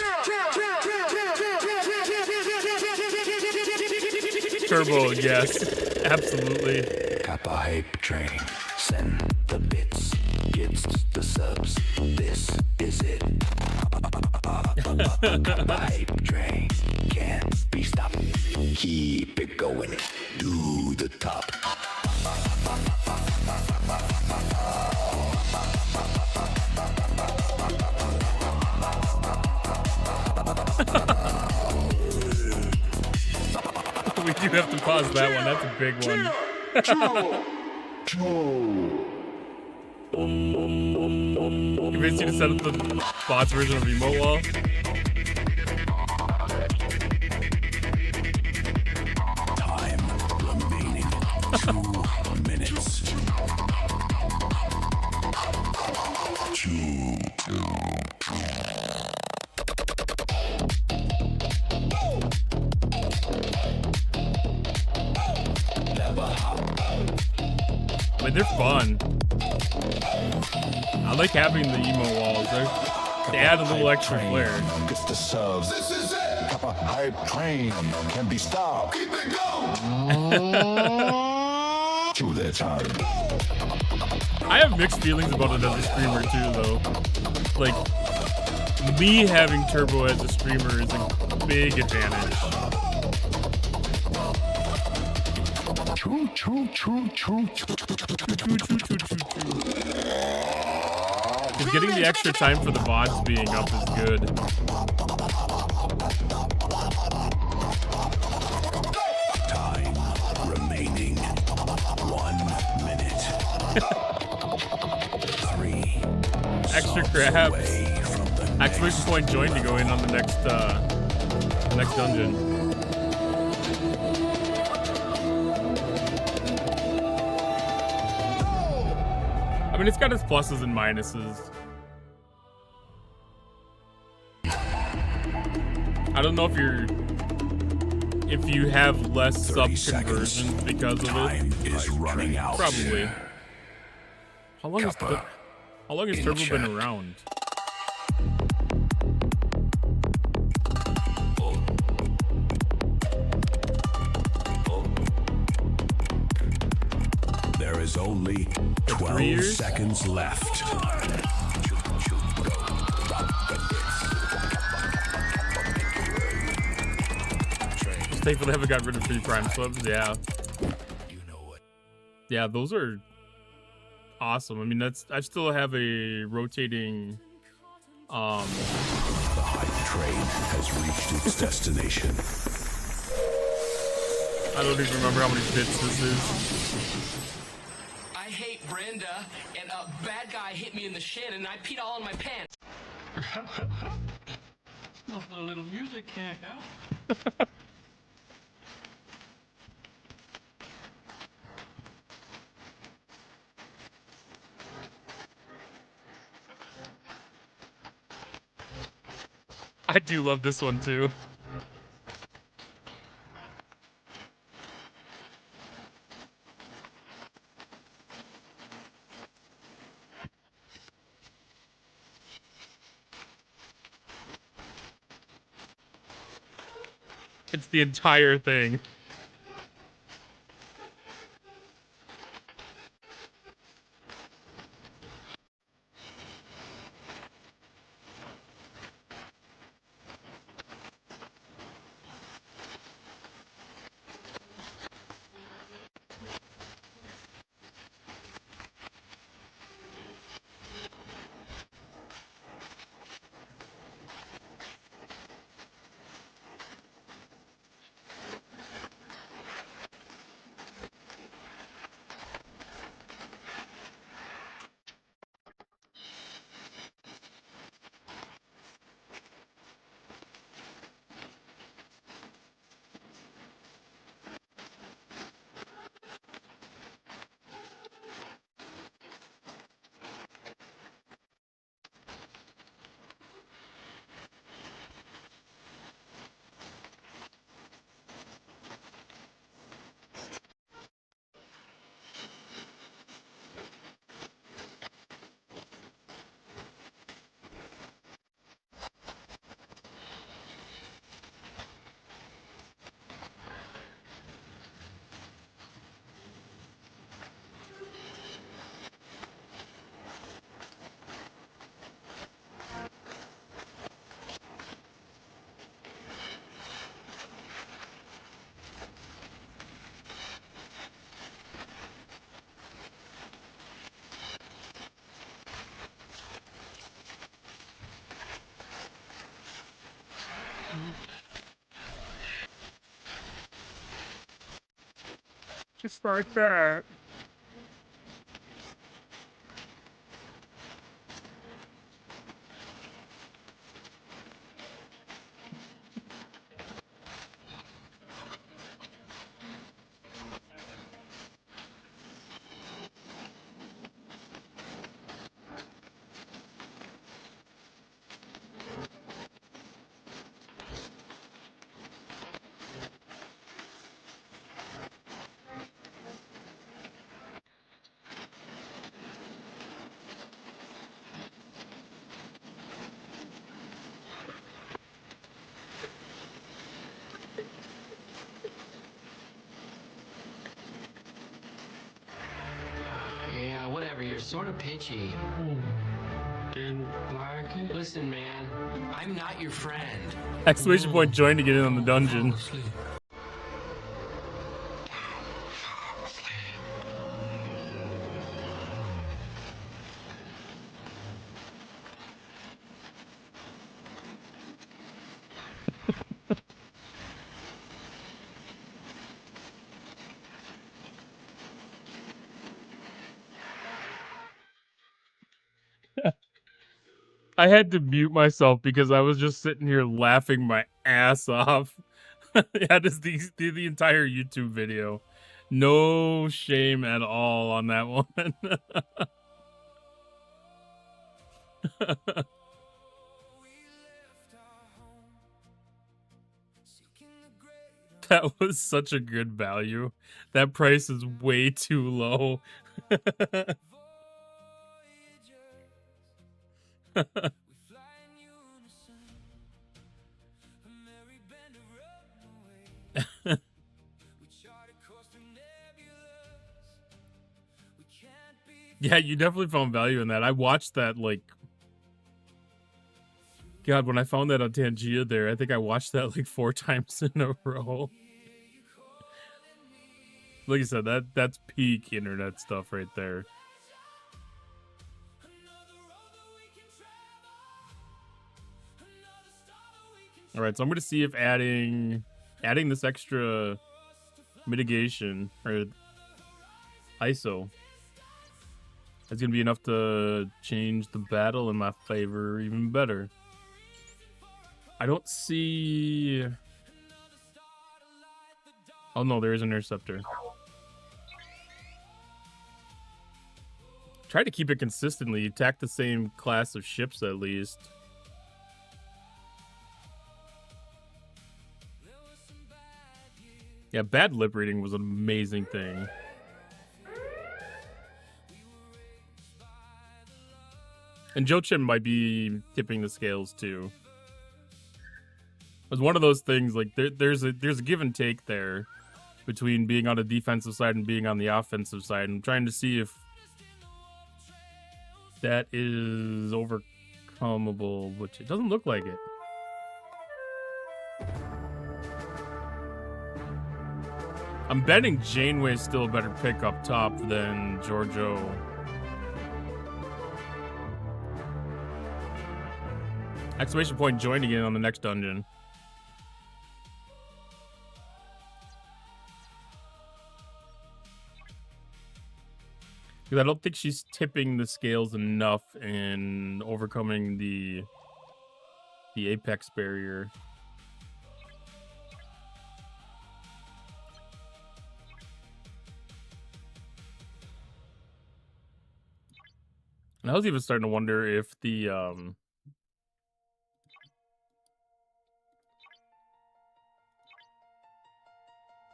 Turbo, yes. Absolutely. Kappa hype train. Send the bits. Gets the subs. This is it. Kappa hype train. Can't be stopped. Keep it going. To the top. We do have to pause that one. That's a big one. Convinced you to set up the bots version of Remote Wall? Time remaining 2 minutes. 2. I mean, they're fun. I like having the emo walls. They add a little extra flair. Gets the subs. This is it. Kappa hype train can be stopped. Keep it going. To the time. I have mixed feelings about it as a streamer too, though. Like, me having Turbo as a streamer is a big advantage. Because getting the extra time for the VODs being up is good. Time remaining 1 minute. 3. Extra crabs. Exclamation point join to go in on the next dungeon. I mean, it's got its pluses and minuses. I don't know if you have less sub conversions because of Time it. is running out. Probably. How long has Turbo been around? There is only 12 seconds left. Just thankful they haven't got rid of free prime subs. Yeah. Yeah, those are awesome. I mean, I still have a rotating The hype train has reached its destination. I don't even remember how many bits this is. I hate Brenda, and a bad guy hit me in the shin, and I peed all in my pants. Nothing a little music can't help. I do love this one too. It's the entire thing. Just like that. Yeah, whatever. You're sort of pitchy. Didn't like it? Listen, man, I'm not your friend. Exclamation point join to get in on the dungeon. I had to mute myself because I was just sitting here laughing my ass off. Yeah, just the entire YouTube video. No shame at all on that one. That was such a good value. That price is way too low. Yeah, you definitely found value in that. I watched that, like... God, when I found that on Tangia there, I think I watched that like 4 times in a row. Like I said, that's peak internet stuff right there. All right, so I'm going to see if adding this extra mitigation or ISO is going to be enough to change the battle in my favor even better. I don't see... Oh no, there is an interceptor. Try to keep it consistently. Attack the same class of ships at least. Yeah, bad lip reading was an amazing thing. And Jochen might be tipping the scales too. It's one of those things like there's a give and take there between being on the defensive side and being on the offensive side. I'm trying to see if that is overcomable, which it doesn't look like it. I'm betting Janeway's still a better pick up top than Giorgio. Exclamation point joined again on the next dungeon. Because I don't think she's tipping the scales enough in overcoming the apex barrier. And I was even starting to wonder if the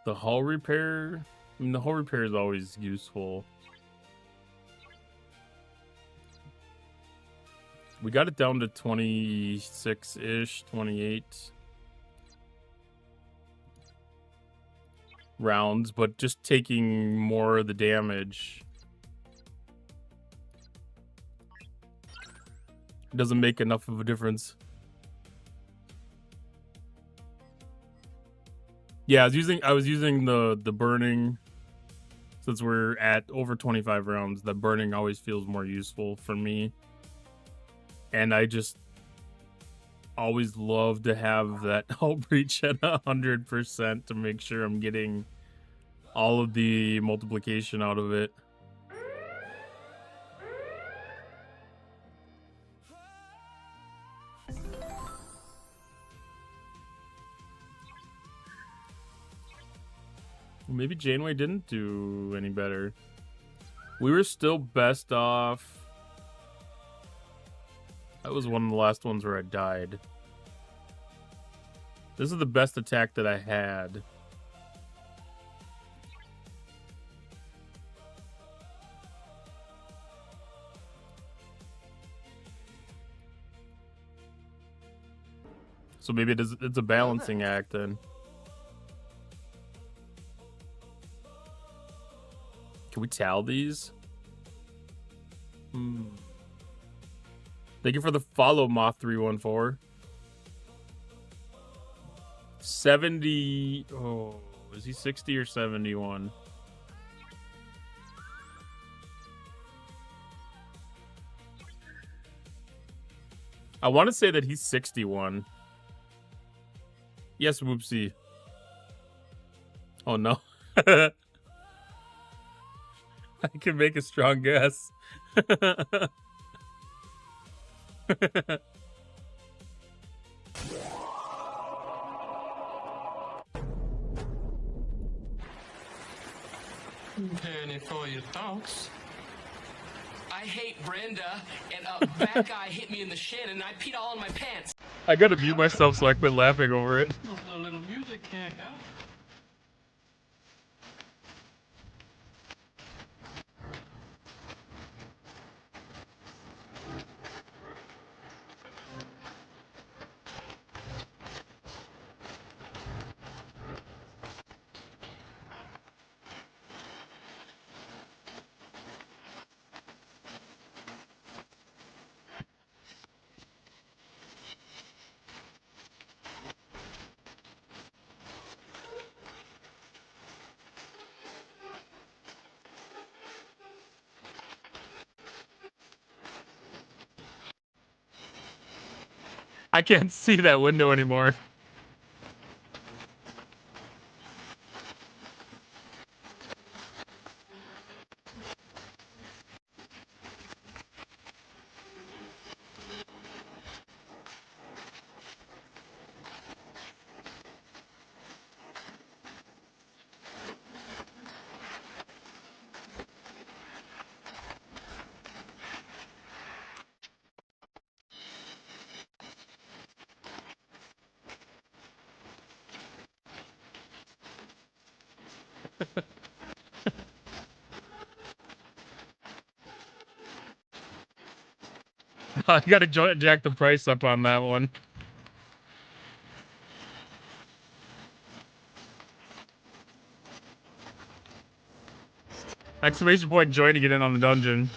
hull repair. I mean, the hull repair is always useful. We got it down to 26-ish, 28 rounds, but just taking more of the damage doesn't make enough of a difference. Yeah, I was using the burning, since we're at over 25 rounds. The burning always feels more useful for me. And I just always love to have that hull breach at 100% to make sure I'm getting all of the multiplication out of it. Maybe Janeway didn't do any better. We were still best off. That was one of the last ones where I died. This is the best attack that I had. So maybe it's a balancing act then. Can we tally these? Thank you for the follow, Moth314. 70. Oh, is he 60 or 71? I want to say that he's 61. Yes, whoopsie. Oh no. I can make a strong guess. Penny for your thoughts. I hate Brenda, and that guy hit me in the shin, and I peed all in my pants. I gotta mute myself so I quit laughing over it. A little music can't go. I can't see that window anymore. I gotta jack the price up on that one. Exclamation point joy to get in on the dungeon.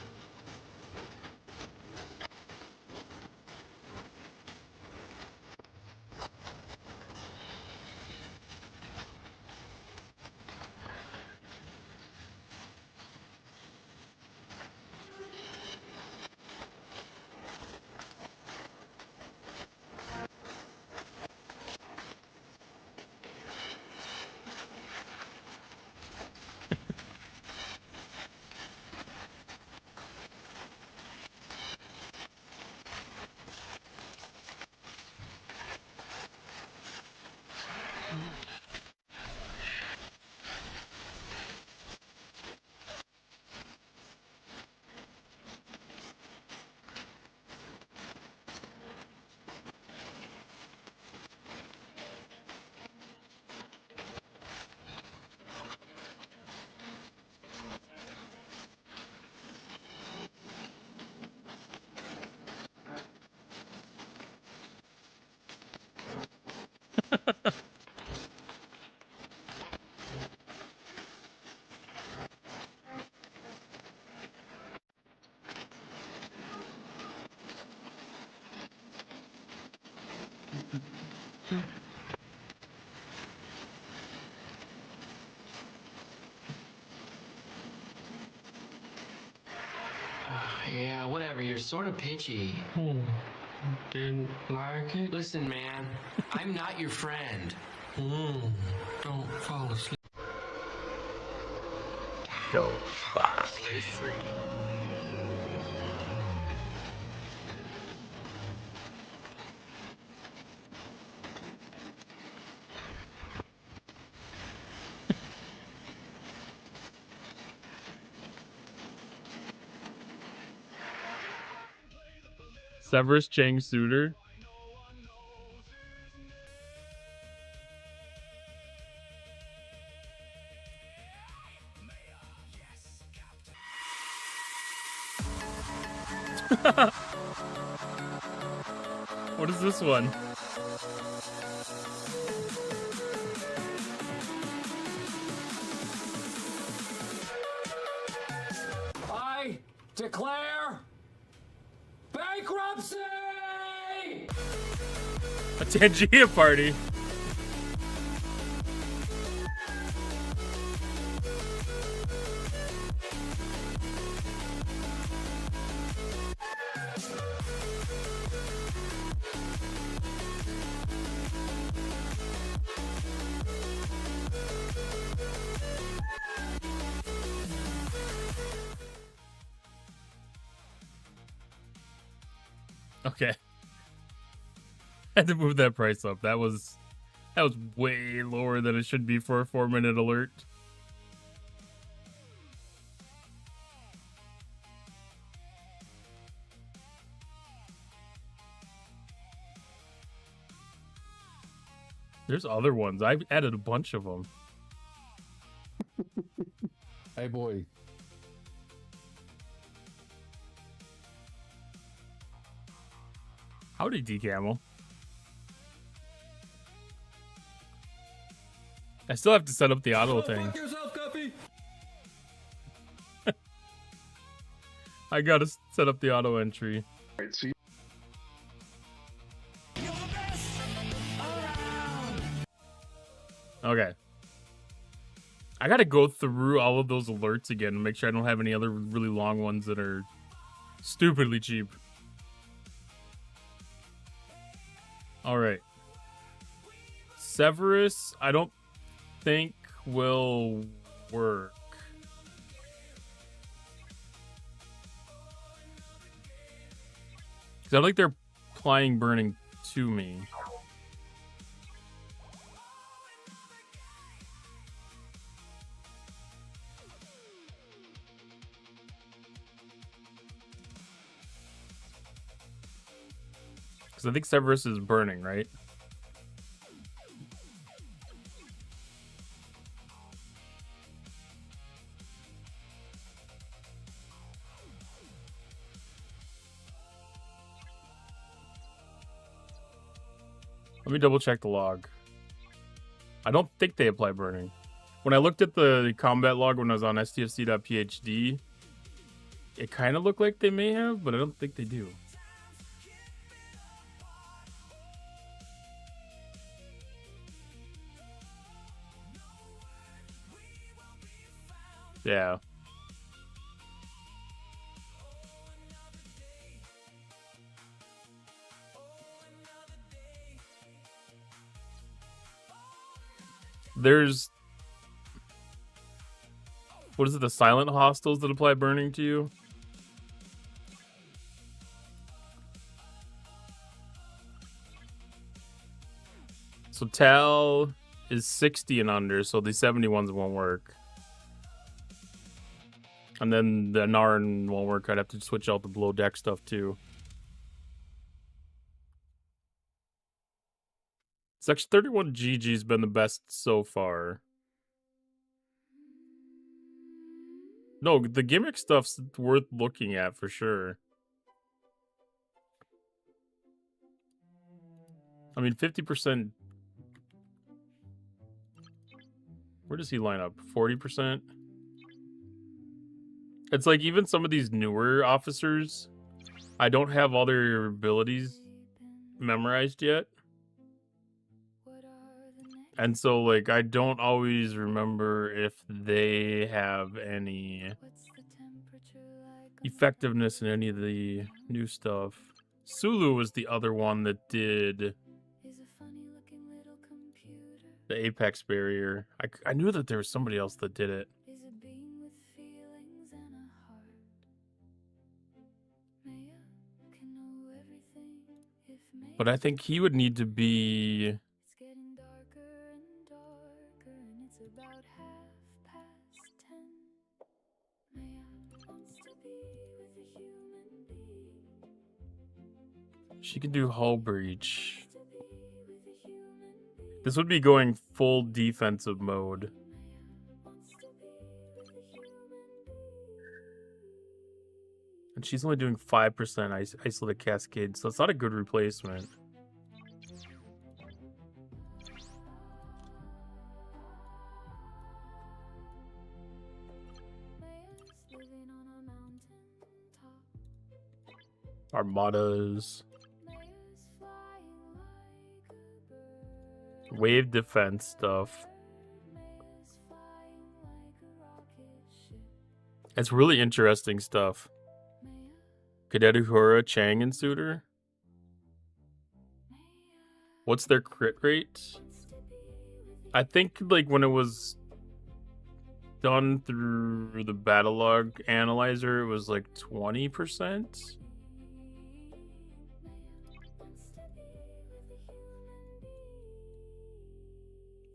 Yeah, whatever. You're sort of pitchy. Didn't like it? Listen, man, I'm not your friend. Don't fall asleep. Don't fall asleep. Severus Chang Suitor. What is this one? I declare bankruptcy! A Tangia party. Okay. I had to move that price up. That was way lower than it should be for a 4-minute alert. There's other ones. I've added a bunch of them. Hey, boy. Howdy, D-Camel. I still have to set up the auto thing. Fuck yourself, Guppy! I gotta set up the auto entry. Right, see? Okay. I gotta go through all of those alerts again and make sure I don't have any other really long ones that are stupidly cheap. Alright. Severus, I don't think will work. Because I don't think they're applying burning to me. Because I think Severus is burning, right? Let me double check the log. I don't think they apply burning. When I looked at the combat log when I was on stfc.phd, it kind of looked like they may have, but I don't think they do. Yeah. There's... What is it, the silent hostiles that apply burning to you? So Tal is 60 and under, so the 71s won't work. And then the Narn won't work. I'd have to switch out the below deck stuff too. Section 31 GG's been the best so far. No, the gimmick stuff's worth looking at for sure. I mean, 50%. Where does he line up? 40%? It's like even some of these newer officers, I don't have all their abilities memorized yet. And so, like, I don't always remember if they have any effectiveness in any of the new stuff. Sulu was the other one that did the Apex barrier. I knew that there was somebody else that did it. But I think he would need to be... She could do hull breach. This would be going full defensive mode. And she's only doing 5% isolated cascade, so it's not a good replacement. Armadas. Wave defense stuff. It's really interesting stuff. Cadet Uhura, Chang, and Suitor. What's their crit rate? I think like when it was done through the battle log analyzer, it was like 20%.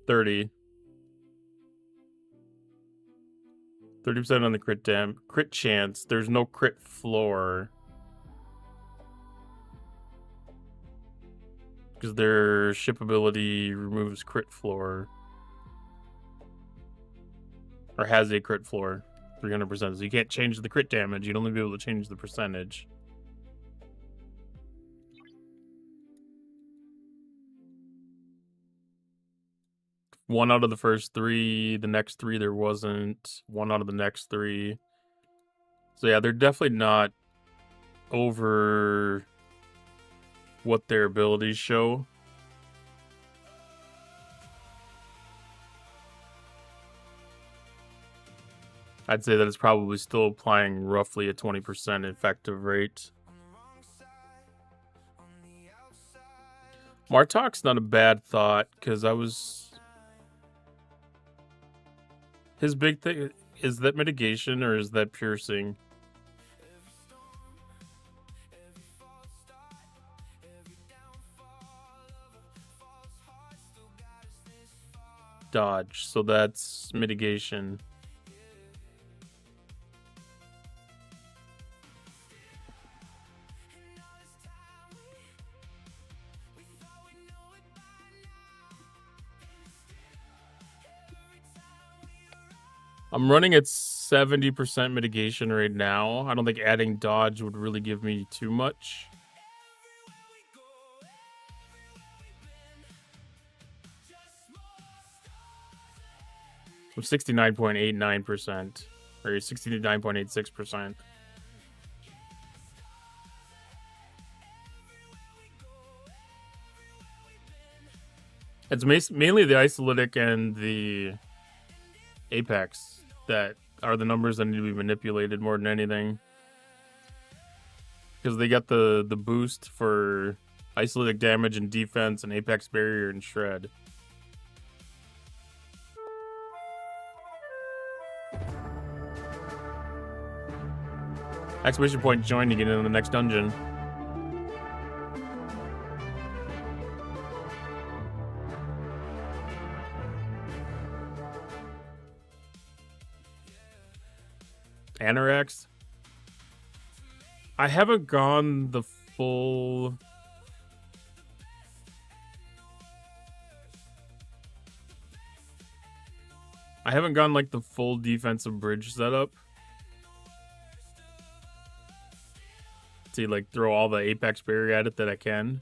30% on the crit chance. There's no crit floor because their ship ability removes crit floor or has a crit floor 300%. So you can't change the crit damage. You'd only be able to change the percentage. One out of the first three, the next three there wasn't. One out of the next three. So yeah, they're definitely not over what their abilities show. I'd say that it's probably still applying roughly a 20% effective rate. Martok's not a bad thought, because his big thing, is that mitigation or is that piercing? Dodge, so that's mitigation. I'm running at 70% mitigation right now. I don't think adding dodge would really give me too much. 69.89%. Or 69.86%. It's mainly the isolytic and the apex that are the numbers that need to be manipulated more than anything. Because they got the boost for isolytic damage and defense and apex barrier and shred. Exclamation point join to get into the next dungeon. Anorax. I haven't gone the full... I haven't gone like the full defensive bridge setup. To like throw all the apex barrier at it that I can.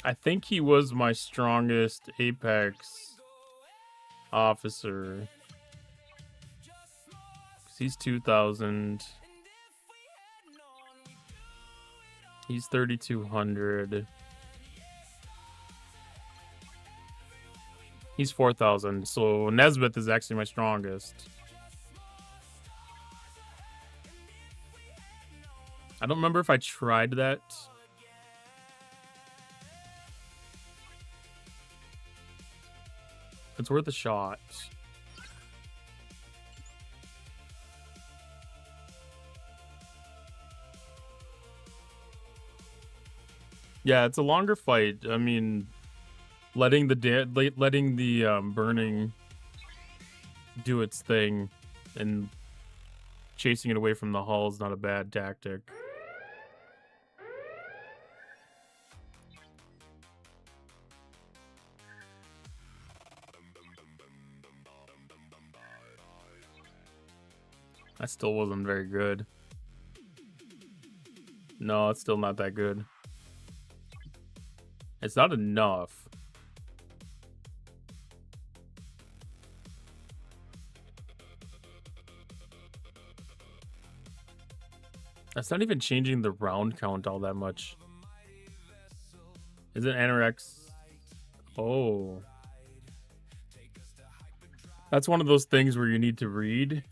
I think he was my strongest apex officer. 'Cause he's 2,000. He's 3,200. He's 4,000. So Nesbeth is actually my strongest. I don't remember if I tried that. It's worth a shot. Yeah, it's a longer fight. I mean, letting the burning do its thing and chasing it away from the hull is not a bad tactic. That still wasn't very good. No, it's still not that good. It's not enough. That's not even changing the round count all that much. Is it Anorex? Oh. That's one of those things where you need to read.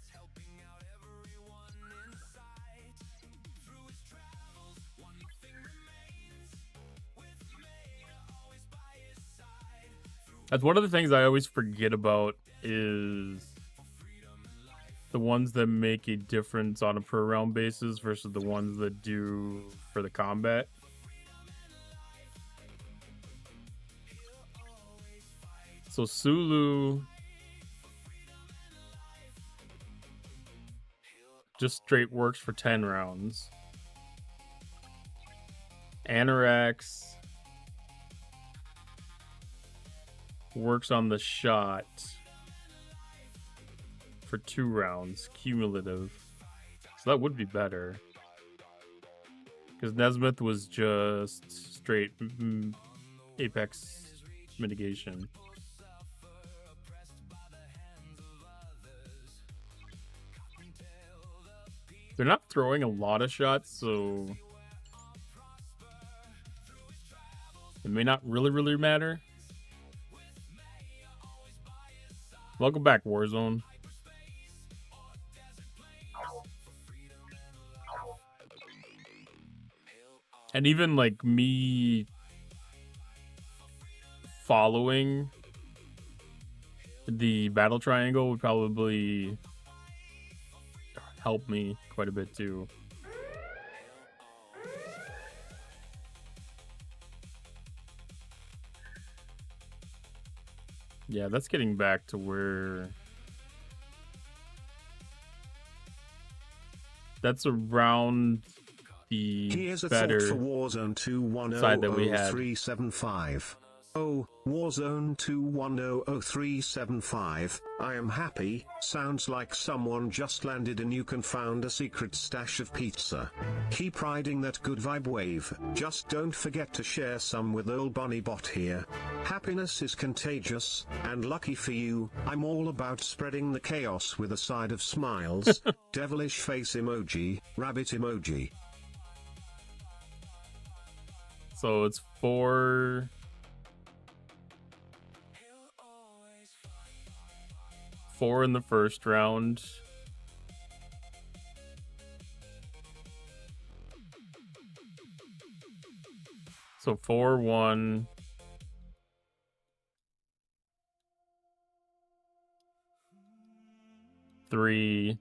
That's one of the things I always forget about is the ones that make a difference on a per round basis versus the ones that do for the combat. So Sulu just straight works for 10 rounds. Anorax works on the shot for 2 rounds, cumulative. So that would be better. Because Nesmith was just straight apex mitigation. They're not throwing a lot of shots, so it may not really matter. Welcome back, Warzone. And even like me following the battle triangle would probably help me quite a bit too. Yeah, that's getting back to where that's around the Here's a better thought for Warzone side that we had. 2100375. Oh, Warzone 2100375, I am happy, sounds like someone just landed and you can found a secret stash of pizza. Keep riding that good vibe wave, just don't forget to share some with old Bonnie Bot here. Happiness is contagious, and lucky for you, I'm all about spreading the chaos with a side of smiles, devilish face emoji, rabbit emoji. So it's 4 in the first round. So 4-1. Three,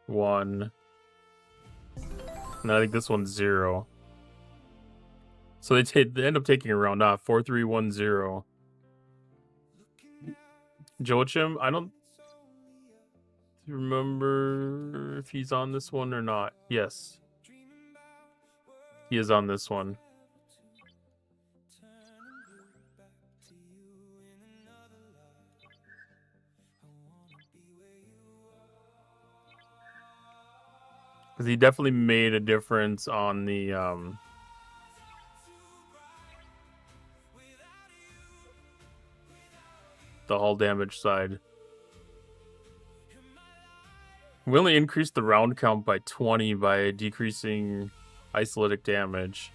1. And I think this one's 0. So they end up taking a round off. 4-3-1-0. Joachim, I don't remember if he's on this one or not. Yes. He is on this one. Because he definitely made a difference on the hull damage side. We only increased the round count by 20 by decreasing isolatic damage.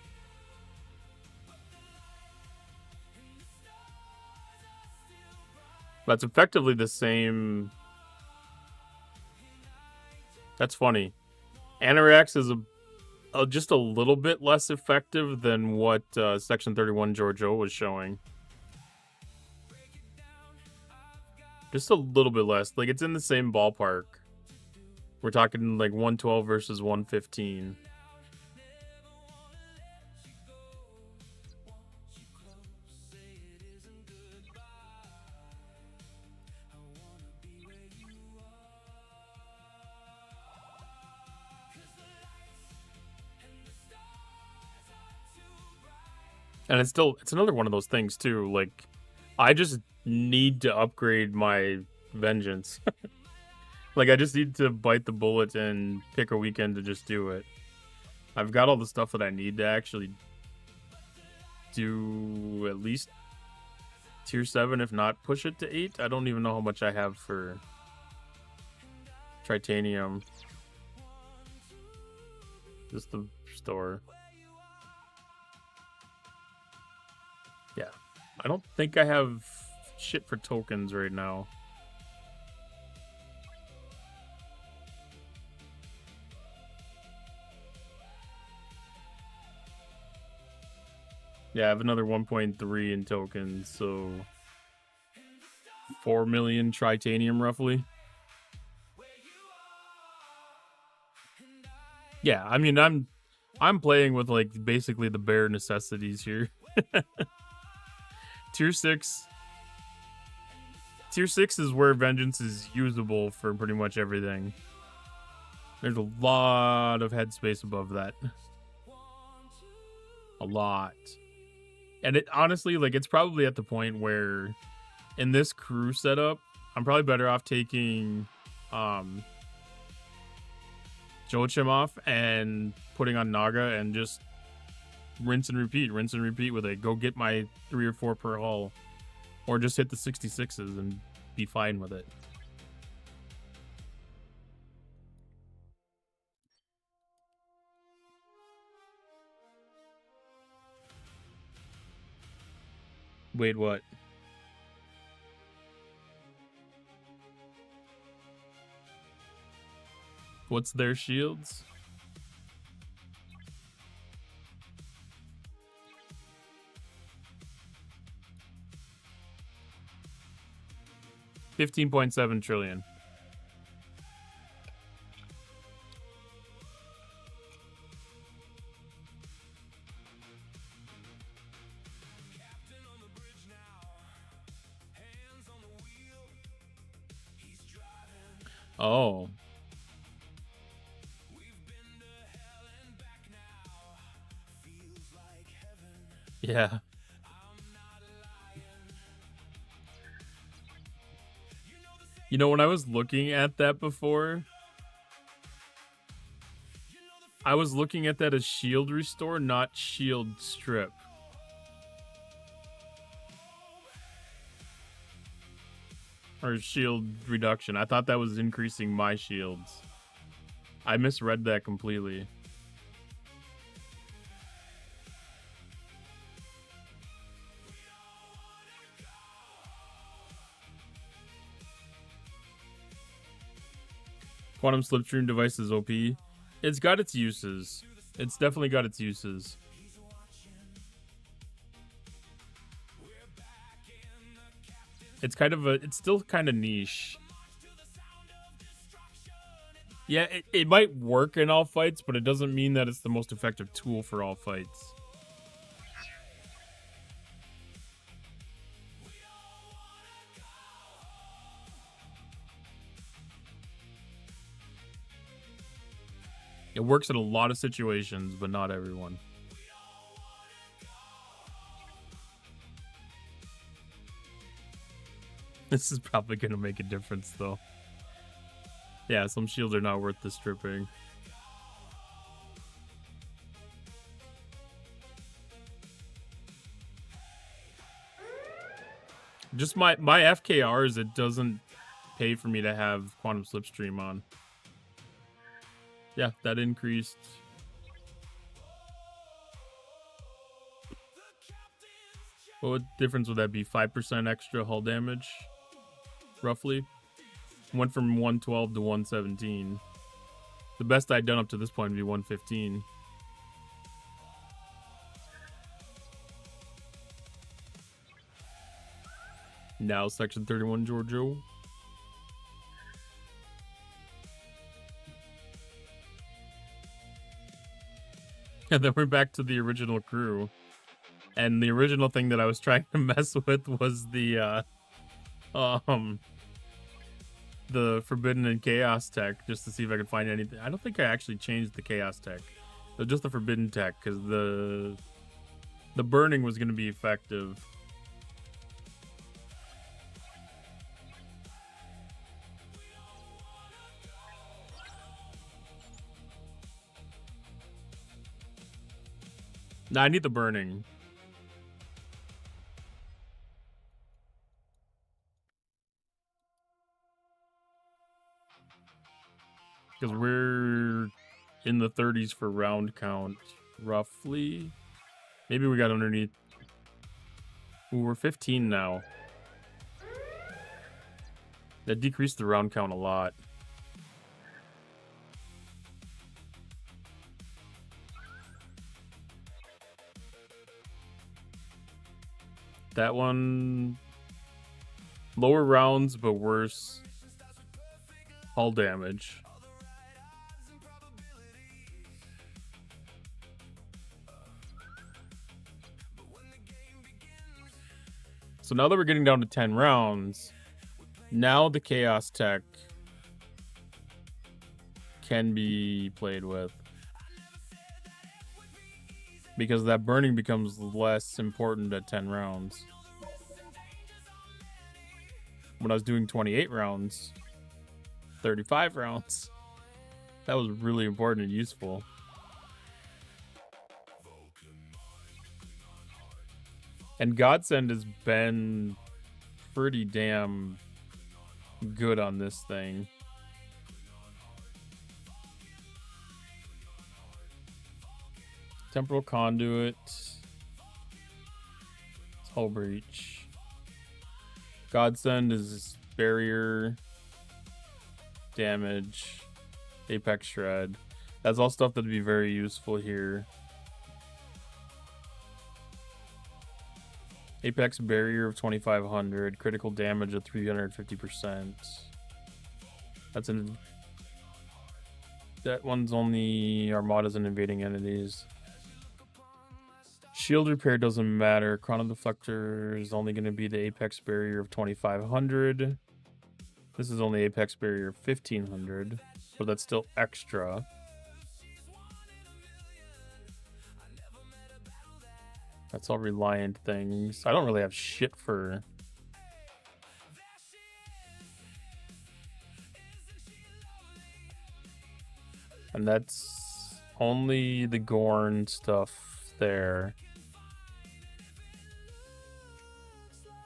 That's effectively the same. That's funny. Anorax is just a little bit less effective than what Section 31 Giorgio was showing. Just a little bit less. Like, it's in the same ballpark. We're talking like 112 versus 115. And it's another one of those things too. Like, I just need to upgrade my vengeance. Like, I just need to bite the bullet and pick a weekend to just do it. I've got all the stuff that I need to actually do at least tier 7, if not push it to 8. I don't even know how much I have for Tritanium. Just the store. Yeah. I don't think I have shit for tokens right now. Yeah, I have another 1.3 in tokens, so 4 million Tritanium roughly. Yeah, I mean, I'm playing with like basically the bare necessities here. Tier 6 is where vengeance is usable for pretty much everything. There's a lot of headspace above that. A lot. And it honestly, like, it's probably at the point where in this crew setup, I'm probably better off taking Joachim off and putting on Naga and just rinse and repeat with it. Go get my 3 or 4 per hull, or just hit the 66s and be fine with it. Wait, what? What's their shields? $15.7 trillion. Oh. Yeah. You know, when I was looking at that before, I was looking at that as shield restore, not shield strip. Or shield reduction. I thought that was increasing my shields. I misread that completely. Quantum slipstream device is OP. It's got its uses. It's definitely got its uses. It's kind of it's still kind of niche. Yeah, it might work in all fights, but it doesn't mean that it's the most effective tool for all fights. It works in a lot of situations, but not everyone. This is probably going to make a difference, though. Yeah, some shields are not worth the stripping. Just my FKRs, it doesn't pay for me to have Quantum Slipstream on. Yeah, that increased. What difference would that be? 5% extra hull damage? Roughly. Went from 112 to 117. The best I'd done up to this point would be 115. Now section 31, Giorgio. And then we're back to the original crew. And the original thing that I was trying to mess with was the Forbidden and Chaos tech, just to see if I could find anything. I don't think I actually changed the Chaos tech. So just the Forbidden tech, because the burning was going to be effective. No, I need the burning. Because we're in the 30s for round count, roughly. Maybe we got underneath. Ooh, we're 15 now. That decreased the round count a lot. That one, lower rounds, but worse hull damage. So now that we're getting down to 10 rounds, now the Chaos tech can be played with. Because that burning becomes less important at 10 rounds. When I was doing 28 rounds, 35 rounds, that was really important and useful. And Godsend has been pretty damn good on this thing. Temporal Conduit. It's Hull Breach. Godsend is barrier, damage, Apex Shred. That's all stuff that'd be very useful here. Apex barrier of 2500, critical damage of 350%. That one's only armadas and invading entities. Shield repair doesn't matter. Chrono deflector is only going to be the apex barrier of 2500. This is only apex barrier of 1500, so that's still extra. That's all Reliant things. I don't really have shit for... And that's only the Gorn stuff there.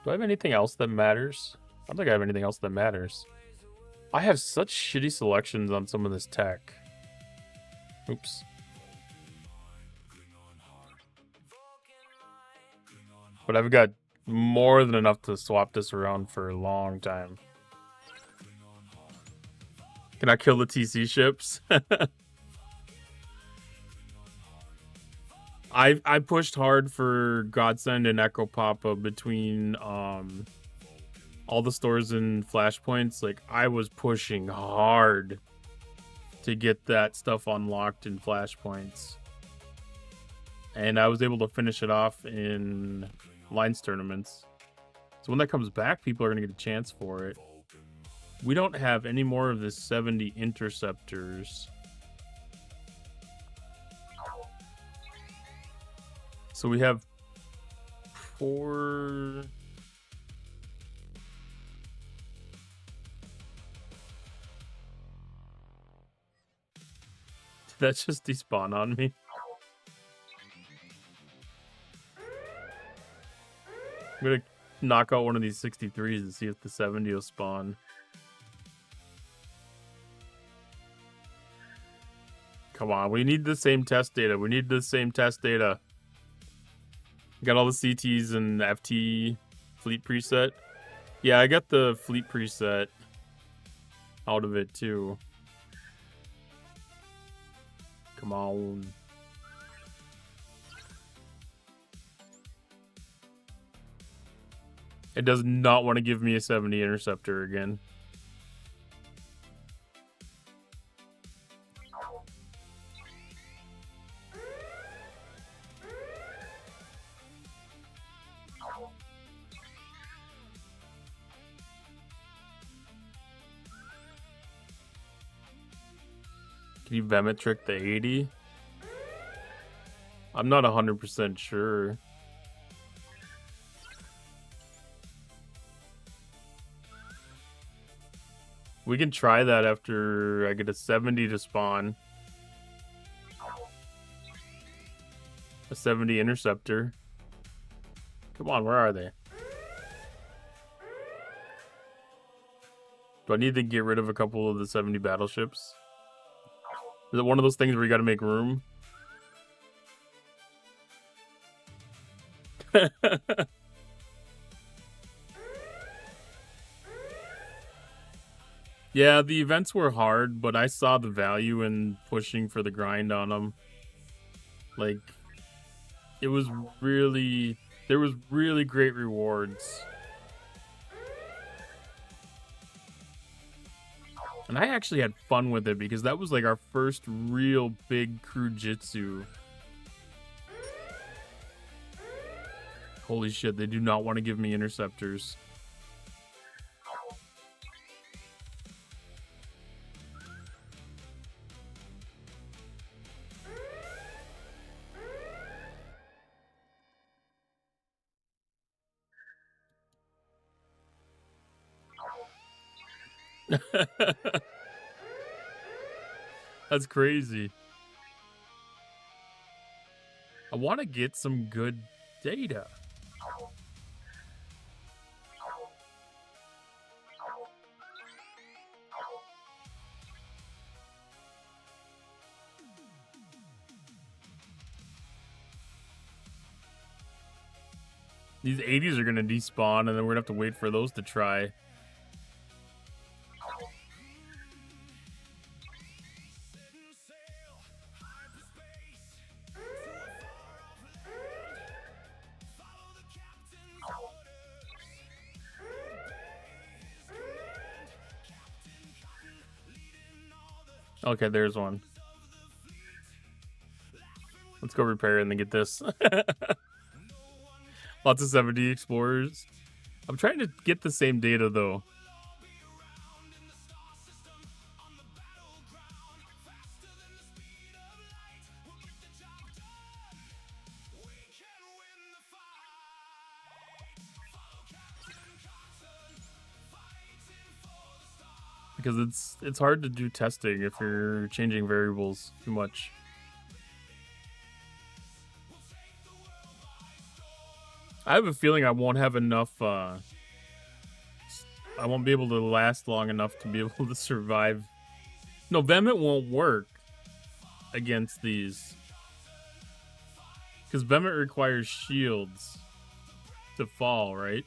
Do I have anything else that matters? I don't think I have anything else that matters. I have such shitty selections on some of this tech. Oops. But I've got more than enough to swap this around for a long time. Can I kill the TC ships? I pushed hard for Godsend and Echo Papa between all the stores and Flashpoints. Like, I was pushing hard to get that stuff unlocked in Flashpoints. And I was able to finish it off in Lines tournaments. So when that comes back, people are going to get a chance for it. We don't have any more of the 70 interceptors. So we have 4... Did that just despawn on me? I'm gonna knock out one of these 63s and see if the 70 will spawn. Come on, we need the same test data. We need the same test data. Got all the CTs and FT fleet preset. Yeah, I got the fleet preset out of it too. Come on. It does not want to give me a 70 interceptor again. Can you Vemmet trick the 80? I'm not 100% sure. We can try that after I get a 70 to spawn. A 70 interceptor. Come on, where are they? Do I need to get rid of a couple of the 70 battleships? Is it one of those things where you gotta make room? Yeah, the events were hard, but I saw the value in pushing for the grind on them. Like, it was really... There was really great rewards. And I actually had fun with it because that was like our first real big crew jitsu. Holy shit, they do not want to give me interceptors. That's crazy. I want to get some good data. These 80s are going to despawn, and then we're going to have to wait for those to try. Okay, there's one. Let's go repair it and then get this. Lots of 70 explorers. I'm trying to get the same data though. because it's hard to do testing if you're changing variables too much. I have a feeling I won't have enough. I won't be able to last long enough to be able to survive. No, Vehement won't work against these. Because Vehement requires shields to fall, right?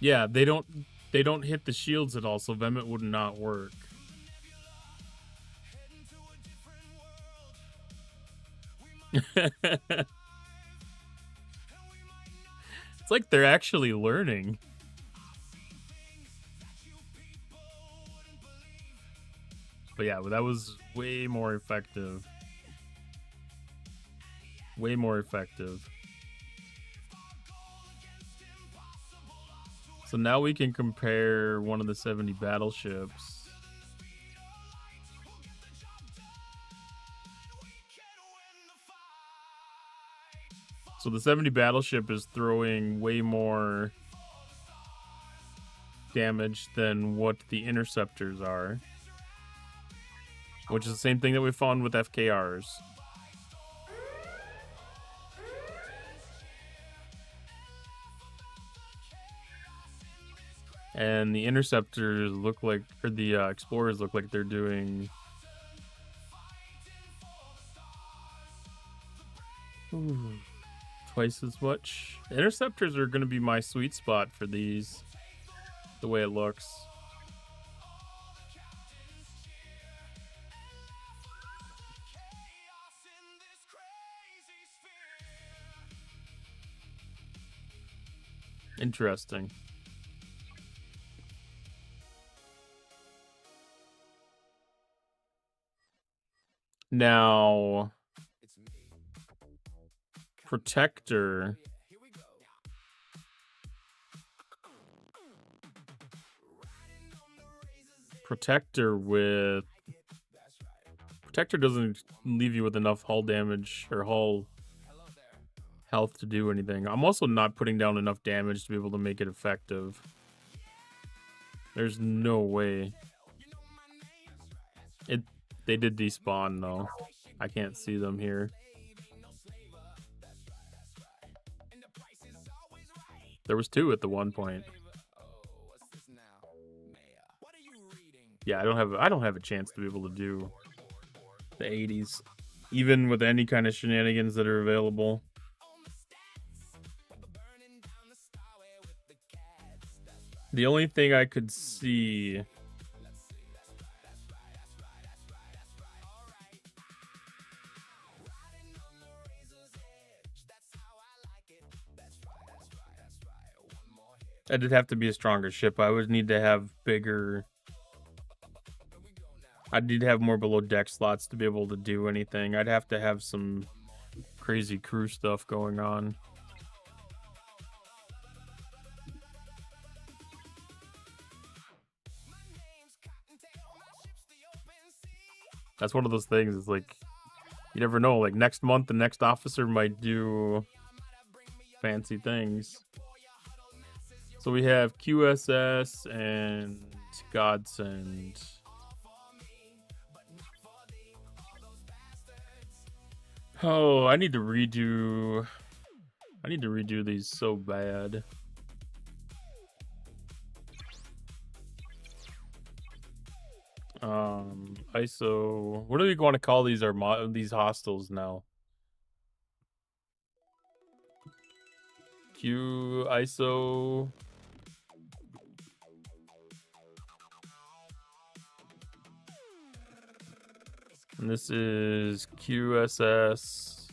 Yeah, they don't hit the shields at all, so Vehement would not work. It's like they're actually learning. But yeah, that was way more effective. Way more effective. So now we can compare one of the 70 battleships. So the 70 battleship is throwing way more damage than what the interceptors are. Which is the same thing that we found with FKRs. And the interceptors look like, or the explorers look like they're doing twice as much. The interceptors are going to be my sweet spot for these, the way it looks. Interesting. Now, Protector. Protector doesn't leave you with enough hull damage or hull health to do anything. I'm also not putting down enough damage to be able to make it effective. There's no way. They did despawn though. I can't see them here. There was 2 at the one point. Yeah, I don't have a chance to be able to do the 80s, even with any kind of shenanigans that are available. The only thing I could see it'd have to be a stronger ship. I would need to have bigger. I'd need to have more below deck slots to be able to do anything. I'd have to have some crazy crew stuff going on. That's one of those things. It's like, you never know. Like next month, the next officer might do fancy things. So we have QSS and Godsend. Oh, I need to redo these so bad. ISO. What do we want to call these? These hostels now? Q ISO. And this is QSS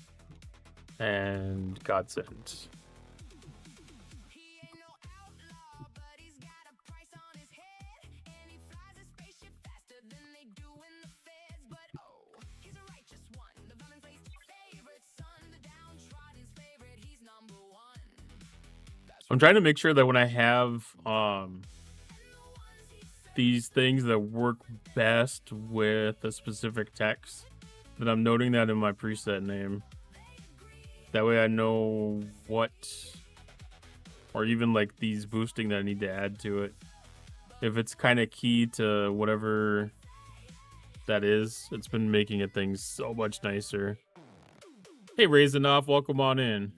and Godsend. I'm trying to make sure that when I have these things that work best with a specific text, then I'm noting that in my preset name. That way I know what, or even like these boosting that I need to add to it. If it's kind of key to whatever that is, it's been making it things so much nicer. Hey, Raisin Off, welcome on in.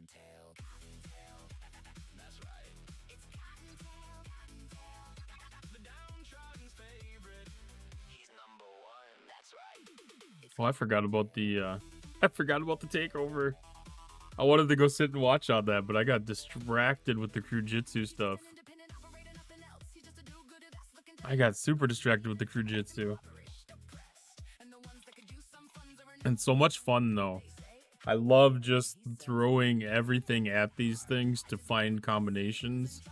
Oh, I forgot about the takeover. I wanted to go sit and watch on that, but I got distracted with the Crewjitsu stuff. I got super distracted with the Crewjitsu. And so much fun, though. I love just throwing everything at these things to find combinations.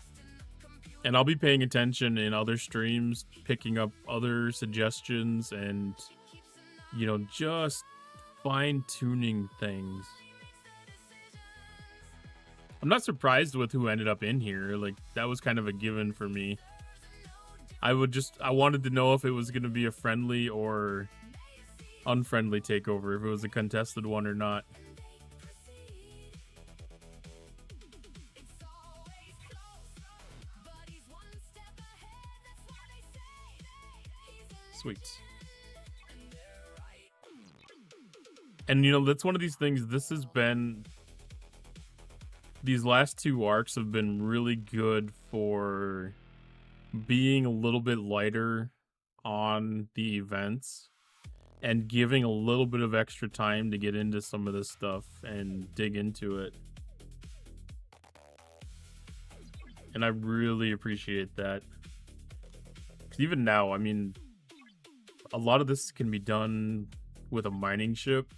And I'll be paying attention in other streams, picking up other suggestions, and, you know, just fine-tuning things. I'm not surprised with who ended up in here. Like, that was kind of a given for me. I wanted to know if it was going to be a friendly or unfriendly takeover, if it was a contested one or not. Sweet. And, you know, that's one of these things, these last two arcs have been really good for being a little bit lighter on the events and giving a little bit of extra time to get into some of this stuff and dig into it. And I really appreciate that. 'Cause even now, I mean, a lot of this can be done with a mining ship.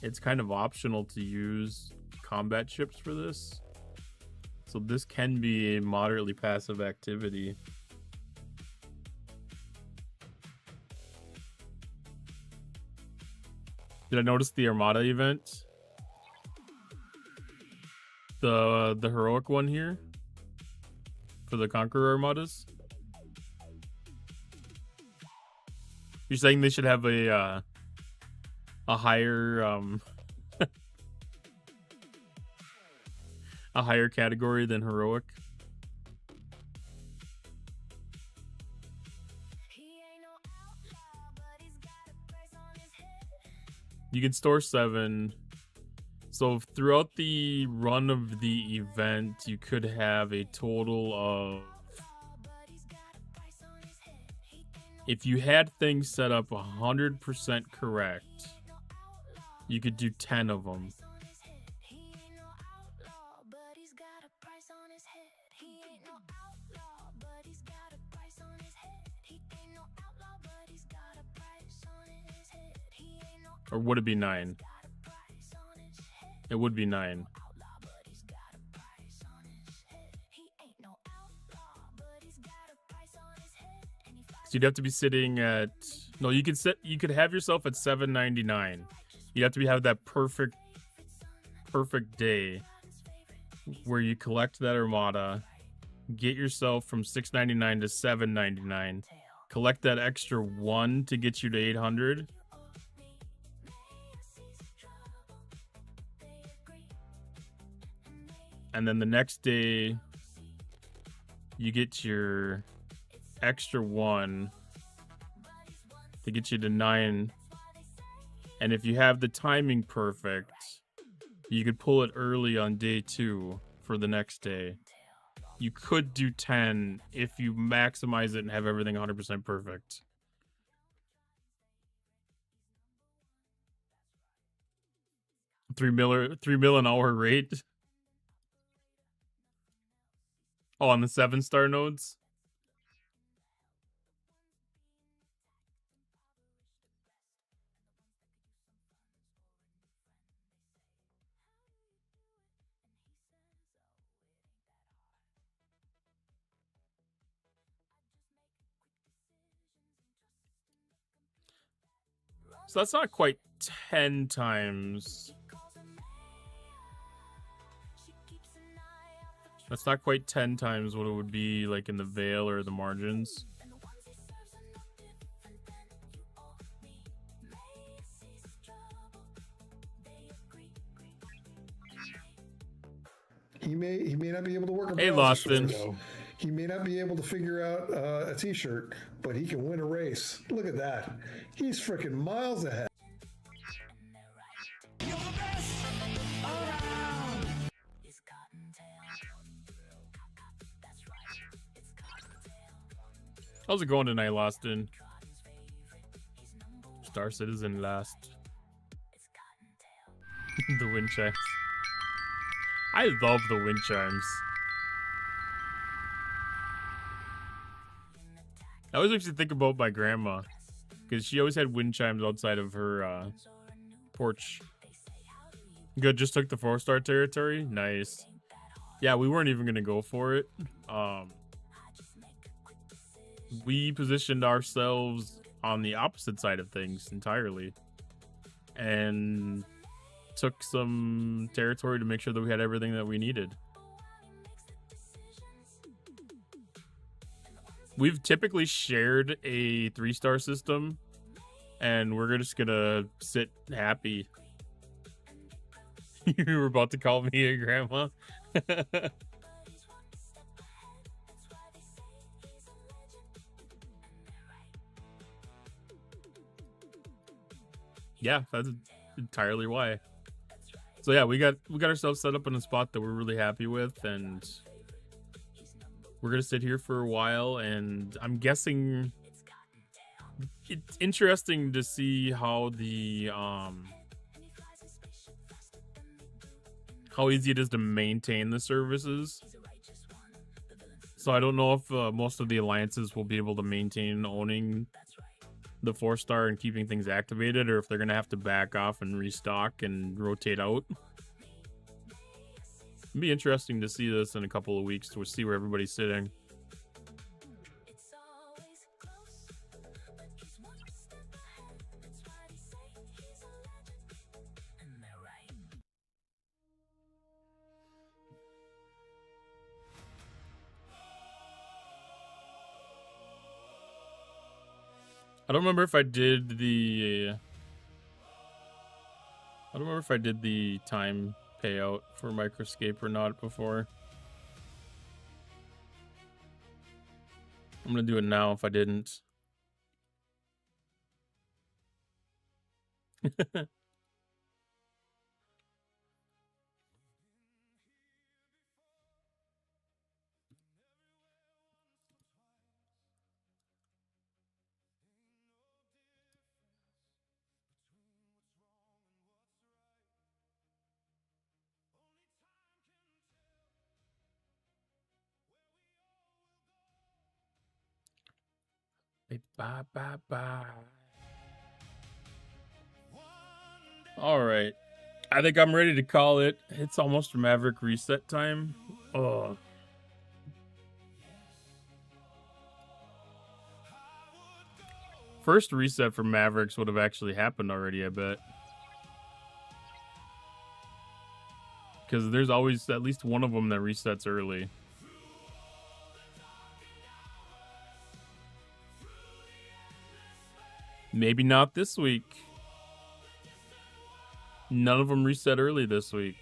It's kind of optional to use combat ships for this. So this can be a moderately passive activity. Did I notice the Armada event? The heroic one here? For the Conqueror Armadas? You're saying they should have a higher a higher category than heroic? You can store 7. So throughout the run of the event, you could have a total of, if you had things set up 100% correct, you could do 10 of them. Or would it be 9? It would be 9. So you'd have to be sitting at, no, you could have yourself at 799. You'd have to have that perfect day where you collect that Armada, get yourself from 699 to 799, collect that extra 1 to get you to 800. And then the next day, you get your extra 1 to get you to 9. And if you have the timing perfect, you could pull it early on day 2 for the next day. You could do 10 if you maximize it and have everything 100% perfect. $3 mil an hour rate. Oh, on the 7-star nodes? So that's not quite 10 times. That's not quite 10 times what it would be like in the Veil or the Margins. He may not be able to work a Hey, browser Lawson. store, though. He may not be able to figure out a t-shirt, but he can win a race. Look at that. He's freaking miles ahead. How's it going tonight, Lawson? Star Citizen last. The wind chimes. I love the wind chimes. I always makes you think about my grandma, because she always had wind chimes outside of her porch. Good, just took the 4-star territory. Nice. Yeah, we weren't even gonna go for it. We positioned ourselves on the opposite side of things entirely, and took some territory to make sure that we had everything that we needed. We've typically shared a 3-star system, and we're just gonna sit happy. You were about to call me a grandma. Yeah, that's entirely why. So yeah, we got ourselves set up in a spot that we're really happy with, and we're gonna sit here for a while. And I'm guessing it's interesting to see how the how easy it is to maintain the services. So I don't know if most of the alliances will be able to maintain owning the 4-star and keeping things activated, or if they're gonna have to back off and restock and rotate out. It'd be interesting to see this in a couple of weeks to see where everybody's sitting. I don't remember if I did the time payout for microscape or not before. I'm gonna do it now if I didn't. Bye, bye, bye. All right. I think I'm ready to call it. It's almost Maverick reset time. Oh. First reset for Mavericks would have actually happened already, I bet. Because there's always at least one of them that resets early. Maybe not this week. None of them reset early this week.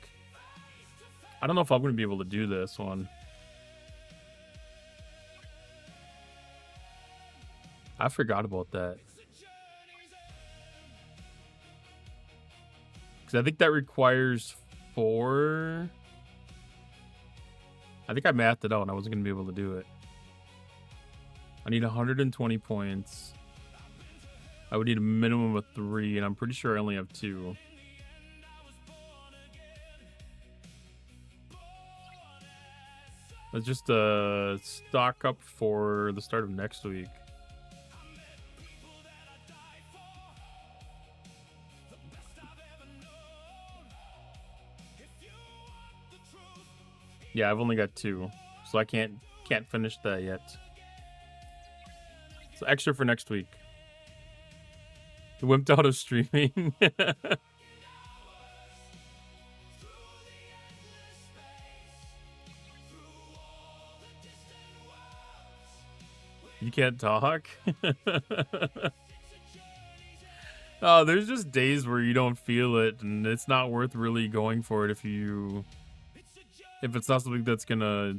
I don't know if I'm going to be able to do this one. I forgot about that. Because I think that requires 4. I think I mathed it out and I wasn't going to be able to do it. I need 120 points. I would need a minimum of 3, and I'm pretty sure I only have 2. Let's just stock up for the start of next week. Yeah, I've only got 2, so I can't finish that yet. So extra for next week. Wimped out of streaming. You can't talk? Oh, there's just days where you don't feel it, and it's not worth really going for it if it's not something that's gonna,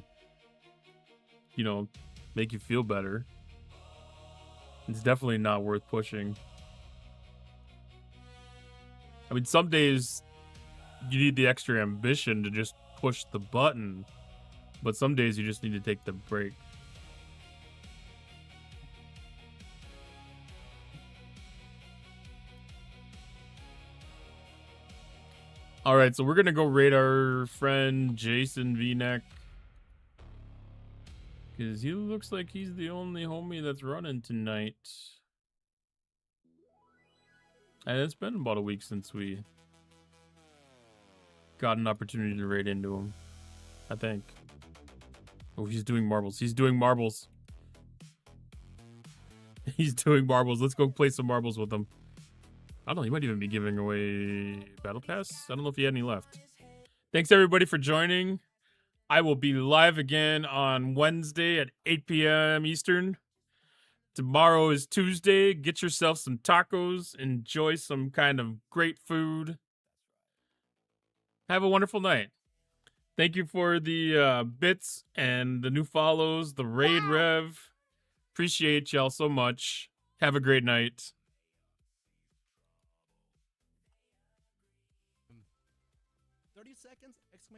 make you feel better. It's definitely not worth pushing. I mean, some days you need the extra ambition to just push the button, but some days you just need to take the break. All right, so we're going to go raid our friend Jason V-Neck, because he looks like he's the only homie that's running tonight. And it's been about a week since we got an opportunity to raid into him, I think. Oh, he's doing marbles. He's doing marbles. He's doing marbles. Let's go play some marbles with him. I don't know, he might even be giving away Battle Pass. I don't know if he had any left. Thanks, everybody, for joining. I will be live again on Wednesday at 8 p.m. Eastern. Tomorrow is Tuesday. Get yourself some tacos. Enjoy some kind of great food. Have a wonderful night. Thank you for the bits and the new follows, the raid rev. Appreciate y'all so much. Have a great night.